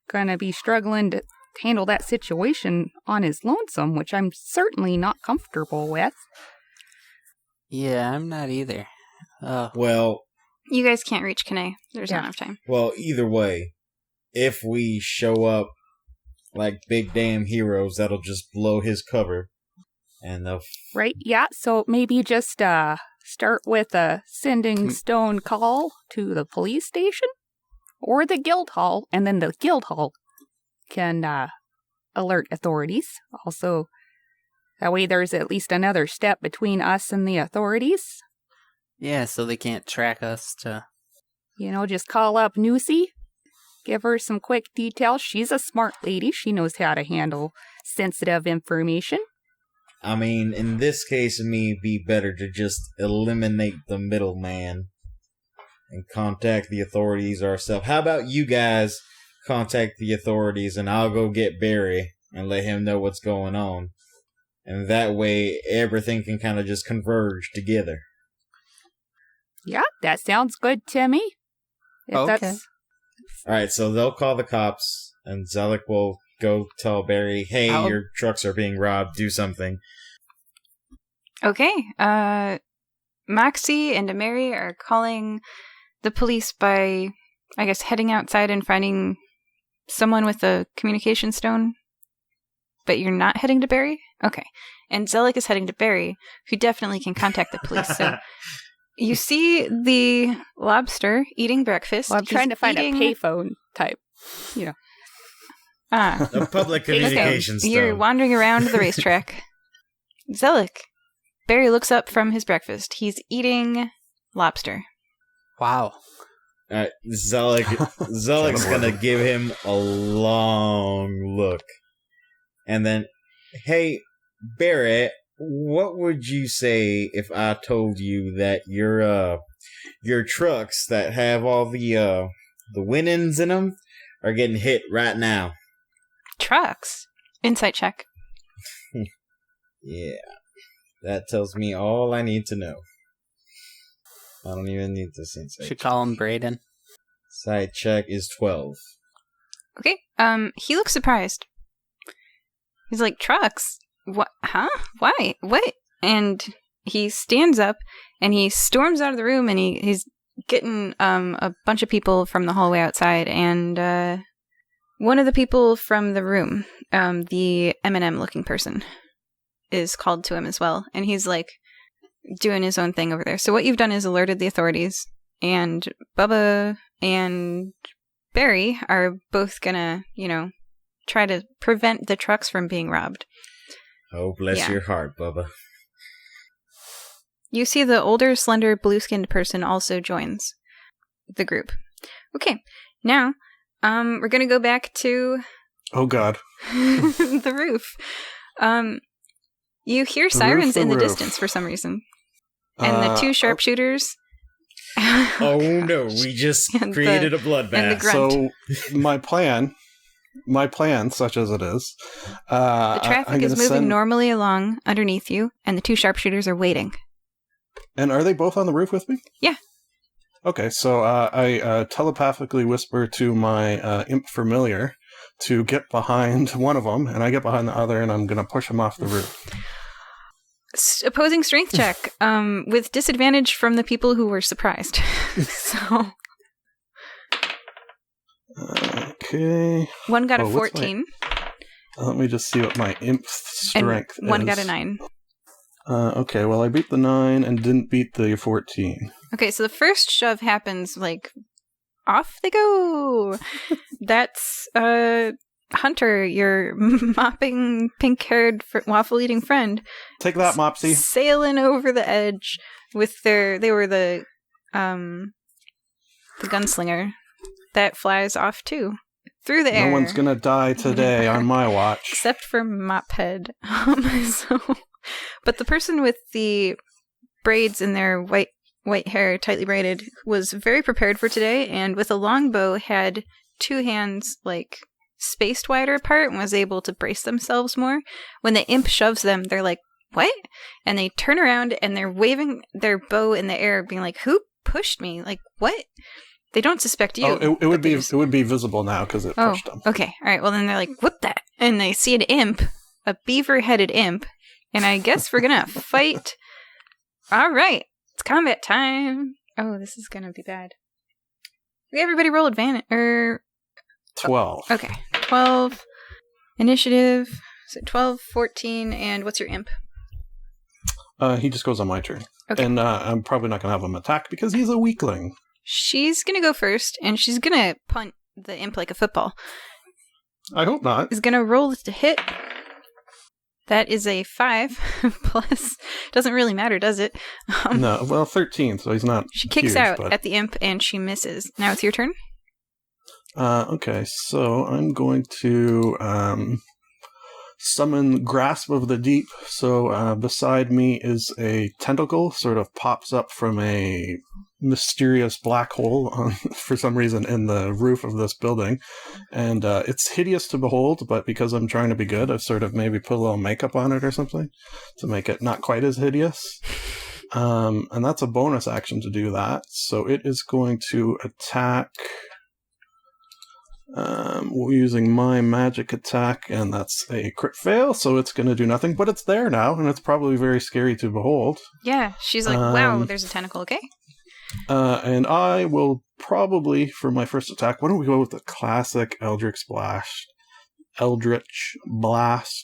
gonna be struggling to handle that situation on his lonesome, which I'm certainly not comfortable with. Yeah, I'm not either. Well, You guys can't reach Kane. There's Yeah. not enough time. well, either way, if we show up like big damn heroes, that'll just blow his cover. And they'll Right? Yeah, so maybe just start with a sending stone call to the police station or the guild hall, and then the guild hall can alert authorities. Also, that way there's at least another step between us and the authorities. Yeah, so they can't track us to... Just call up Nusi, give her some quick details. She's a smart lady. She knows how to handle sensitive information. I mean, in this case, it may be better to just eliminate the middleman and contact the authorities ourselves. How about you guys contact the authorities and I'll go get Barry and let him know what's going on. And that way, everything can kind of just converge together. Yeah, that sounds good to me. If Okay. that's Alright, so they'll call the cops and Zelik will go tell Barry, hey, I'll- your trucks are being robbed, do something. Okay. Moxie and Mary are calling the police by, I guess, heading outside and finding someone with a communication stone. But you're not heading to Barry? Okay. And Zelik is heading to Barry, who definitely can contact the police. So you see the lobster eating breakfast. I'm trying to find eating... a payphone type. Ah. A public Okay. communications stone. You're wandering around the racetrack. Zelik. Barry looks up from his breakfast. He's eating lobster. Wow. Alright, Zelik's gonna give him a long look. And then, hey, Barry, what would you say if I told you that your trucks that have all the winnings in them are getting hit right now? Trucks. Insight check. Yeah. That tells me all I need to know. I don't even need this insight. Should call him Brayden. Side check is 12. Okay. He looks surprised. He's like, trucks? What? Huh? Why? What? And he stands up and he storms out of the room and he's getting a bunch of people from the hallway outside, and one of the people from the room, the M&M looking person, is called to him as well, and he's like doing his own thing over there. So what you've done is alerted the authorities, and Bubba and Barry are both gonna, try to prevent the trucks from being robbed. Oh, bless Yeah. your heart, Bubba. You see the older, slender, blue-skinned person also joins the group. Okay, now we're gonna go back to Oh God. the roof. You hear The sirens roof, in the the roof. distance for some reason. And the two Uh, sharpshooters. Oh no, we just And created a and the bloodbath. grunt. So my plan, such as it is, The traffic I'm is gonna moving send- normally along underneath you, and the two sharpshooters are waiting. And are they both on the roof with me? Yeah. Okay, so I telepathically whisper to my imp familiar to get behind one of them, and I get behind the other, and I'm going to push him off the roof. Opposing strength check, with disadvantage from the people who were surprised. So Okay. one got a Oh, what's my 14, Let me just see what my imp and strength is. one got a 9. Okay, well, I beat the 9 and didn't beat the 14. Okay, so the first shove happens, like, off they go. That's, Hunter, your mopping, pink-haired, waffle-eating friend, Take that, Mopsy. sailing over the edge with they were the gunslinger that flies off too, through the air. No one's going to die today on my watch. Except for Mophead. But the person with the braids in their white white hair, tightly braided, was very prepared for today, and with a longbow had two hands like spaced wider apart and was able to brace themselves more. When the imp shoves them, they're like, what? And they turn around and they're waving their bow in the air, being like, who pushed me? Like, what? They don't suspect you. Oh, it would be visible now because it pushed them. Okay. All right. Well, then they're like, what that? And they see an imp, a beaver-headed imp, and I guess we're gonna fight. All right. It's combat time. Oh, this is gonna be bad. Everybody roll advantage. 12. Okay. 12. Initiative. So 12, 14, and what's your imp? He just goes on my turn. Okay. And I'm probably not going to have him attack because he's a weakling. She's going to go first, and she's going to punt the imp like a football. I hope not. Is going to roll to hit. That is a 5 plus. Doesn't really matter, does it? No, well, 13, so he's not She kicks huge, out but... at the imp, and she misses. Now it's your turn. Okay, so I'm going to summon Grasp of the Deep. So beside me is a tentacle, sort of pops up from a mysterious black hole for some reason in the roof of this building. And it's hideous to behold, but because I'm trying to be good, I've sort of maybe put a little makeup on it or something to make it not quite as hideous. And that's a bonus action to do that. So it is going to attack... we're using my magic attack, and that's a crit fail, so it's going to do nothing, but it's there now, and it's probably very scary to behold. Yeah, she's like, wow, there's a tentacle, okay? And I will probably, for my first attack, why don't we go with the classic Eldritch Blast,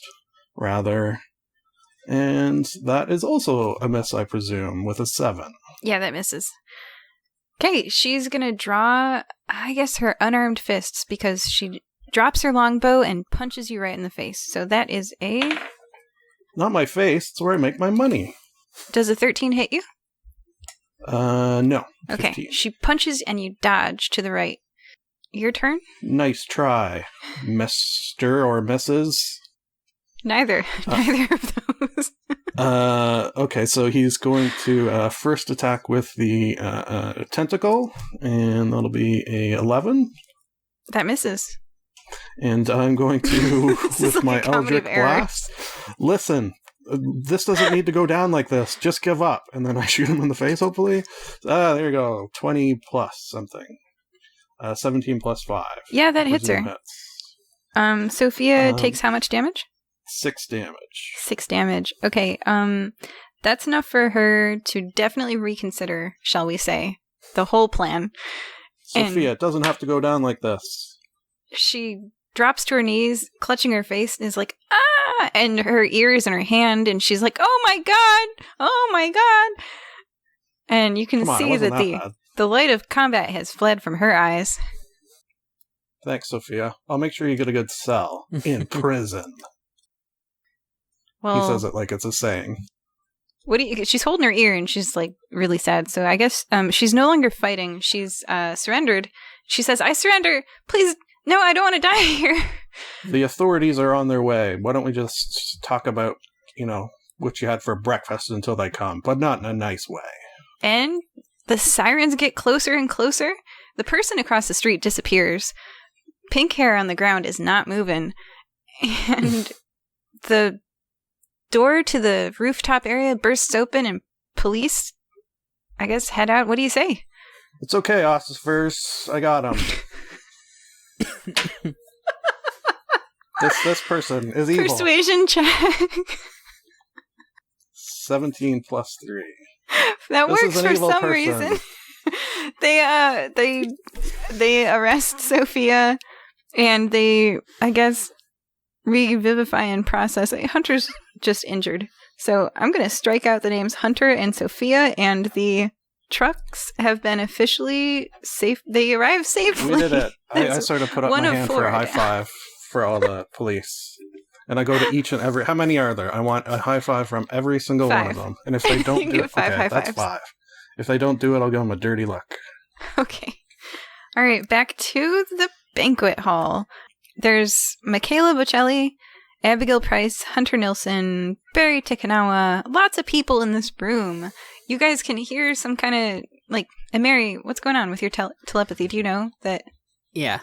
rather. And that is also a miss, I presume, with a 7. Yeah, that misses. Okay, she's gonna draw, I guess, her unarmed fists because she drops her longbow and punches you right in the face. So that is a... Not my face, it's where I make my money. Does a 13 hit you? No. Okay, 15. she punches and you dodge to the right. Your turn? Nice try, Mr. or Mrs. Neither of those. Okay, so he's going to first attack with the tentacle, and that'll be a 11. That misses. And I'm going to, with like my a comedy Eldritch of errors. Blast, listen, this doesn't need to go down like this. Just give up. And then I shoot him in the face, hopefully. There you go. 20 plus something. 17 plus 5. Yeah, that hits her. Hits. Sophia takes how much damage? 6 damage. 6 damage. Okay, that's enough for her to definitely reconsider, shall we say, the whole plan. Sophia, it doesn't have to go down like this. She drops to her knees, clutching her face, and is like, ah! And her ear is in her hand, and she's like, oh my god! Oh my god! And you can see that the light of combat has fled from her eyes. Thanks, Sophia. I'll make sure you get a good cell in prison. Well, he says it like it's a saying. She's holding her ear and she's like really sad. So I guess she's no longer fighting. She's surrendered. She says, I surrender. Please. No, I don't want to die here. The authorities are on their way. Why don't we just talk about, what you had for breakfast until they come, but not in a nice way. And the sirens get closer and closer. The person across the street disappears. Pink hair on the ground is not moving. And the door to the rooftop area bursts open and police, I guess, head out. What do you say? It's okay, officers. I got him. This person is evil. Persuasion check. 17 plus 3. That this works for some reason. They arrest Sophia and they, I guess, revivify and process. Hunter's just injured. So I'm going to strike out the names Hunter and Sophia, and the trucks have been officially safe. They arrived safely. We did it. I sort of put up my hand for a high five for all the police. And I go to each and every... How many are there? I want a high five from every single 5. one of them. And if they don't do it... Okay, that's 5. If they don't do it, I'll give them a dirty look. Okay. All right, back to the banquet hall. There's Michaela Bocelli, Abigail Price, Hunter Nilsson, Barry Tikanawa, lots of people in this room. you guys can hear some kind of, like, and Mary, what's going on with your telepathy? Do you know that? Yeah.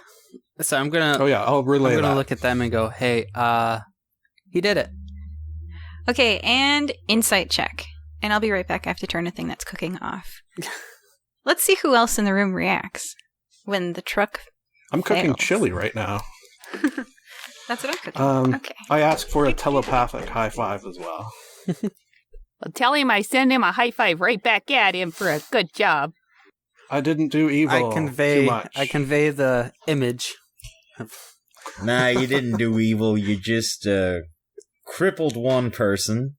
So I'm gonna. Oh yeah, I'll relay I'm gonna that. look at them and go, "Hey, he did it." Okay, and insight check. And I'll be right back. I have to turn a thing that's cooking off. Let's see who else in the room reacts when the truck I'm cooking fails. chili right now. That's what I'm cooking. Okay. I asked for a telepathic high five as well. Well, tell him I send him a high five right back at him for a good job. I didn't do evil too much. I convey the image. Nah, you didn't do evil. You just crippled one person.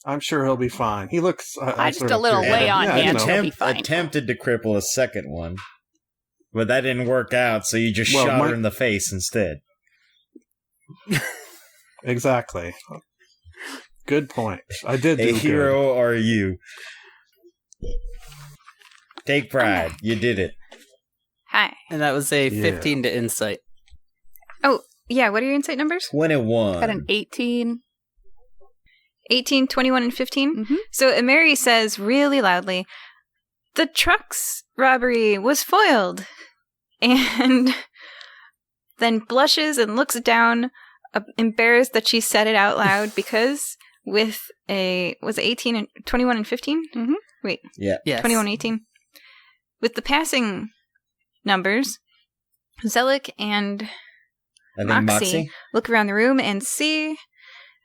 I'm sure he'll be fine. He looks... I'm just a little lay on hands. He'll be fine. Attempted to cripple a second one. But that didn't work out, so you just shot her in the face instead. Exactly. Good point. I did do A hero good. are you? Take pride. You did it. Hi. And that was a 15 to insight. Oh, yeah, what are your insight numbers? 21. Got an 18. 18, 21, and 15? Mm-hmm. So Mary says really loudly, the truck's robbery was foiled. And then blushes and looks down, embarrassed that she said it out loud because with was it 18 and 21 and 15? Mm-hmm. Wait. Yeah. Yes. 21, 18. With the passing numbers, Zelik and I think Moxie look around the room and see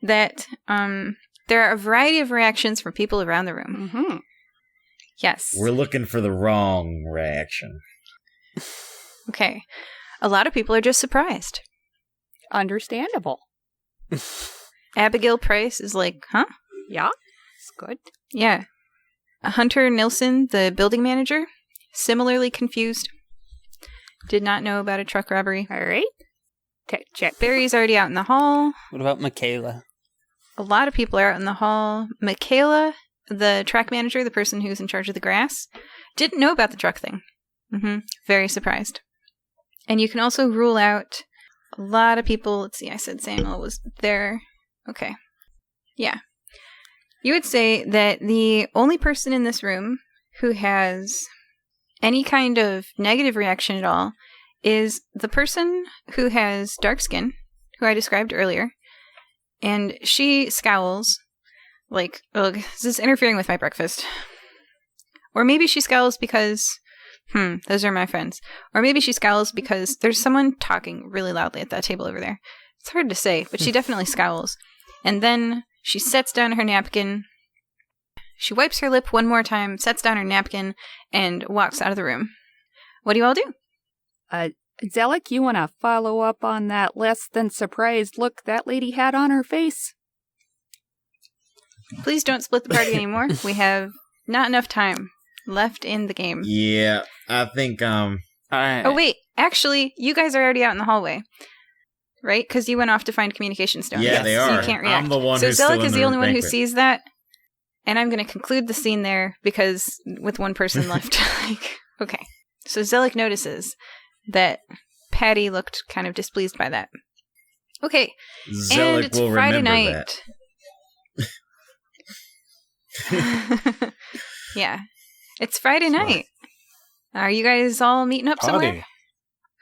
that there are a variety of reactions from people around the room. Mm-hmm. Yes. We're looking for the wrong reaction. Okay. A lot of people are just surprised. Understandable. Abigail Price is like, huh? Yeah, it's good. Yeah. Hunter Nilsson, the building manager, similarly confused. Did not know about a truck robbery. All right. Check. Barry's already out in the hall. What about Michaela? A lot of people are out in the hall. Michaela, the track manager, the person who's in charge of the grass, didn't know about the truck thing. Very surprised. And you can also rule out a lot of people. Let's see, I said Samuel was there. Okay. Yeah. You would say that the only person in this room who has any kind of negative reaction at all is the person who has dark skin, who I described earlier. And she scowls like, ugh, this is interfering with my breakfast. Or maybe she scowls because, those are my friends. Or maybe she scowls because there's someone talking really loudly at that table over there. It's hard to say, but she definitely scowls. And then she sets down her napkin. She wipes her lip one more time, sets down her napkin, and walks out of the room. What do you all do? Zelik, you want to follow up on that less than surprised look that lady had on her face? Please don't split the party anymore. We have not enough time left in the game. Yeah, I think, All right. Oh, wait. Actually, you guys are already out in the hallway. Right? Because you went off to find communication stones. Yeah, they So are. you can't react. I'm the one so who's still Zelik in is the the only one who banquet. sees that. And I'm going to conclude the scene there because with one person left. Okay. So Zelik notices that Patty looked kind of displeased by that. Okay. Zelik and it's will Friday remember night. that. Yeah. It's Friday night. Are you guys all meeting up somewhere? Party.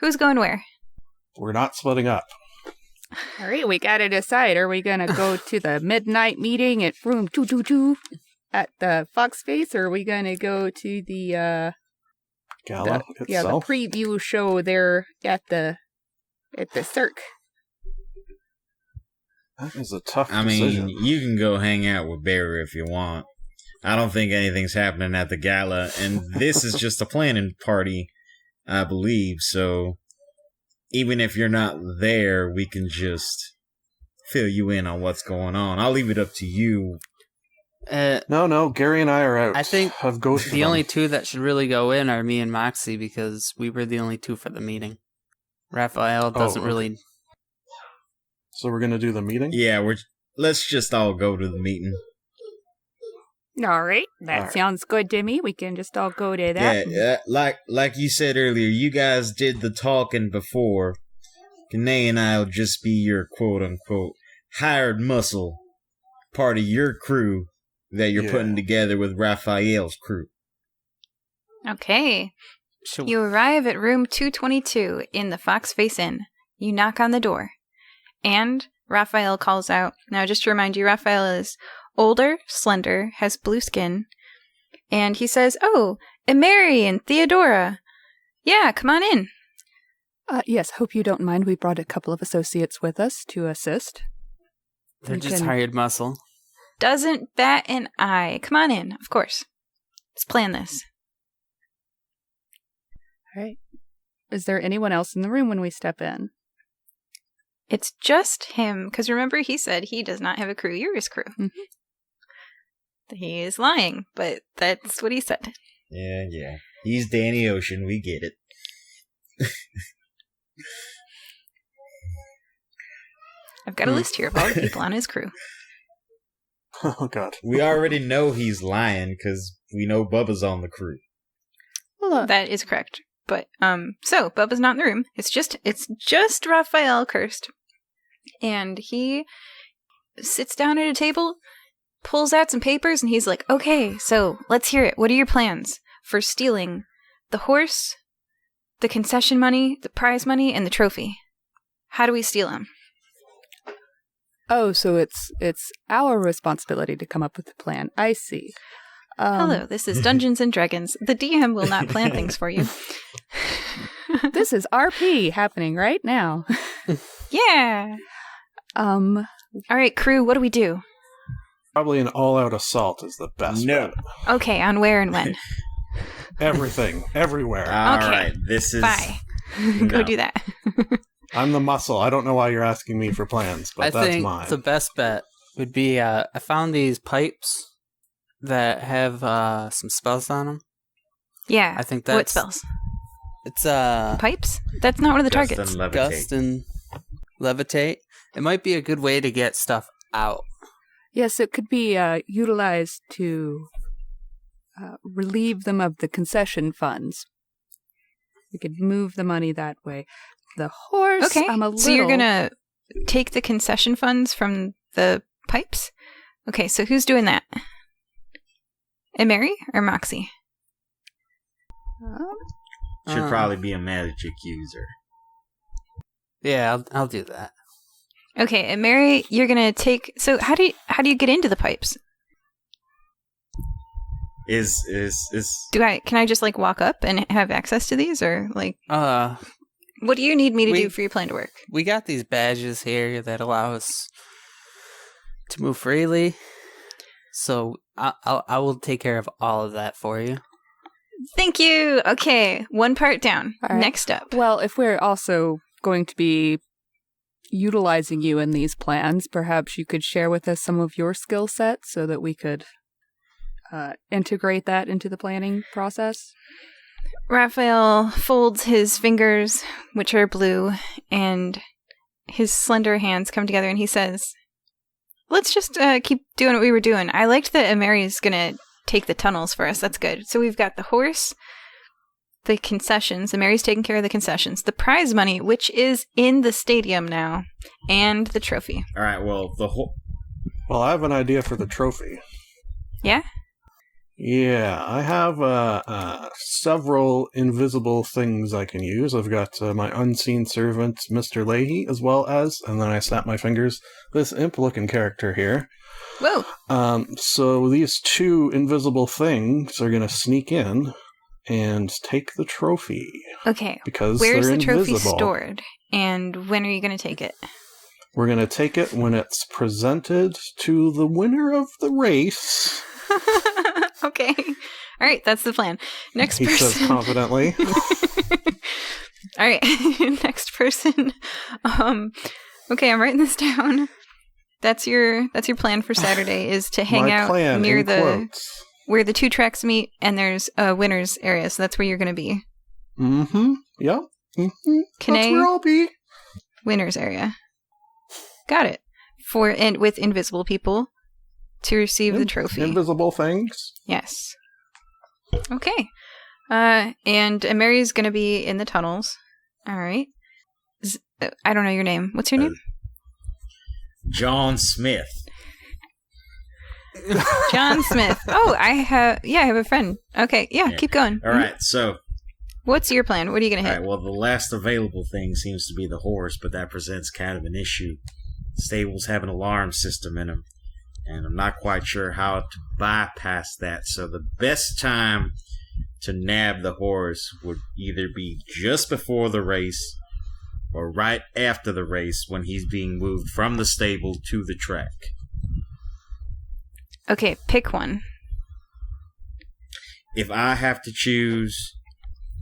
Who's going where? We're not splitting up. All right, we got to decide. Are we going to go to the midnight meeting at room 222 at the Fox Face, or are we going to go to the Gala the itself. preview show there at the Cirque? That is a tough I decision. mean, you can go hang out with Barry if you want. I don't think anything's happening at the gala, and this is just a planning party, I believe, so even if you're not there, we can just fill you in on what's going on. I'll leave it up to you. No, Gary and I are out. I think I've ghosted the them. only two that should really go in are me and Moxie because we were the only two for the meeting. Raphael doesn't okay. really. So we're gonna do the meeting. Yeah, let's just all go to the meeting. All right, that All right. sounds good to me. We can just all go to that. Yeah, like you said earlier, you guys did the talking before. Kanae and I'll just be your quote-unquote hired muscle, part of your crew that you're putting together with Raphael's crew. Okay. Should You arrive at room 222 in the Fox Face Inn. You knock on the door. And Raphael calls out. Now, just to remind you, Raphael is older, slender, has blue skin. And he says, "Oh, Mary and Theodora. Yeah, come on in." Yes, hope you don't mind. We brought a couple of associates with us to assist. They're We just can- hired muscle. Doesn't bat an eye. Come on in, of course. Let's plan this. All right. Is there anyone else in the room when we step in? It's just him, because remember he said he does not have a crew. You're his crew. Mhm. He is lying, but that's what he said. Yeah. He's Danny Ocean. We get it. I've got a list here of all the people on his crew. Oh, God. We already know he's lying because we know Bubba's on the crew. Well, That is correct. But so Bubba's not in the room. It's just Raphael cursed. And he sits down at a table, pulls out some papers, and he's like, "Okay, so let's hear it. What are your plans for stealing the horse, the concession money, the prize money, and the trophy? How do we steal them?" oh, so it's our responsibility to come up with a plan. I see. Hello, this is Dungeons and Dragons. The DM will not plan things for you. This is RP happening right now. Yeah. All right, crew, what do we do? Probably an all-out assault is the best No. bet. Okay, on where and when? Everything, everywhere. All Okay. right, this is... Bye. Go No. do that. I'm the muscle. I don't know why you're asking me for plans, but I that's think mine. the best bet would be I found these pipes that have some spells on them. Yeah. I think What that's spells? It's Pipes? That's not one of the Gust targets. and levitate. gust and levitate. It might be a good way to get stuff out. Yes, it could be utilized to relieve them of the concession funds. We could move the money that way. The horse, Okay. I'm a little... So you're going to take the concession funds from the pipes? Okay, so who's doing that? Mary or Moxie? Should Um, probably be a magic user. Yeah, I'll do that. Okay, and Mary, you're going to take... So how do you get into the pipes? Is Can I just like walk up and have access to these, or like what do you need me to do for your plan to work? We got these badges here that allow us to move freely. So I will take care of all of that for you. Thank you. Okay, one part down. All right. Next up. Well, if we're also going to be utilizing you in these plans, perhaps you could share with us some of your skill set so that we could integrate that into the planning process. Raphael folds his fingers, which are blue, and his slender hands come together, and he says, "Let's just keep doing what we were doing. I liked that Mary's gonna take the tunnels for us. That's good. So we've got the horse, the concessions, and Mary's taking care of the concessions, the prize money, which is in the stadium now, and the trophy." all right. Well, Well, I have an idea for the trophy. Yeah? Yeah, I have several invisible things I can use. I've got my unseen servant, Mr. Leahy, as well as, and then I snap my fingers, this imp-looking character here. Whoa. So these two invisible things are going to sneak in and take the trophy. Okay. Because Where's they're the trophy invisible. stored? And when are you going to take it? We're going to take it when it's presented to the winner of the race. Okay. All right, that's the plan. Next He person. says confidently. All right, next person. Okay, I'm writing this down. That's your plan for Saturday is to hang My out plan, near in the quotes. where the two tracks meet, and there's a winners area, so that's where you're going to be. Mm-hmm. Yep. Mm-hmm. Can That's I- where I'll be. Winners area. Got it. And with invisible people to receive the trophy. Invisible things. Yes. Okay. And Mary's going to be in the tunnels. All right. I don't know your name. What's your name? John Smith. John Smith. Oh, I have a friend. Okay, yeah. Keep going. All right, so What's your plan? What are you going to all hit? right. Well, the last available thing seems to be the horse, but that presents kind of an issue. Stables have an alarm system in them, and I'm not quite sure how to bypass that. So the best time to nab the horse would either be just before the race or right after the race when he's being moved from the stable to the track. Okay, pick one. If I have to choose,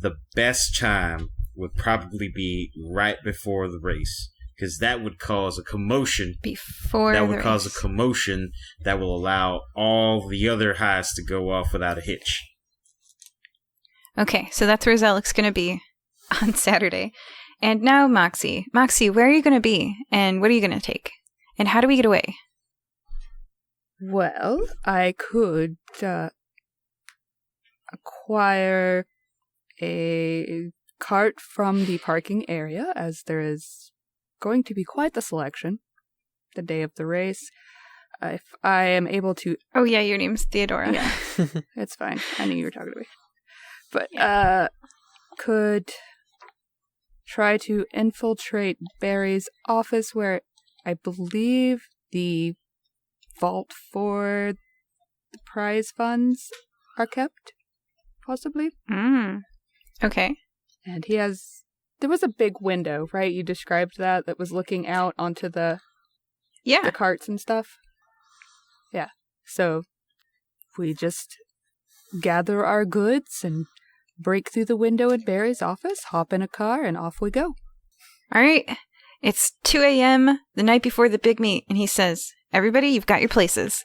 the best time would probably be right before the race, because that would cause a commotion. Before That the would cause a race. commotion that will allow all the other highs to go off without a hitch. Okay, so that's where Zelik's going to be on Saturday. And now Moxie. Moxie, where are you going to be? And what are you going to take? And how do we get away? Well, I could acquire a cart from the parking area, as there is going to be quite the selection the day of the race. If I am able to... Oh, yeah, your name's Theodora. Yeah, it's fine. I knew you were talking to me. But could try to infiltrate Barry's office, where I believe the vault for the prize funds are kept, possibly. Okay. And he has... There was a big window, right? You described that was looking out onto the Yeah. carts and stuff. Yeah. So we just gather our goods and break through the window in Barry's office, hop in a car, and off we go. All right. It's 2 a.m. the night before the big meet, and he says, everybody, you've got your places.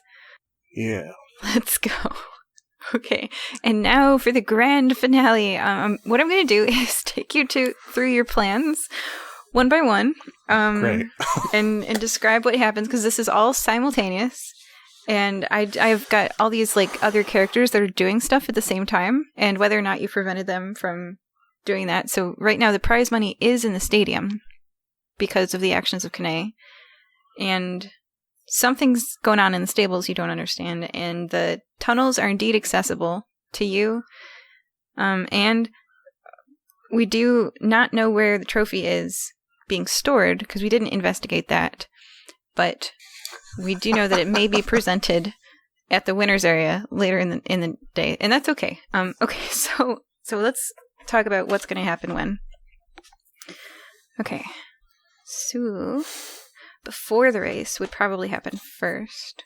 Yeah. Let's go. Okay. And now for the grand finale. What I'm going to do is take you through your plans one by one. Great. and describe what happens, because this is all simultaneous. And I've got all these other characters that are doing stuff at the same time, and whether or not you prevented them from doing that. So right now the prize money is in the stadium because of the actions of Kane. And something's going on in the stables you don't understand, and the tunnels are indeed accessible to you. And we do not know where the trophy is being stored, because we didn't investigate that. But we do know that it may be presented at the winners area later in the day, and that's okay. Okay, so let's talk about what's going to happen when. Okay, so before the race would probably happen first.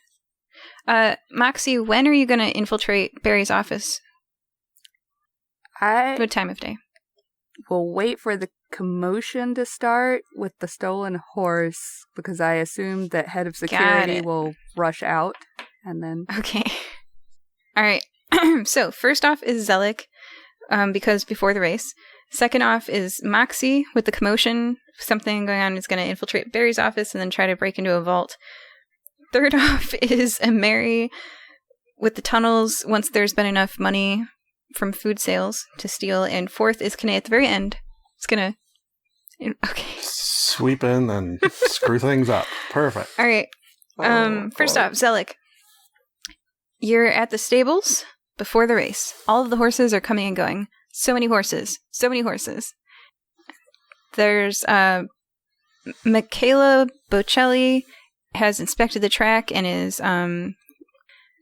Moxie, when are you going to infiltrate Barry's office? I What time of day? will wait for the commotion to start with the stolen horse, because I assume that head of security it. will rush out, and then... Okay. All right. So first off is Zelik, because before the race. Second off is Moxie with the commotion. Something going on is going to infiltrate Barry's office and then try to break into a vault. Third off is Mary with the tunnels once there's been enough money from food sales to steal. And fourth is Kane at the very end. It's going to... Okay. Sweep in and screw things up. Perfect. All right. First off, Zelik. You're at the stables before the race. All of the horses are coming and going. So many horses. So many horses. There's Michaela Bocelli has inspected the track and is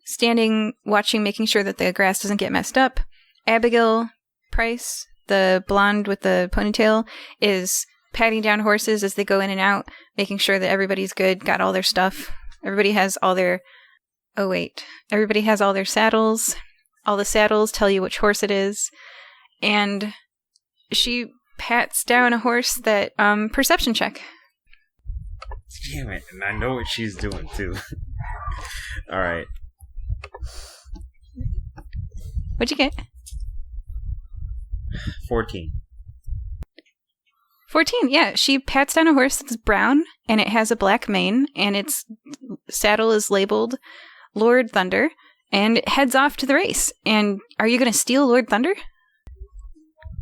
standing, watching, making sure that the grass doesn't get messed up. Abigail Price, the blonde with the ponytail, is patting down horses as they go in and out, making sure that everybody's good, got all their stuff. Everybody has all their... Oh, wait. Everybody has all their saddles. All the saddles tell you which horse it is. And she pats down a horse that... perception check. Damn it, and I know what she's doing, too. Alright. What'd you get? 14. 14, yeah. She pats down a horse that's brown, and it has a black mane, and its saddle is labeled Lord Thunder, and it heads off to the race. And are you going to steal Lord Thunder?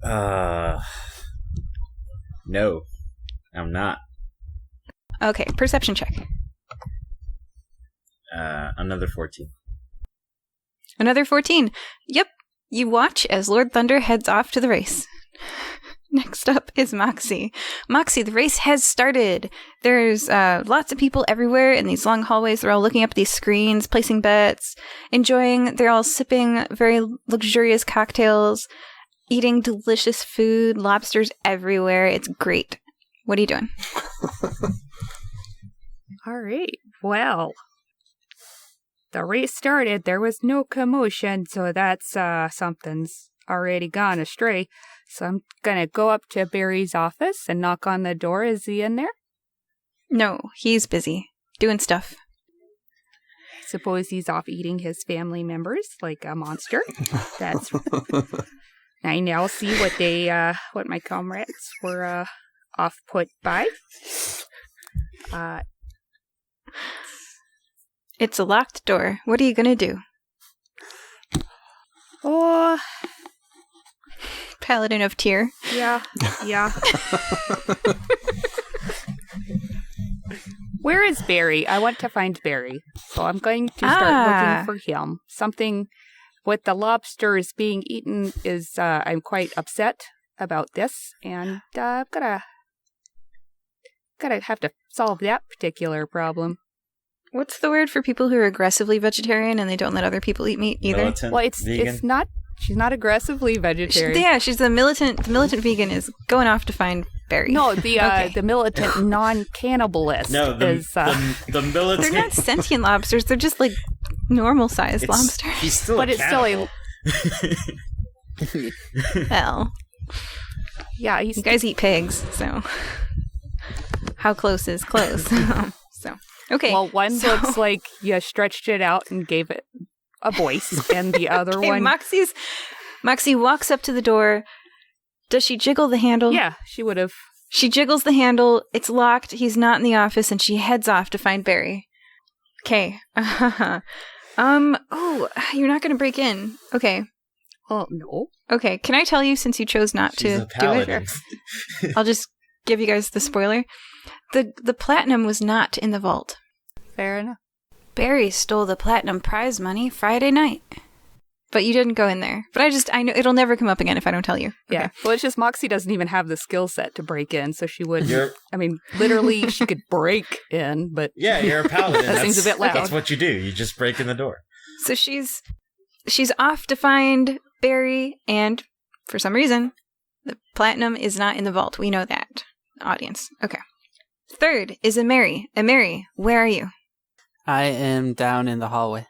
No, I'm not. Okay, perception check. Another 14. Another 14. Yep. You watch as Lord Thunder heads off to the race. Next up is Moxie. Moxie, the race has started. There's lots of people everywhere in these long hallways. They're all looking up at these screens, placing bets, enjoying. They're all sipping very luxurious cocktails, eating delicious food, lobsters everywhere. It's great. What are you doing? All right. Well, the race started. There was no commotion, so that's something's already gone astray. So I'm gonna go up to Barry's office and knock on the door. Is he in there? No, he's busy doing stuff. I suppose he's off eating his family members like a monster. That's. I now see what my comrades were off put by. It's a locked door. What are you gonna do? Oh, Paladin of Tyr. yeah. Where is Barry? I want to find Barry. So I'm going to start looking for him. Something with the lobsters being eaten is, I'm quite upset about this. And I'm gonna have to solve that particular problem. What's the word for people who are aggressively vegetarian and they don't let other people eat meat either? Militant Well, vegan? it's not. She's not aggressively vegetarian. She's the militant. The militant vegan is going off to find Barry. No, the Okay. the militant non-cannibalist No, the is. the militant. They're not sentient lobsters. They're just like normal sized lobsters. He's still But a it's still a- cannibal. Well, Yeah, he's you guys eat pigs, so how close is close? So okay. well. One so- looks like you stretched it out and gave it a voice, and the other Okay, one, Moxie walks up to the door. Does she jiggle the handle? yeah, she would have. She jiggles the handle. It's locked. He's not in the office, and she heads off to find Barry. Okay. Oh, you're not going to break in. Okay. Oh no. Okay. Can I tell you, since you chose not She's to a do paladin. it? I'll just give you guys the spoiler. The platinum was not in the vault. Fair enough. Barry stole the platinum prize money Friday night. But you didn't go in there. But I know it'll never come up again if I don't tell you. Yeah. Okay. Well, it's just Moxie doesn't even have the skill set to break in, so she would. You're- I mean, literally, she could break in, but Yeah, you're a paladin. That seems a bit loud. That's what you do. You just break in the door. So she's off to find Barry, and for some reason, the platinum is not in the vault. We know that, audience. Okay. Third is Ameri. Ameri, where are you? I am down in the hallway.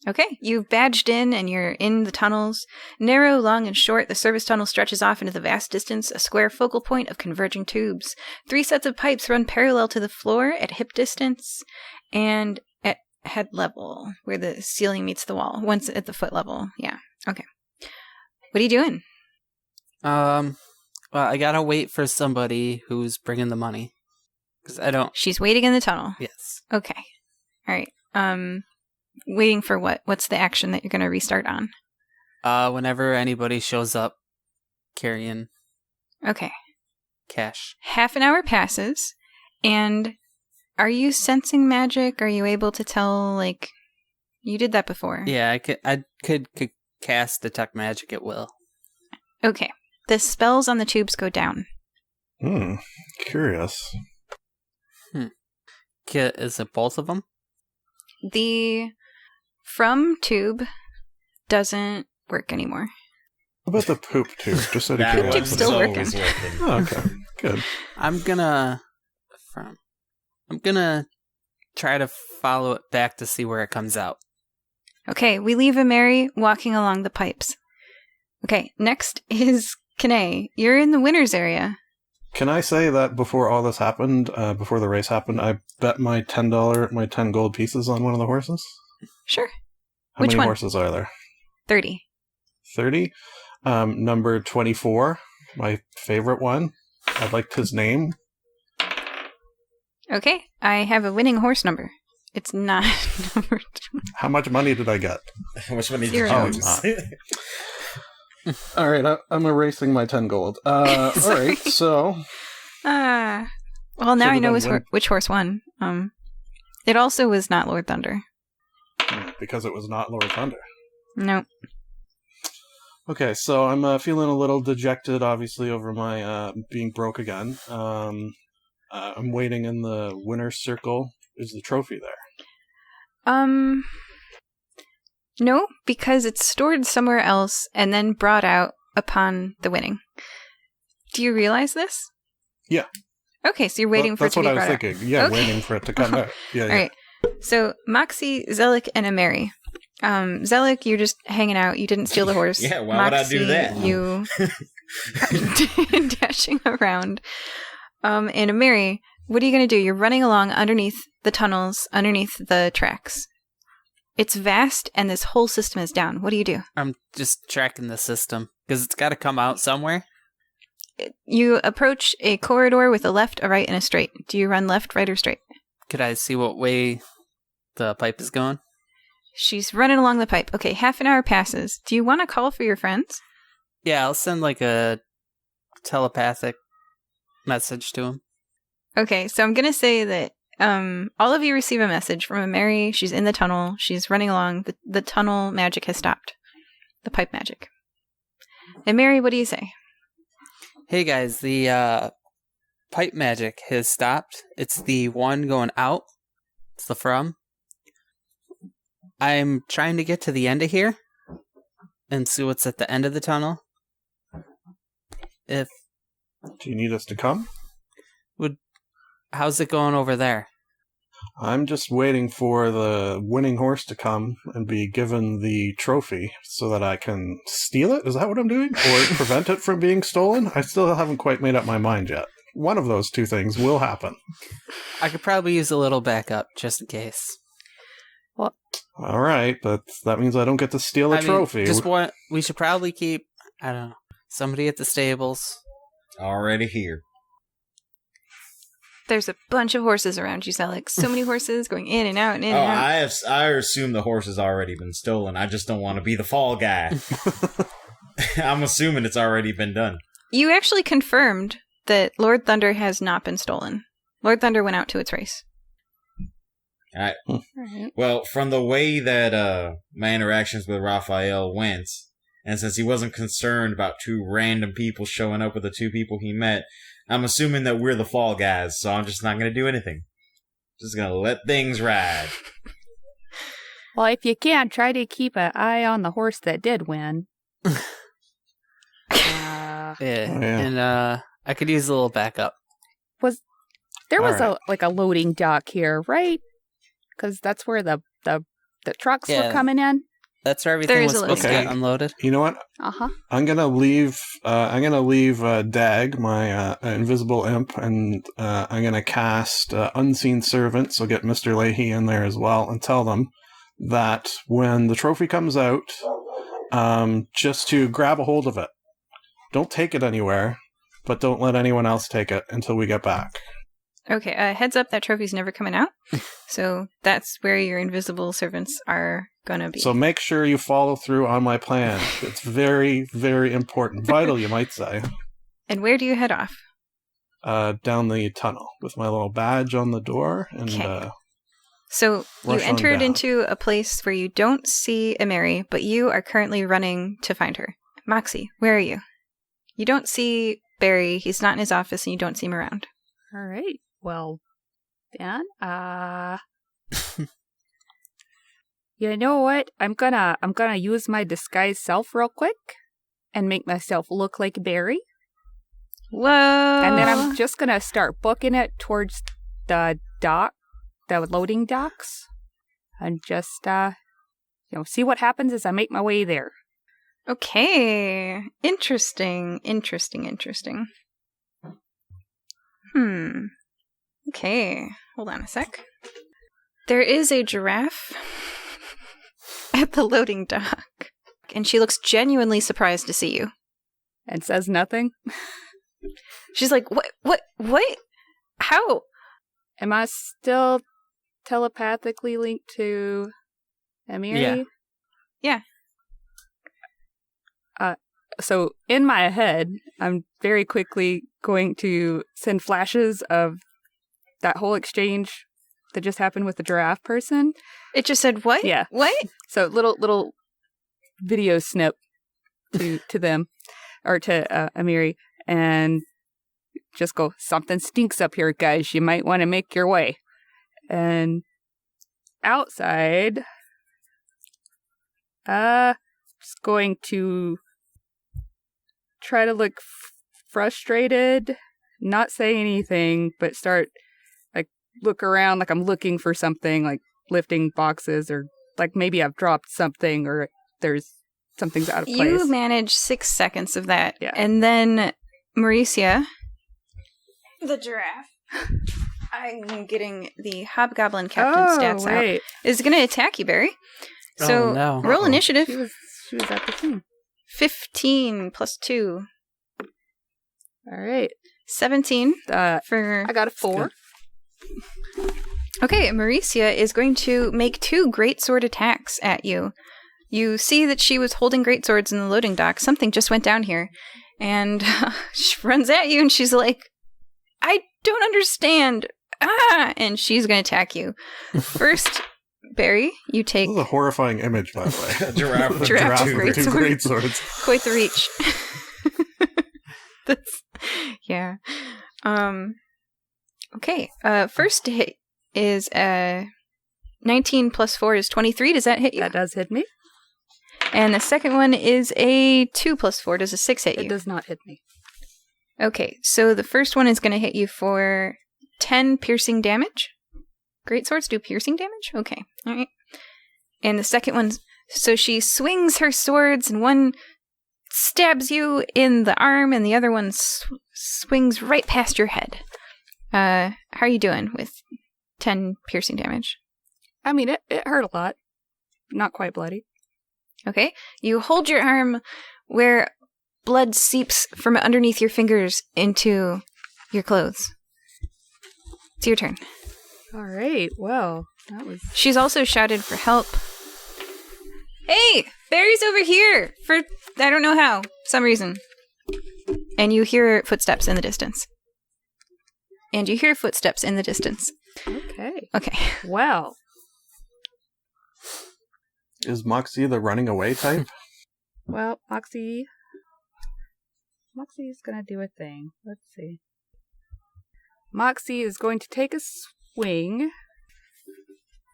Okay, you've badged in and you're in the tunnels. Narrow, long, and short, the service tunnel stretches off into the vast distance, a square focal point of converging tubes. 3 sets of pipes run parallel to the floor at hip distance and at head level, where the ceiling meets the wall. Once at the foot level. Yeah, okay. What are you doing? Well, I gotta wait for somebody who's bringing the money. Because I don't... She's waiting in the tunnel. Yes. Okay. All right. Waiting for what? What's the action that you're going to restart on? Whenever anybody shows up carrying Okay. cash. Half an hour passes, and are you sensing magic? Are you able to tell, like, you did that before? Yeah, I could cast Detect Magic at will. Okay. The spells on the tubes go down. Curious. Is it both of them? The from tube doesn't work anymore. How about the poop tube? Just out of That Tube's one's curiosity. still working. always working. Oh, okay, good. I'm gonna try to follow it back to see where it comes out. Okay, we leave Ameri walking along the pipes. Okay, next is Kane. You're in the winner's area. Can I say that before all this happened, before the race happened, I bet my my 10 gold pieces on one of the horses? Sure. How Which many one? horses are there? 30. 30. Number 24, my favorite one. I liked his name. Okay, I have a winning horse number. It's not number 2. How much money did I get? Which one did Zero. you choose? All right, I'm erasing my 10 gold. All right, so Well, now So I did know I win? which horse won. It also was not Lord Thunder. Because it was not Lord Thunder. Nope. Okay, so I'm feeling a little dejected, obviously, over my being broke again. I'm waiting in the winner's circle. Is the trophy there? No, because it's stored somewhere else and then brought out upon the winning. Do you realize this? Yeah. Okay, so you're waiting for it that's to be what I brought was out. thinking. Yeah, Okay. waiting for it to come out. Yeah, All right. So Moxie, Zelik, and Ameri. Zelik, you're just hanging out. You didn't steal the horse. Yeah, why would I do that? You are dashing around. And Ameri, what are you going to do? You're running along underneath the tunnels, underneath the tracks. It's vast, and this whole system is down. What do you do? I'm just tracking the system because it's got to come out somewhere. You approach a corridor with a left, a right, and a straight. Do you run left, right, or straight? Could I see what way the pipe is going? She's running along the pipe. Okay, half an hour passes. Do you want to call for your friends? Yeah, I'll send like a telepathic message to him. Okay, so I'm going to say that all of you receive a message from Ameri. She's in the tunnel. She's running along. The tunnel magic has stopped. The pipe magic. Ameri, what do you say? Hey guys, the pipe magic has stopped. It's the one going out. It's the from. I'm trying to get to the end of here and see what's at the end of the tunnel. Do you need us to come? How's it going over there? I'm just waiting for the winning horse to come and be given the trophy so that I can steal it. Is that what I'm doing? Or prevent it from being stolen? I still haven't quite made up my mind yet. One of those two things will happen. I could probably use a little backup just in case. Well, all right, but that means I don't get to steal a trophy. We should probably keep, I don't know, somebody at the stables. Already here. There's a bunch of horses around you, Zelik. So many horses going in and out and in and out. I assume the horse has already been stolen. I just don't want to be the fall guy. I'm assuming it's already been done. You actually confirmed that Lord Thunder has not been stolen. Lord Thunder went out to its race. All right. Well, from the way that my interactions with Raphael went, and since he wasn't concerned about two random people showing up with the two people he met, I'm assuming that we're the fall guys, so I'm just not going to do anything. Just going to let things ride. Well, if you can, try to keep an eye on the horse that did win. Yeah, and I could use a little backup. There was a loading dock here, right? Because that's where the trucks were coming in. That's where everything was supposed to get Okay. unloaded. You know what? I'm gonna leave. Dag, my invisible imp, and I'm gonna cast Unseen Servant. So get Mr. Leahy in there as well, and tell them that when the trophy comes out, just to grab a hold of it. Don't take it anywhere, but don't let anyone else take it until we get back. Okay, heads up, that trophy's never coming out. So that's where your invisible servants are gonna be. So make sure you follow through on my plan. It's very, very important. Vital, you might say. And where do you head off? Down the tunnel with my little badge on the door. And okay. So you rush on entered down. into a place where you don't see Ameri, but you are currently running to find her. Moxie, where are you? You don't see Barry. He's not in his office, and you don't see him around. All right. Well, then, you know what? I'm gonna use my disguise self real quick and make myself look like Barry. Whoa! And then I'm just gonna start booking it towards the dock, the loading docks, and just see what happens as I make my way there. Okay. Interesting. Okay, hold on a sec. There is a giraffe at the loading dock, and she looks genuinely surprised to see you. And says nothing? She's like, what? How? Am I still telepathically linked to Amiri? Yeah. So in my head, I'm very quickly going to send flashes of that whole exchange that just happened with the giraffe person. It just said what? Yeah. What? So little video snip to them or to Amiri, and just go, something stinks up here, guys. You might want to make your way. And outside, just going to try to look frustrated, not say anything, but start like look around like I'm looking for something, like lifting boxes, or like maybe I've dropped something, or there's something's out of place. You manage 6 seconds of that. Yeah. And then Mauricia, the giraffe, I'm getting the hobgoblin captain stats out, is going to attack you, Barry. So Oh, no. roll initiative. She was at the thing. 15 plus 2. All right. 17 for... I got a 4. Okay, Mauricia is going to make 2 greatsword attacks at you. You see that she was holding greatswords in the loading dock. Something just went down here. And she runs at you and she's like, I don't understand. Ah! And she's going to attack you. First, Barry, you take... This is a horrifying image, by the way. Giraffe with Giraffe two with Two greatsword. great swords. Quite the reach. That's... Yeah. Okay. First hit is 19 plus 4 is 23. Does that hit you? That does hit me. And the second one is a 2 plus 4. Does a 6 hit you? It does not hit me. Okay, so the first one is going to hit you for 10 piercing damage. Great swords do piercing damage? Okay, alright. And the second one, so she swings her swords, and one stabs you in the arm, and the other one swings right past your head. How are you doing with 10 piercing damage? I mean, it hurt a lot. Not quite bloody. Okay, you hold your arm where blood seeps from underneath your fingers into your clothes. It's your turn. All right. Well, that was... She's also shouted for help. Hey, Barry's over here! For, I don't know how, some reason. And you hear footsteps in the distance. Okay. Okay. Well. Is Moxie the running away type? Well, Moxie's gonna do a thing. Let's see. Moxie is going to take a swing.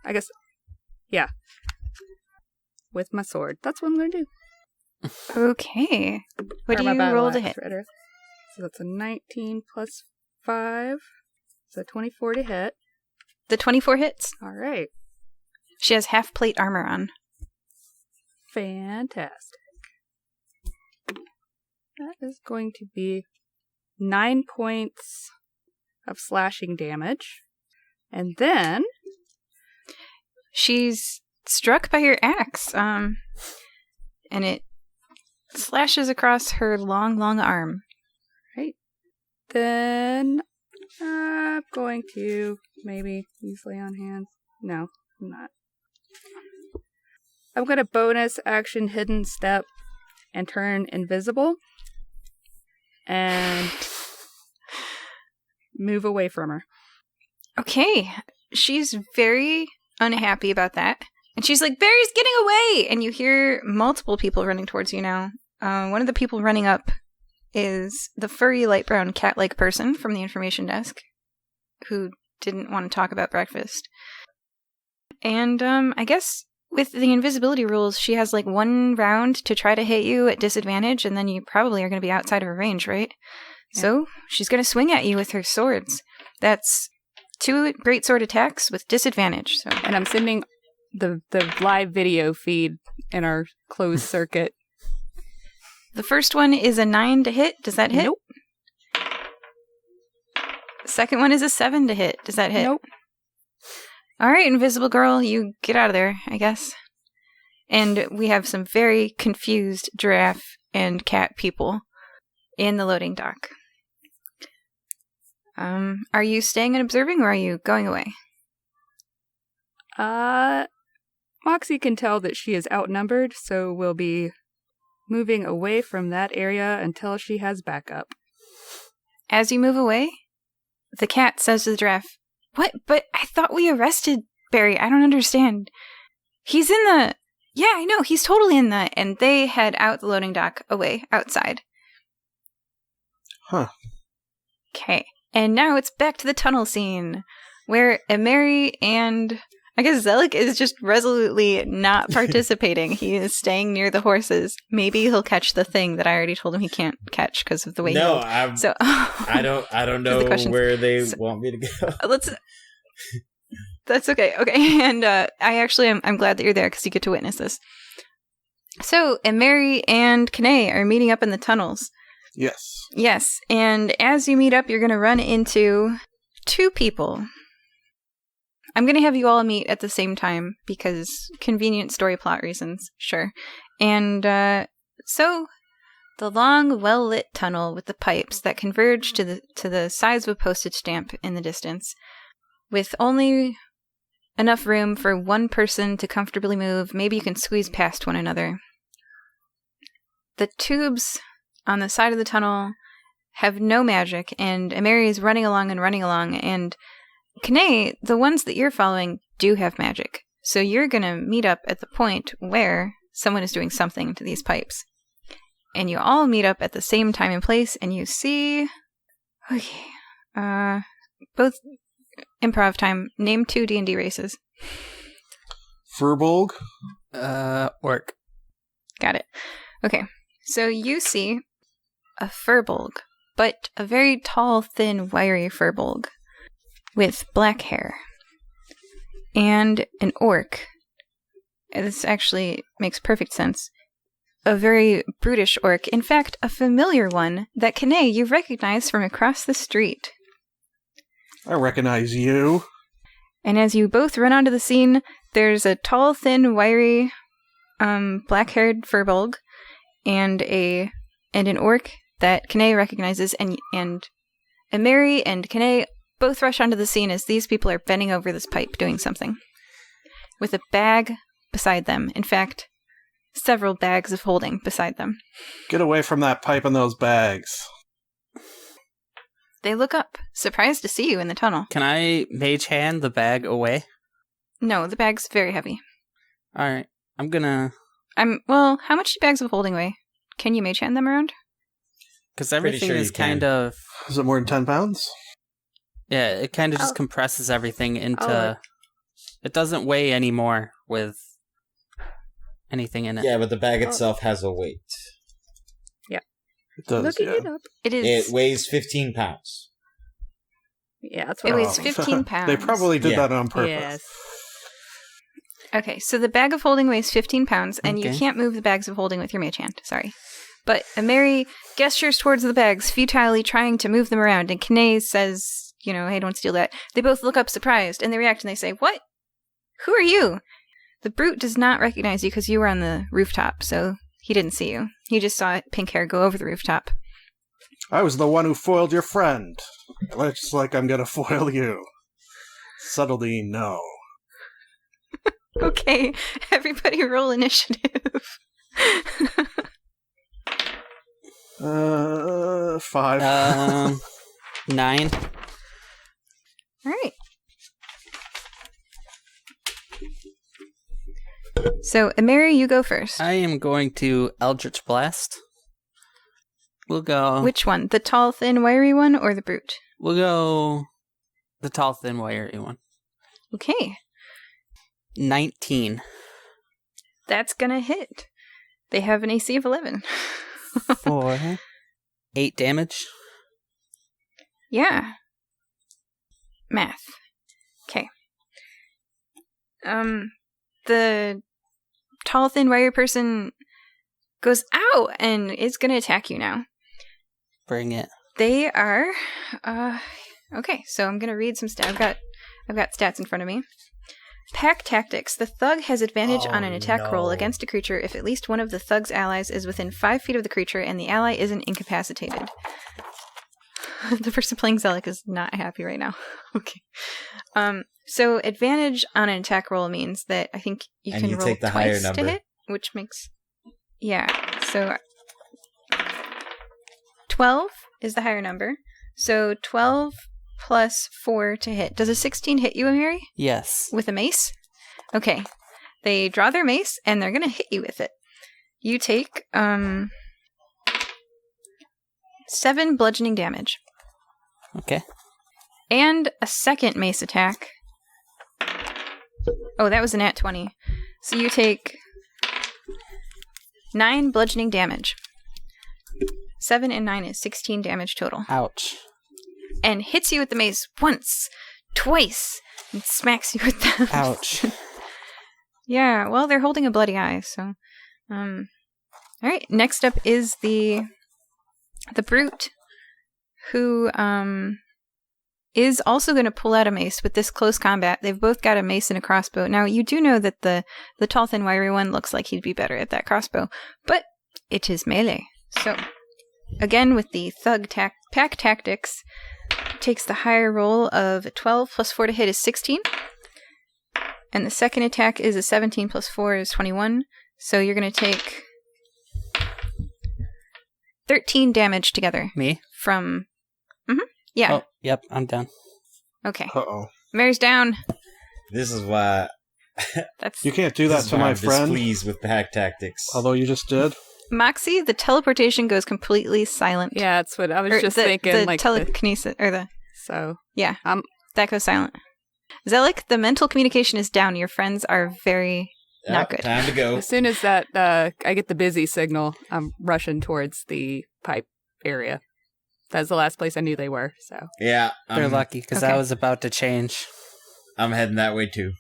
I guess, yeah. With my sword. That's what I'm gonna do. Okay. What Or do my you battle roll to axe, hit? rather. So that's a 19 plus 5. So 24 to hit. The 24 hits. All right. She has half plate armor on. Fantastic. That is going to be 9 points of slashing damage. And then... She's struck by your axe, and it slashes across her long, long arm. Right. Then I'm going to maybe use lay on hands. No, I'm not. I'm going to bonus action hidden step and turn invisible and move away from her. Okay. She's very unhappy about that. And she's like, Barry's getting away! And you hear multiple people running towards you now. One of the people running up is the furry, light brown, cat-like person from the information desk who didn't want to talk about breakfast. And I guess with the invisibility rules, she has like 1 round to try to hit you at disadvantage, and then you probably are going to be outside of her range, right? Yeah. So she's going to swing at you with her swords. That's 2 great sword attacks with disadvantage. So. And I'm sending the live video feed in our closed circuit. The first one is a 9 to hit. Does that hit? Nope. The second one is a 7 to hit. Does that hit? Nope. All right, Invisible Girl, you get out of there, I guess. And we have some very confused giraffe and cat people in the loading dock. Are you staying and observing, or are you going away? Moxie can tell that she is outnumbered, so we'll be moving away from that area until she has backup. As you move away, the cat says to the giraffe, What? But I thought we arrested Barry. I don't understand. He's in the... Yeah, I know. He's totally in the... And they head out the loading dock away, outside. Huh. Okay. And now it's back to the tunnel scene, where Mary and... I guess Zelik is just resolutely not participating. He is staying near the horses. Maybe he'll catch the thing that I already told him he can't catch because of the way he rolled. So I don't know where they want me to go. That's okay. Okay, and I'm glad that you're there because you get to witness this. So, and Mary and Kane are meeting up in the tunnels. Yes, and as you meet up, you're going to run into two people. I'm going to have you all meet at the same time because convenient story plot reasons, sure. And so the long, well-lit tunnel with the pipes that converge to the size of a postage stamp in the distance, with only enough room for one person to comfortably move. Maybe you can squeeze past one another. The tubes on the side of the tunnel have no magic, and Mary is running along, and Kane, the ones that you're following do have magic. So you're going to meet up at the point where someone is doing something to these pipes. And you all meet up at the same time and place, and you see... Okay. Both improv time. Name 2 D&D races. Furbolg. Orc. Got it. Okay. So you see a furbolg, but a very tall, thin, wiry furbolg with black hair, and an orc. This actually makes perfect sense. A very brutish orc. In fact, a familiar one that Kane you recognize from across the street. I recognize you. And as you both run onto the scene, there's a tall, thin, wiry, black-haired furbolg, and an orc that Kane recognizes, and Mary and Kane both rush onto the scene as these people are bending over this pipe doing something. With a bag beside them. In fact, several bags of holding beside them. Get away from that pipe and those bags. They look up, surprised to see you in the tunnel. Can I mage hand the bag away? No, the bag's very heavy. Alright, I'm gonna... Well, how much do bags of holding weigh? Can you mage hand them around? Because everything is kind of... Is it more than 10 pounds? Yeah, it kind of just compresses everything into... It doesn't weigh anymore with anything in it. Yeah, but the bag itself has a weight. Yeah. It does, Looking it up. It weighs 15 pounds. Yeah, that's what it weighs 15 pounds. They probably did that on purpose. Yes. Okay, so the bag of holding weighs 15 pounds, and you can't move the bags of holding with your mage hand. Sorry. But Mary gestures towards the bags, futilely trying to move them around, and Kane says, hey, don't steal that. They both look up surprised, and they react, and they say, what? Who are you? The brute does not recognize you because you were on the rooftop, so he didn't see you. He just saw pink hair go over the rooftop. I was the one who foiled your friend. Looks like I'm gonna foil you. Subtlety, no. Okay, everybody roll initiative. 5. 9. All right. So, Mary, you go first. I am going to Eldritch Blast. We'll go... Which one? The tall, thin, wiry one, or the brute? We'll go the tall, thin, wiry one. Okay. 19. That's gonna hit. They have an AC of 11. 4. 8 damage. Yeah. Math. Okay. The tall, thin, wiry person goes, ow, and is gonna attack you now. Bring it. They are, okay, so I'm gonna read some stats. I've got stats in front of me. Pack tactics. The thug has advantage on an attack roll against a creature if at least one of the thug's allies is within 5 feet of the creature and the ally isn't incapacitated. The person playing Zelik is not happy right now. Okay. So advantage on an attack roll means that I think you can roll take the twice higher number. to hit, which makes... Yeah, so 12 is the higher number. So 12 plus 4 to hit. Does a 16 hit you, Amiri? Yes. With a mace? Okay. They draw their mace, and they're going to hit you with it. You take 7 bludgeoning damage. Okay. And a second mace attack. Oh, that was a nat 20. So you take 9 bludgeoning damage. 7 and 9 is 16 damage total. Ouch. And hits you with the mace once, twice, and smacks you with them. Ouch. Yeah, well, they're holding a bloody eye, so... Alright, next up is the brute, who is also going to pull out a mace with this close combat. They've both got a mace and a crossbow. Now, you do know that the tall, thin, wiry one looks like he'd be better at that crossbow, but it is melee. So, again, with the thug pack tactics, takes the higher roll of 12 plus 4 to hit is 16. And the second attack is a 17 plus 4 is 21. So you're going to take 13 damage together. Me? From... Yeah. Oh, yep, I'm down. Okay. Uh-oh. Mary's down. This is why That's You can't do that to my I'm friend, displeased with pack tactics. although you just did. Moxie, the teleportation goes completely silent. Yeah, that's what I was Or just the, thinking. The like telekinesis, or the... so. Yeah, Um, that goes silent. Zelik, the mental communication is down. Your friends are very not good. Time to go. As soon as that I get the busy signal, I'm rushing towards the pipe area. That's the last place I knew they were. So Yeah, They're lucky, because okay. I was about to change. I'm heading that way too.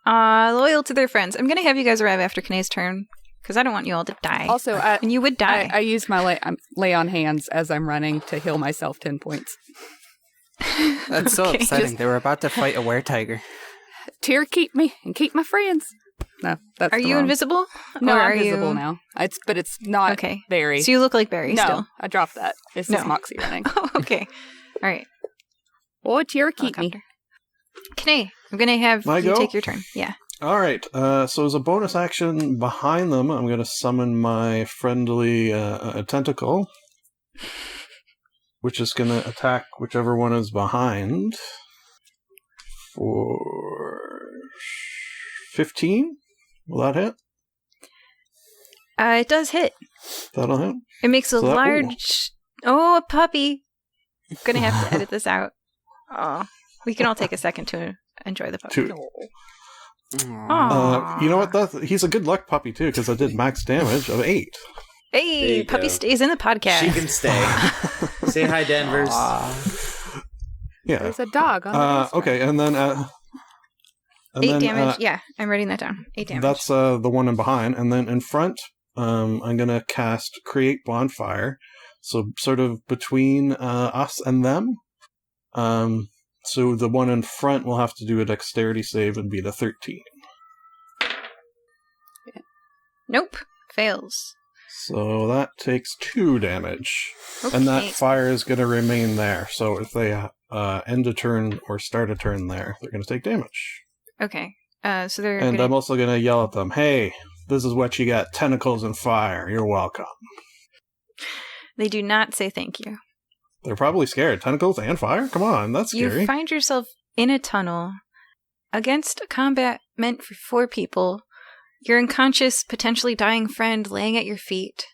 Loyal to their friends. I'm going to have you guys arrive after Kanae's turn, because I don't want you all to die. also, and you would die. I use my lay on hands as I'm running to heal myself 10 points. That's so Okay. upsetting. They were about to fight a were-tiger. Tyr, keep me and keep my friends. No, that's Are the you wrong- invisible? No, Or I'm are visible you... now. But it's not Okay. Barry. So you look like Barry no, still. I dropped that. It's just No. Moxie running. Oh, okay. All right. Oh, Tyr, keep me. Helicopter. Kanae, I'm going to have My you go? take your turn. Yeah. All right. So as a bonus action behind them, I'm going to summon my friendly tentacle, which is going to attack whichever one is behind for 15. Will that hit? It does hit. That'll hit. It makes a So that- large... Oh, a puppy. I'm going to have to edit this out. Oh, we can all take a second to enjoy the puppy. Two. Aw. You know what? He's a good luck puppy too, because I did max damage of 8. There Hey, you puppy go. stays in the podcast. She can stay. Say hi, Denvers. Yeah. There's a dog on the restaurant. Okay, and then 8 damage. Yeah, I'm writing that down. 8 damage. that's the one in behind, and then in front, I'm gonna cast Create Bonfire, so sort of between us and them. So the one in front will have to do a Dexterity save and beat a 13. Nope. Fails. So that takes 2 damage, Okay. and that fire is gonna remain there. So if they end a turn or start a turn there, they're gonna take damage. Okay. So they're And gonna... I'm also gonna yell at them, "Hey, this is what you got, tentacles and fire. You're welcome." They do not say thank you. They're probably scared. Tentacles and fire? Come on, that's scary. You find yourself in a tunnel against a combat meant for 4 people, your unconscious, potentially dying friend laying at your feet,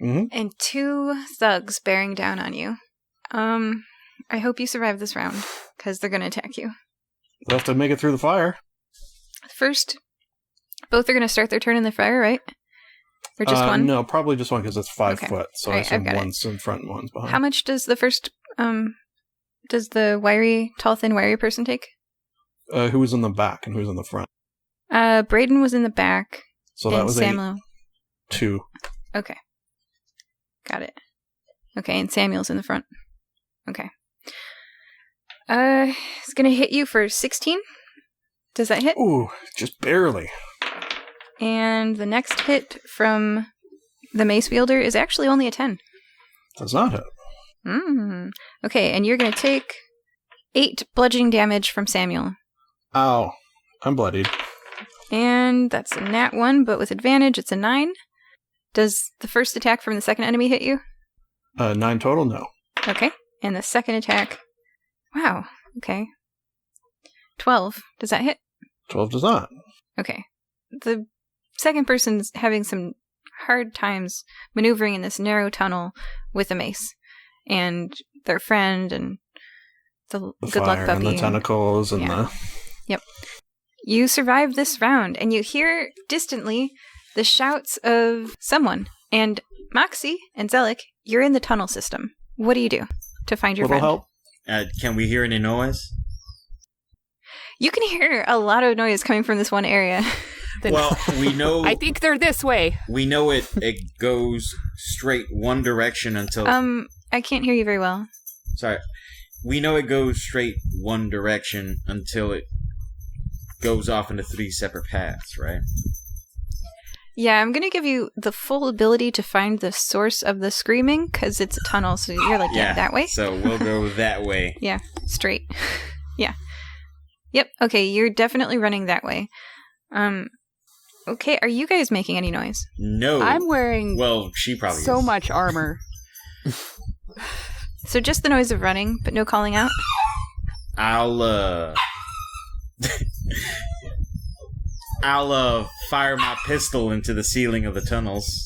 and 2 thugs bearing down on you. I hope you survive this round, because they're going to attack you. They'll have to make it through the fire. First, both are going to start their turn in the fire, right? Or just one? No, probably just one because it's 5 Okay. foot. So All I right, assume I've got it. one's in front and one's behind. How much does the first, does the wiry, tall, thin, wiry person take? Who was in the back and who's in the front? Braden was in the back, So that and was Samuel. 2. Okay. Got it. Okay, and Samuel's in the front. Okay. It's gonna hit you for 16. Does that hit? Ooh, just barely. And the next hit from the mace wielder is actually only a 10. Does not hit. Okay, and you're gonna take 8 bludgeoning damage from Samuel. Ow. I'm bloodied. And that's a nat 1, but with advantage, it's a 9. Does the first attack from the second enemy hit you? 9 total? No. Okay. And the second attack Wow. Okay. 12. Does that hit? 12 does not. Okay. The second person's having some hard times maneuvering in this narrow tunnel with a mace. And their friend and the good luck fire puppy. and the tentacles and yeah. the... Yep. You survive this round, and you hear distantly the shouts of someone. And Moxie and Zelik, you're in the tunnel system. What do you do to find your Little friend? help. Can we hear any noise? You can hear a lot of noise coming from this one area. Well, we know. I think they're this way. We know it goes straight one direction until. I can't hear you very well. Sorry. We know it goes straight one direction until it goes off into 3 separate paths, right? Yeah, I'm going to give you the full ability to find the source of the screaming, because it's a tunnel, so you're like, yeah, that way? So we'll go that way. Yeah, straight. Yeah. Yep, okay, you're definitely running that way. Okay, are you guys making any noise? No. I'm wearing Well, she probably so is. much armor. So just the noise of running, but no calling out? I'll fire my pistol into the ceiling of the tunnels.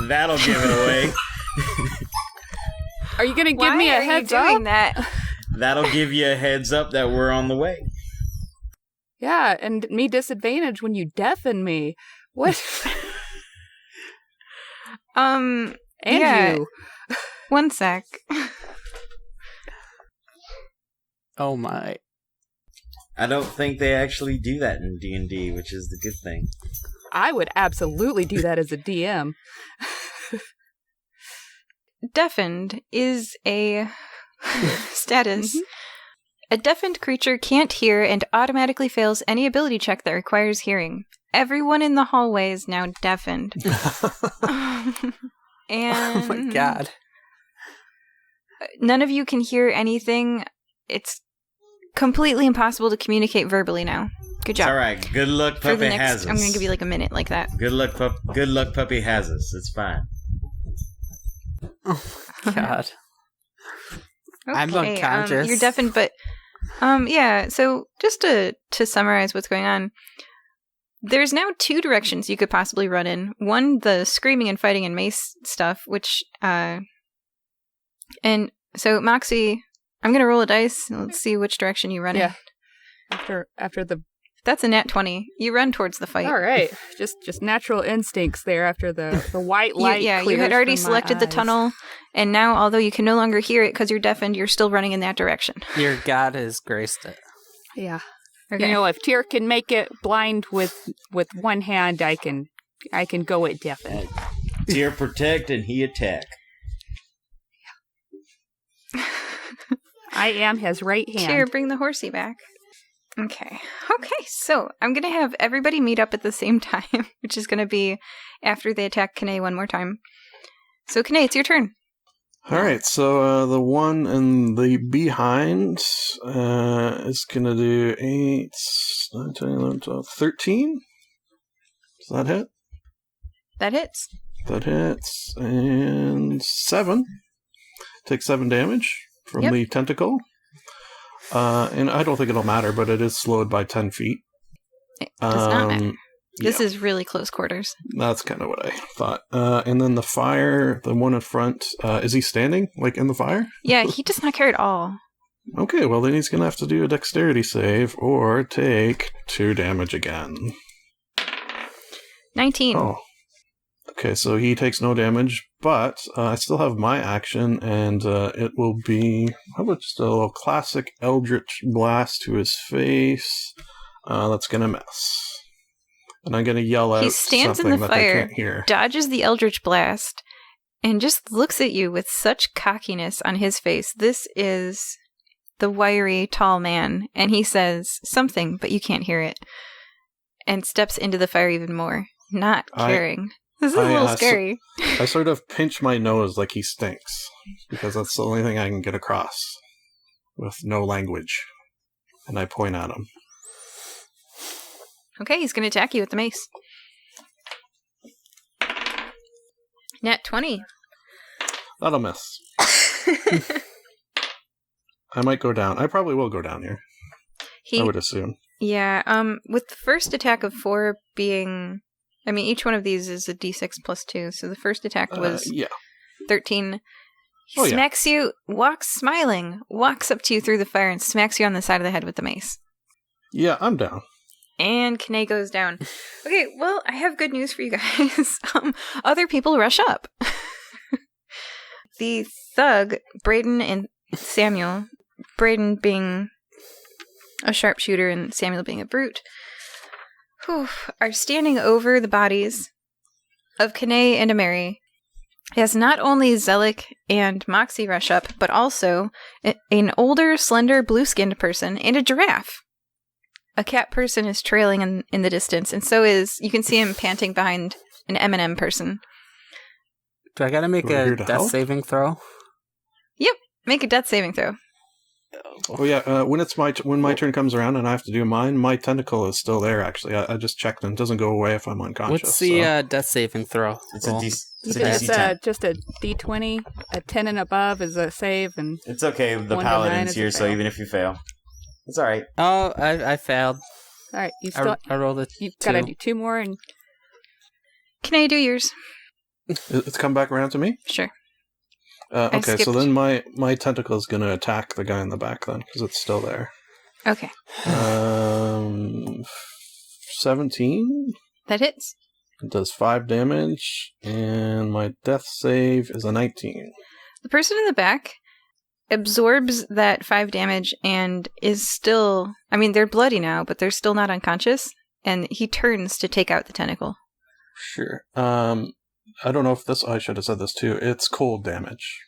That'll give it away. Are you going to give me a heads up? Why are you doing that? That'll give you a heads up that we're on the way. Yeah, and me disadvantage when you deafen me. What? And yeah. you. One sec. Oh my. I don't think they actually do that in D&D, which is the good thing. I would absolutely do that as a DM. Deafened is a status. Mhm. A deafened creature can't hear and automatically fails any ability check that requires hearing. Everyone in the hallway is now deafened. And Oh my god. none of you can hear anything. It's completely impossible to communicate verbally now. Good job. It's alright. Good luck, For the puppy next, has us. I'm going to give you like a minute like that. Good luck, puppy has us. It's fine. Oh my god. I'm unconscious. You're deafened, but yeah. So just to summarize what's going on, there's now 2 directions you could possibly run in. One, the screaming and fighting and mace stuff, which and so Moxie, I'm gonna roll a dice. Let's see which direction you run in. Yeah. After the... That's a nat 20. You run towards the fight. All right. Just natural instincts there after the white light. you had clears already from my selected the eyes. tunnel, and now, although you can no longer hear it because you're deafened, you're still running in that direction. Your god has graced it. Yeah. Okay. You know, if Tyr can make it blind with one hand, I can go it deafened. Tyr protect and he attack. I am his right hand. Here, bring the horsey back. Okay, so I'm going to have everybody meet up at the same time, which is going to be after they attack Kane one more time. So, Kane, it's your turn. All right, so the one in the behind is going to do 8, 9, 10, 11, 12, 13. Does that hit? That hits. That hits. And 7. Take 7 damage from Yep. the tentacle. And I don't think it'll matter, but it is slowed by 10 feet. It does not matter. This yeah. is really close quarters. That's kind of what I thought. And then the fire, the one in front, is he standing, like, in the fire? Yeah, he does not care at all. Okay, well, then he's going to have to do a dexterity save or take 2 damage again. 19. Oh. Okay, so he takes no damage, but I still have my action, and it will be, how about just a little classic Eldritch Blast to his face? That's going to miss. And I'm going to yell out He stands in something the that they fire, can't hear. dodges the Eldritch Blast, and just looks at you with such cockiness on his face. This is the wiry, tall man, and he says something, but you can't hear it, and steps into the fire even more, not caring. This is a little scary. I sort of pinch my nose like he stinks, because that's the only thing I can get across with no language. And I point at him. Okay, he's going to attack you with the mace. Nat 20. That'll miss. I might go down. I probably will go down here. I would assume. Yeah, with the first attack of 4 being... I mean, each one of these is a d6 plus 2, so the first attack was 13. He smacks you, walks smiling, walks up to you through the fire and smacks you on the side of the head with the mace. Yeah, I'm down. And Kane goes down. Okay, well, I have good news for you guys. Other people rush up. The thug, Braden and Samuel, Braden being a sharpshooter and Samuel being a brute, are standing over the bodies of Kane and Ameri, as not only Zelik and Moxie rush up, but also an older, slender, blue-skinned person and a giraffe. A cat person is trailing in the distance, and so is, you can see him panting behind an M&M person. Do I gotta make a death saving throw? Yep, make a death saving throw. Oh yeah, when my turn comes around and I have to do mine, my tentacle is still there, actually. I just checked and it doesn't go away if I'm unconscious. What's the death saving throw? It's a DC 10. Just a D20. A 10 and above is a save, and it's okay. The paladin's here, so even if you fail, it's all right. Oh, I failed. All right, you still. I rolled a 2. You've got to do 2 more, and can I do yours? It's come back around to me? Sure. Okay, so then my tentacle is going to attack the guy in the back then, because it's still there. Okay. 17? That hits. It does 5 damage, and my death save is a 19. The person in the back absorbs that 5 damage and is still... I mean, they're bloody now, but they're still not unconscious, and he turns to take out the tentacle. Sure. I don't know if I should have said this too. It's cold damage.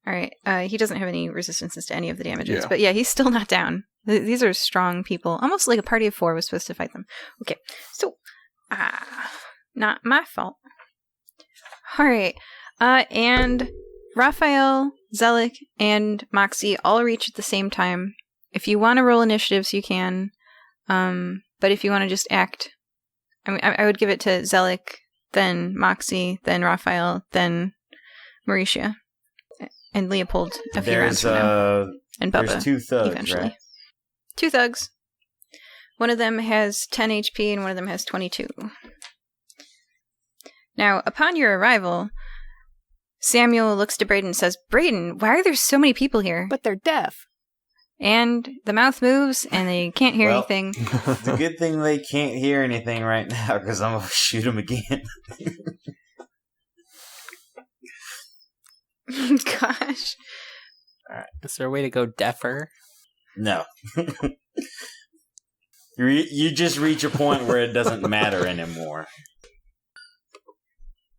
All right. He doesn't have any resistances to any of the damages, but yeah, he's still not down. These are strong people. Almost like a party of 4 was supposed to fight them. Okay. So, not my fault. All right. And Raphael, Zelik, and Moxie all reach at the same time. If you want to roll initiatives, you can. But if you want to just act, I mean, I would give it to Zelik, then Moxie, then Raphael, then Mauricia, and Leopold a few rounds from now. And Bubba, there's 2 thugs, eventually. right? 2 thugs. One of them has 10 HP and one of them has 22. Now, upon your arrival, Samuel looks to Braden and says, "Braden, why are there so many people here?" but they're deaf. And the mouth moves and they can't hear anything. It's a good thing they can't hear anything right now, because I'm going to shoot them again. Gosh. Alright. Is there a way to go deafer? No. You just reach a point where it doesn't matter anymore.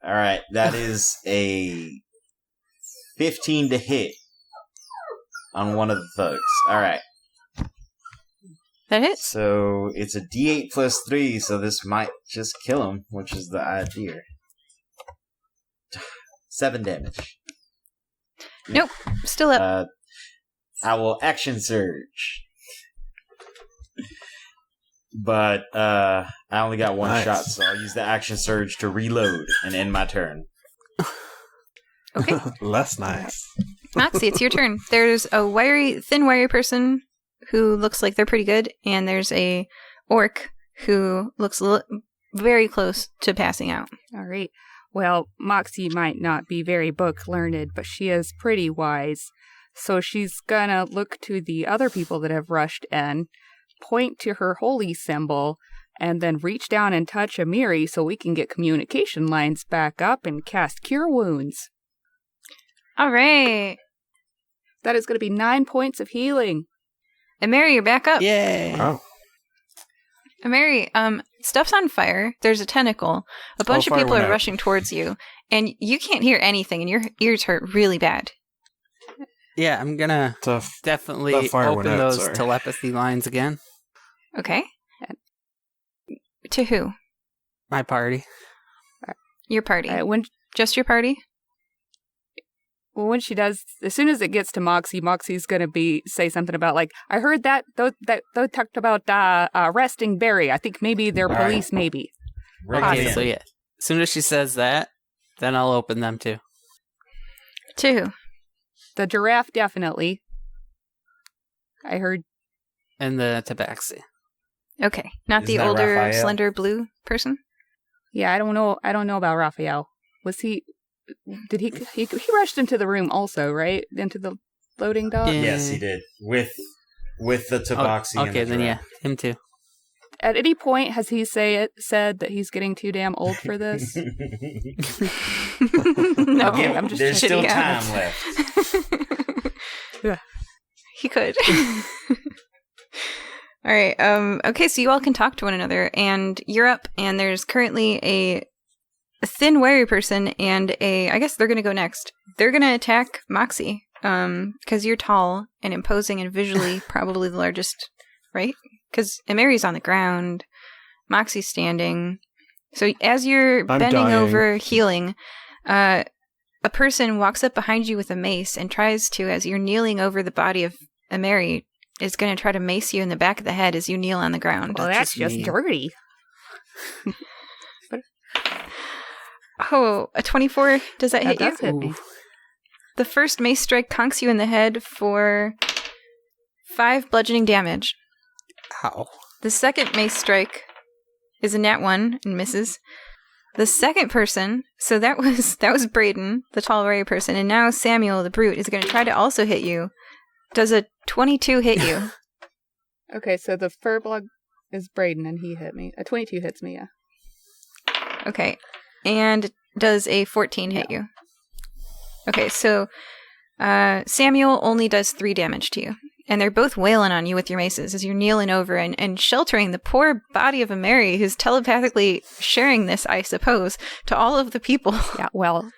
Alright, that is a 15 to hit on one of the thugs. Alright. That hits. So it's a D8 plus 3, so this might just kill him, which is the idea. 7 damage. Nope, still up. I will action surge. But I only got 1 shot, so I'll use the action surge to reload and end my turn. Okay. Less nice. Moxie, it's your turn. There's a thin wiry person who looks like they're pretty good, and there's a orc who looks very close to passing out. All right. Well, Moxie might not be very book learned, but she is pretty wise. So she's gonna look to the other people that have rushed in, point to her holy symbol, and then reach down and touch Amiri so we can get communication lines back up and cast Cure Wounds. All right. That is going to be 9 points of healing. Amiri, you're back up. Yay. Wow. Amiri, stuff's on fire. There's a tentacle. A bunch of people are rushing towards you, and you can't hear anything, and your ears hurt really bad. Yeah, I'm gonna definitely open those telepathy lines again. Okay. To who? My party. Your party. Just your party? Well, when she does, as soon as it gets to Moxie, Moxie's going to say something about, like, I heard that they talked about arresting Barry. I think maybe they're police, maybe. Okay, so yeah. As soon as she says that, then I'll open them too. To who? The giraffe, definitely. I heard. And the tabaxi. Okay, not Isn't the that older, Raphael? slender blue person? Yeah, I don't know. I don't know about Raphael. Was he? Did he rushed into the room also, right? Into the loading dock. Yeah. Yes, he did. With the tabaxi. and Okay, the then yeah, giraffe. him too. At any point, has he said that he's getting too damn old for this? No, Okay, I'm just There's still kidding. time left. He could. All right. Okay, so you all can talk to one another, and you're up, and there's currently a thin, wiry person, and I guess they're going to go next. They're going to attack Moxie, because you're tall and imposing and visually probably the largest, right? Because Emery's on the ground, Moxie's standing. So as you're I'm bending dying. over, healing, a person walks up behind you with a mace and tries to, as you're kneeling over the body of Emery, is going to try to mace you in the back of the head as you kneel on the ground. Well, that's just mean. dirty. Oh, a 24, does that That hit you? does hit me. The first mace strike conks you in the head for 5 bludgeoning damage. Ow. The second mace strike is a nat 1 and misses. The second person, so that was Braden, the tall warrior person, and now Samuel, the brute, is going to try to also hit you. Does a 22 hit you? Okay, so the furblug is Braden, and he hit me. A 22 hits me, yeah. Okay. And does a 14 hit you? Okay, so Samuel only does 3 damage to you. And they're both wailing on you with your maces as you're kneeling over and sheltering the poor body of a Mary who's telepathically sharing this, I suppose, to all of the people. Yeah, well,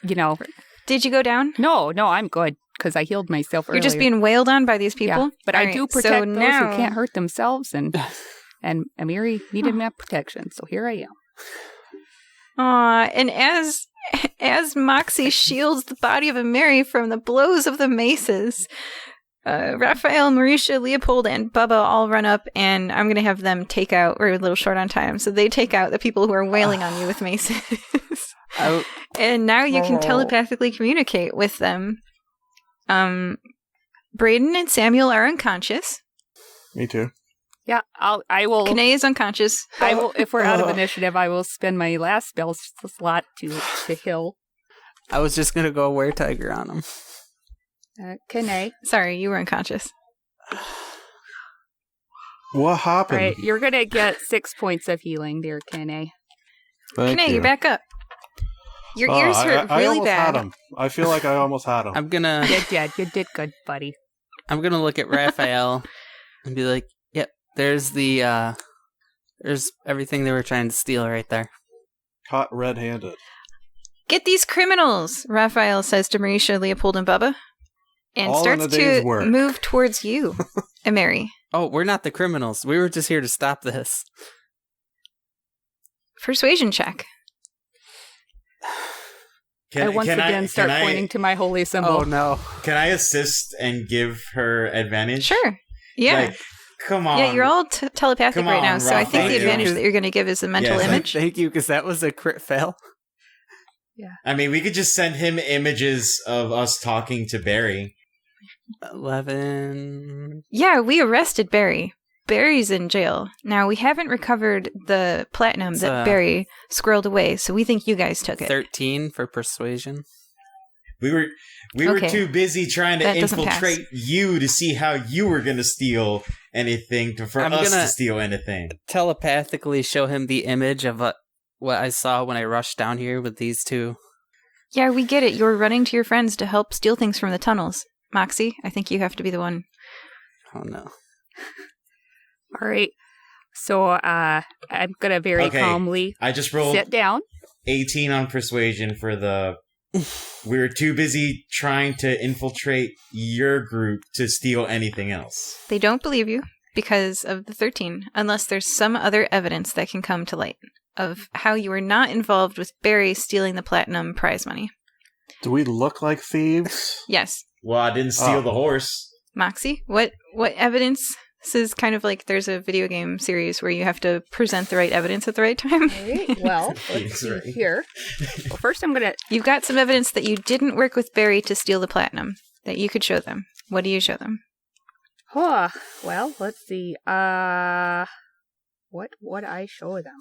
Did you go down? no, I'm good, because I healed myself earlier. You're just being wailed on by these people? Yeah, but All I right, do so protect those now- who can't hurt themselves, and Amiri needed that protection, so here I am. Aw, and as Moxie shields the body of a Mary from the blows of the maces, Raphael, Marisha, Leopold, and Bubba all run up, and I'm going to have them take out, we're a little short on time, so they take out the people who are wailing on you with maces. And now you can telepathically communicate with them. Braden and Samuel are unconscious. Me too. Yeah, I will. Kanae is unconscious. I will. If we're out of initiative, I will spend my last spell slot to heal. I was just gonna go Were Tiger on him. Kanae. Sorry, you were unconscious. What happened? Right, you're gonna get 6 points of healing, dear Kanae. Thank Kanae, you. you're back up. Your ears hurt I really almost bad. Had him. I feel like I almost had him. I'm gonna You did good, buddy. look at Raphael and be like, "Yep, there's there's everything they were trying to steal right there." Caught red-handed. Get these criminals, Raphael says to Marisha, Leopold, and Bubba, and All in starts a day's to work. move towards you, Emery. Oh, we're not the criminals. We were just here to stop this. Persuasion check. I once again start pointing to my holy symbol. Oh no! Can I assist and give her advantage? Sure. Yeah. Like, come on. Yeah, you're all telepathic Come right on, now, so I think Raphael. the advantage that you're going to give is a mental Yeah, image. Thank you, because that was a crit fail. I mean, we could just send him images of us talking to Barry. 11. Yeah, we arrested Barry. Barry's in jail. Now, we haven't recovered the platinum that Barry squirreled away, so we think you guys took it. 13 for persuasion. We were Okay. too busy trying to That doesn't infiltrate you to see how you were going to steal anything for I'm us gonna- to steal anything. Telepathically show him the image of what I saw when I rushed down here with these two. Yeah, we get it. You're running to your friends to help steal things from the tunnels. Moxie, I think you have to be the one. Oh no. All right. So I'm gonna very Okay. calmly I just rolled sit down. 18 on persuasion for the... We were too busy trying to infiltrate your group to steal anything else. They don't believe you because of the 13, unless there's some other evidence that can come to light of how you were not involved with Barry stealing the platinum prize money. Do we look like thieves? Yes. Well, I didn't steal the horse. Moxie, what evidence? This is kind of like there's a video game series where you have to present the right evidence at the right time. All right. Well, let's That's see right. here. Well, first I'm gonna. You've got some evidence that you didn't work with Barry to steal the platinum that you could show them. What do you show them? Huh. Well, let's see. What would I show them?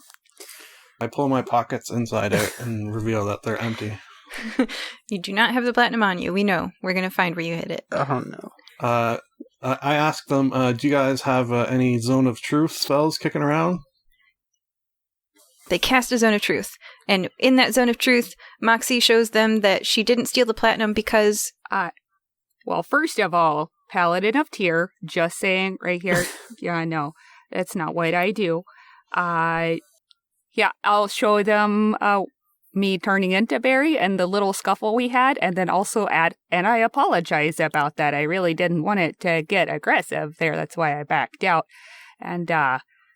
I pull my pockets inside out and reveal that they're empty. You do not have the platinum on you. We know. We're going to find where you hid it. Oh no. I ask them, do you guys have any Zone of Truth spells kicking around? They cast a Zone of Truth. And in that Zone of Truth, Moxie shows them that she didn't steal the platinum because... Well, first of all, Paladin of Tyr, just saying right here. Yeah, no, that's not what I do. Yeah, I'll show them me turning into Barry and the little scuffle we had, and then also add, and I apologize about that. I really didn't want it to get aggressive there. That's why I backed out. And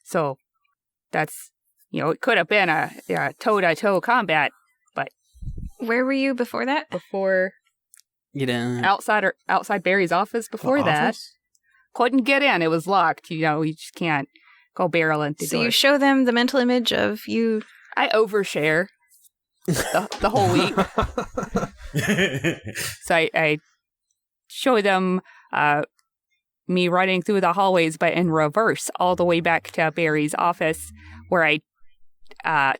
so that's, it could have been a toe-to-toe combat, but... Where were you before that? Before... You didn't... Outside Barry's office before that. Office? Couldn't get in. It was locked. You just can't go barrel into So doors. you show them the mental image of you... I overshare the whole week. So I show them me running through the hallways, but in reverse, all the way back to Barry's office, where I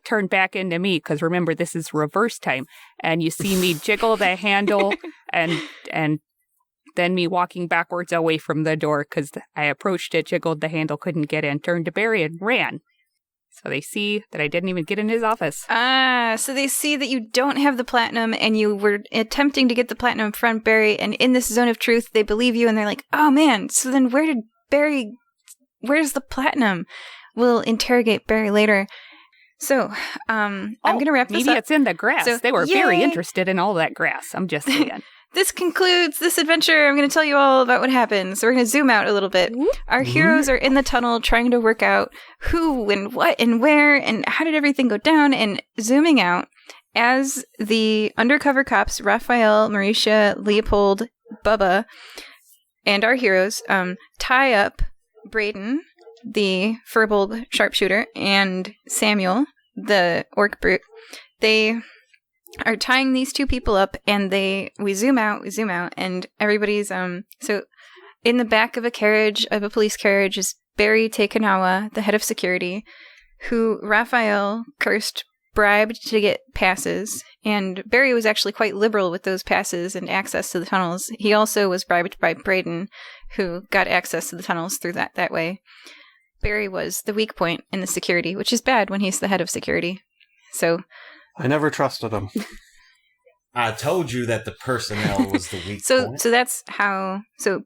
turn back into me, because remember, this is reverse time. And you see me jiggle the handle and then me walking backwards away from the door, because I approached it, jiggled the handle, couldn't get in, turned to Barry and ran. So they see that I didn't even get in his office. So they see that you don't have the platinum and you were attempting to get the platinum from Barry, and in this Zone of Truth, they believe you and they're like, oh man, so then where's the platinum? We'll interrogate Barry later. So, I'm going to wrap this maybe up. it's in the grass. So, they were very yay. interested in all that grass. I'm just saying. This concludes this adventure. I'm going to tell you all about what happens. So we're going to zoom out a little bit. Our heroes are in the tunnel trying to work out who and what and where and how did everything go down. And zooming out, as the undercover cops, Raphael, Mauricia, Leopold, Bubba, and our heroes tie up Braden, the Furbolg sharpshooter, and Samuel, the orc brute. They are tying these two people up, and we zoom out, and everybody's so in the back of a police carriage is Barry Takanawa, the head of security, who Raphael cursed bribed to get passes, and Barry was actually quite liberal with those passes and access to the tunnels. He also was bribed by Braden, who got access to the tunnels through that way. Barry was the weak point in the security, which is bad when he's the head of security. So I never trusted him. I told you that the personnel was the weak point. So that's how... So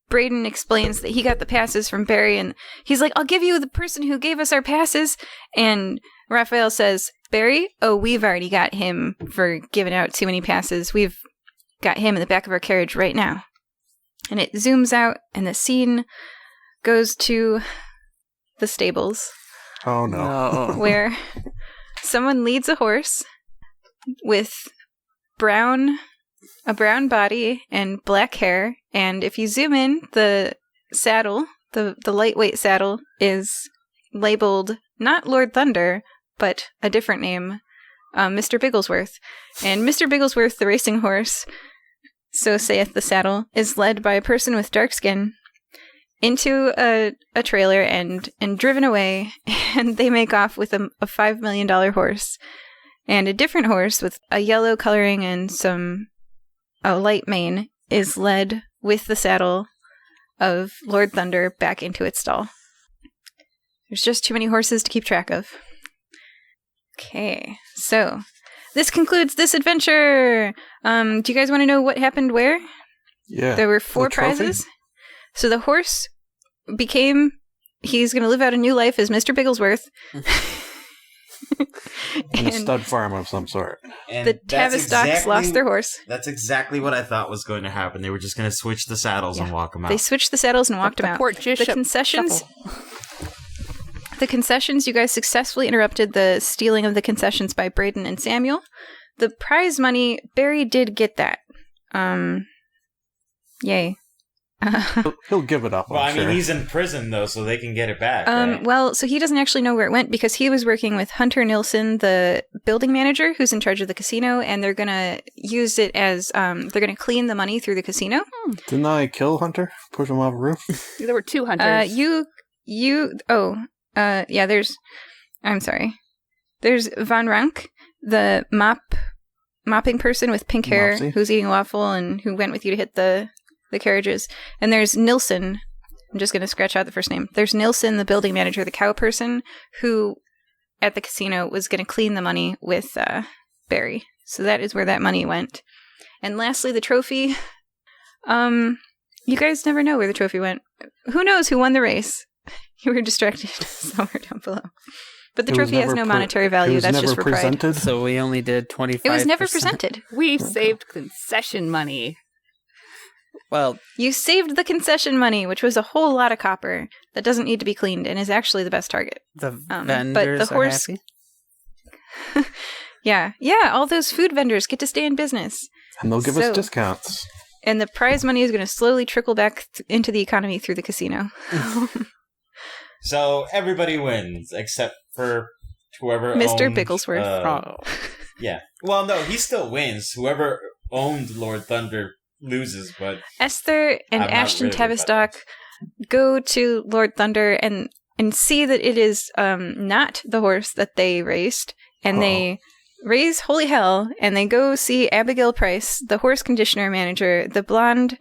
Braden explains that he got the passes from Barry, and he's like, I'll give you the person who gave us our passes. And Raphael says, Barry? Oh, we've already got him for giving out too many passes. We've got him in the back of our carriage right now. And it zooms out, and the scene goes to the stables. Oh, no. Where someone leads a horse with a brown body and black hair, and if you zoom in, the saddle, the lightweight saddle, is labeled not Lord Thunder, but a different name, Mr. Bigglesworth. And Mr. Bigglesworth, the racing horse, so saith the saddle, is led by a person with dark skin into a trailer and driven away, and they make off with a $5 million horse. And a different horse with a yellow coloring and a light mane is led with the saddle of Lord Thunder back into its stall. There's just too many horses to keep track of. Okay, so this concludes this adventure. Do you guys want to know what happened where? Yeah. There were 4 prizes. So the horse he's going to live out a new life as Mr. Bigglesworth. In a stud farm of some sort. And the Tavistocks lost their horse. That's exactly what I thought was going to happen. They were just going to switch the saddles and walk them out. They switched the saddles and walked them out. The concessions, you guys successfully interrupted the stealing of the concessions by Braden and Samuel. The prize money, Barry did get that. Yay. He'll give it up. Well, I'm I mean, sure. he's in prison though, so they can get it back. Right? Well, so he doesn't actually know where it went because he was working with Hunter Nilsson, the building manager who's in charge of the casino, and they're gonna use it as they're gonna clean the money through the casino. Didn't I kill Hunter? Push him off a roof? There were 2 hunters. I'm sorry. There's Von Rank, the mopping person with pink hair Mopsy. who's eating a waffle and who went with you to hit the carriages. And there's Nilsson. I'm just going to scratch out the first name. There's Nilsson, the building manager, the cow person, who at the casino was going to clean the money with Barry. So that is where that money went. And lastly, the trophy. You guys never know where the trophy went. Who knows who won the race? You were distracted somewhere down below. But the It was trophy has never no monetary value. That's just for pride. presented. So we only did 25%. It was never presented. We saved concession money. Well, You saved the concession money, which was a whole lot of copper that doesn't need to be cleaned and is actually the best target. the but vendors the are horse- happy. Yeah, all those food vendors get to stay in business. And they'll give So- us discounts. And the prize money is going to slowly trickle back into the economy through the casino. So everybody wins except for whoever Mr. owned, Bigglesworth. Yeah. Well, no, he still wins. Whoever owned Lord Thunder loses, but Esther and I'm not Ashton really, Tavistock go to Lord Thunder and see that it is not the horse that they raced, and they raise holy hell, and they go see Abigail Price, the horse conditioner manager, the blonde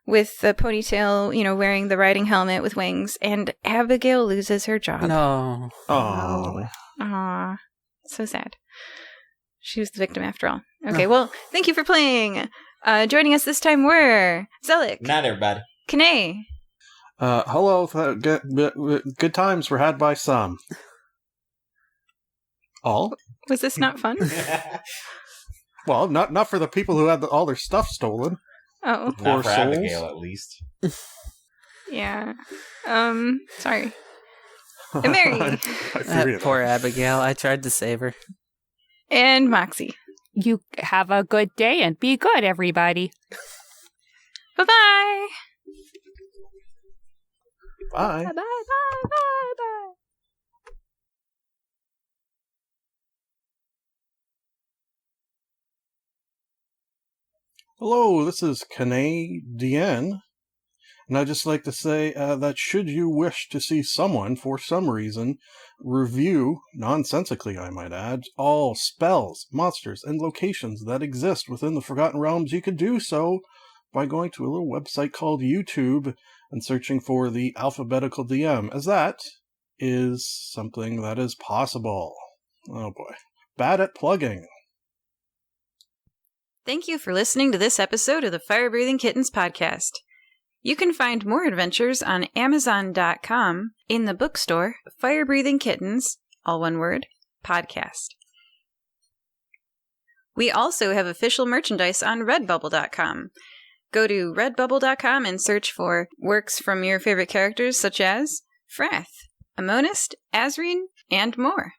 with the ponytail, wearing the riding helmet with wings, and Abigail loses her job. No. Oh. Aw, so sad. She was the victim after all. Okay, well, thank you for playing. Joining us this time were Zelik, not everybody. Kane, Hello. Good times were had by some. All? was this not fun? Well, not for the people who had all their stuff stolen. Oh, Poor Not for souls. Abigail, at least. yeah. Sorry. And Mary. I figured Poor Abigail. I tried to save her. And Moxie. You have a good day and be good, everybody. Bye-bye. Bye. Bye-bye, bye-bye. Hello, this is Canadian, and I'd just like to say that should you wish to see someone, for some reason, review, nonsensically I might add, all spells, monsters, and locations that exist within the Forgotten Realms, you can do so by going to a little website called YouTube and searching for the Alphabetical DM, as that is something that is possible. Oh boy. Bad at plugging. Thank you for listening to this episode of the Fire Breathing Kittens podcast. You can find more adventures on Amazon.com in the bookstore Fire Breathing Kittens, all one word, podcast. We also have official merchandise on Redbubble.com. Go to Redbubble.com and search for works from your favorite characters such as Frath, Amonist, Azreen, and more.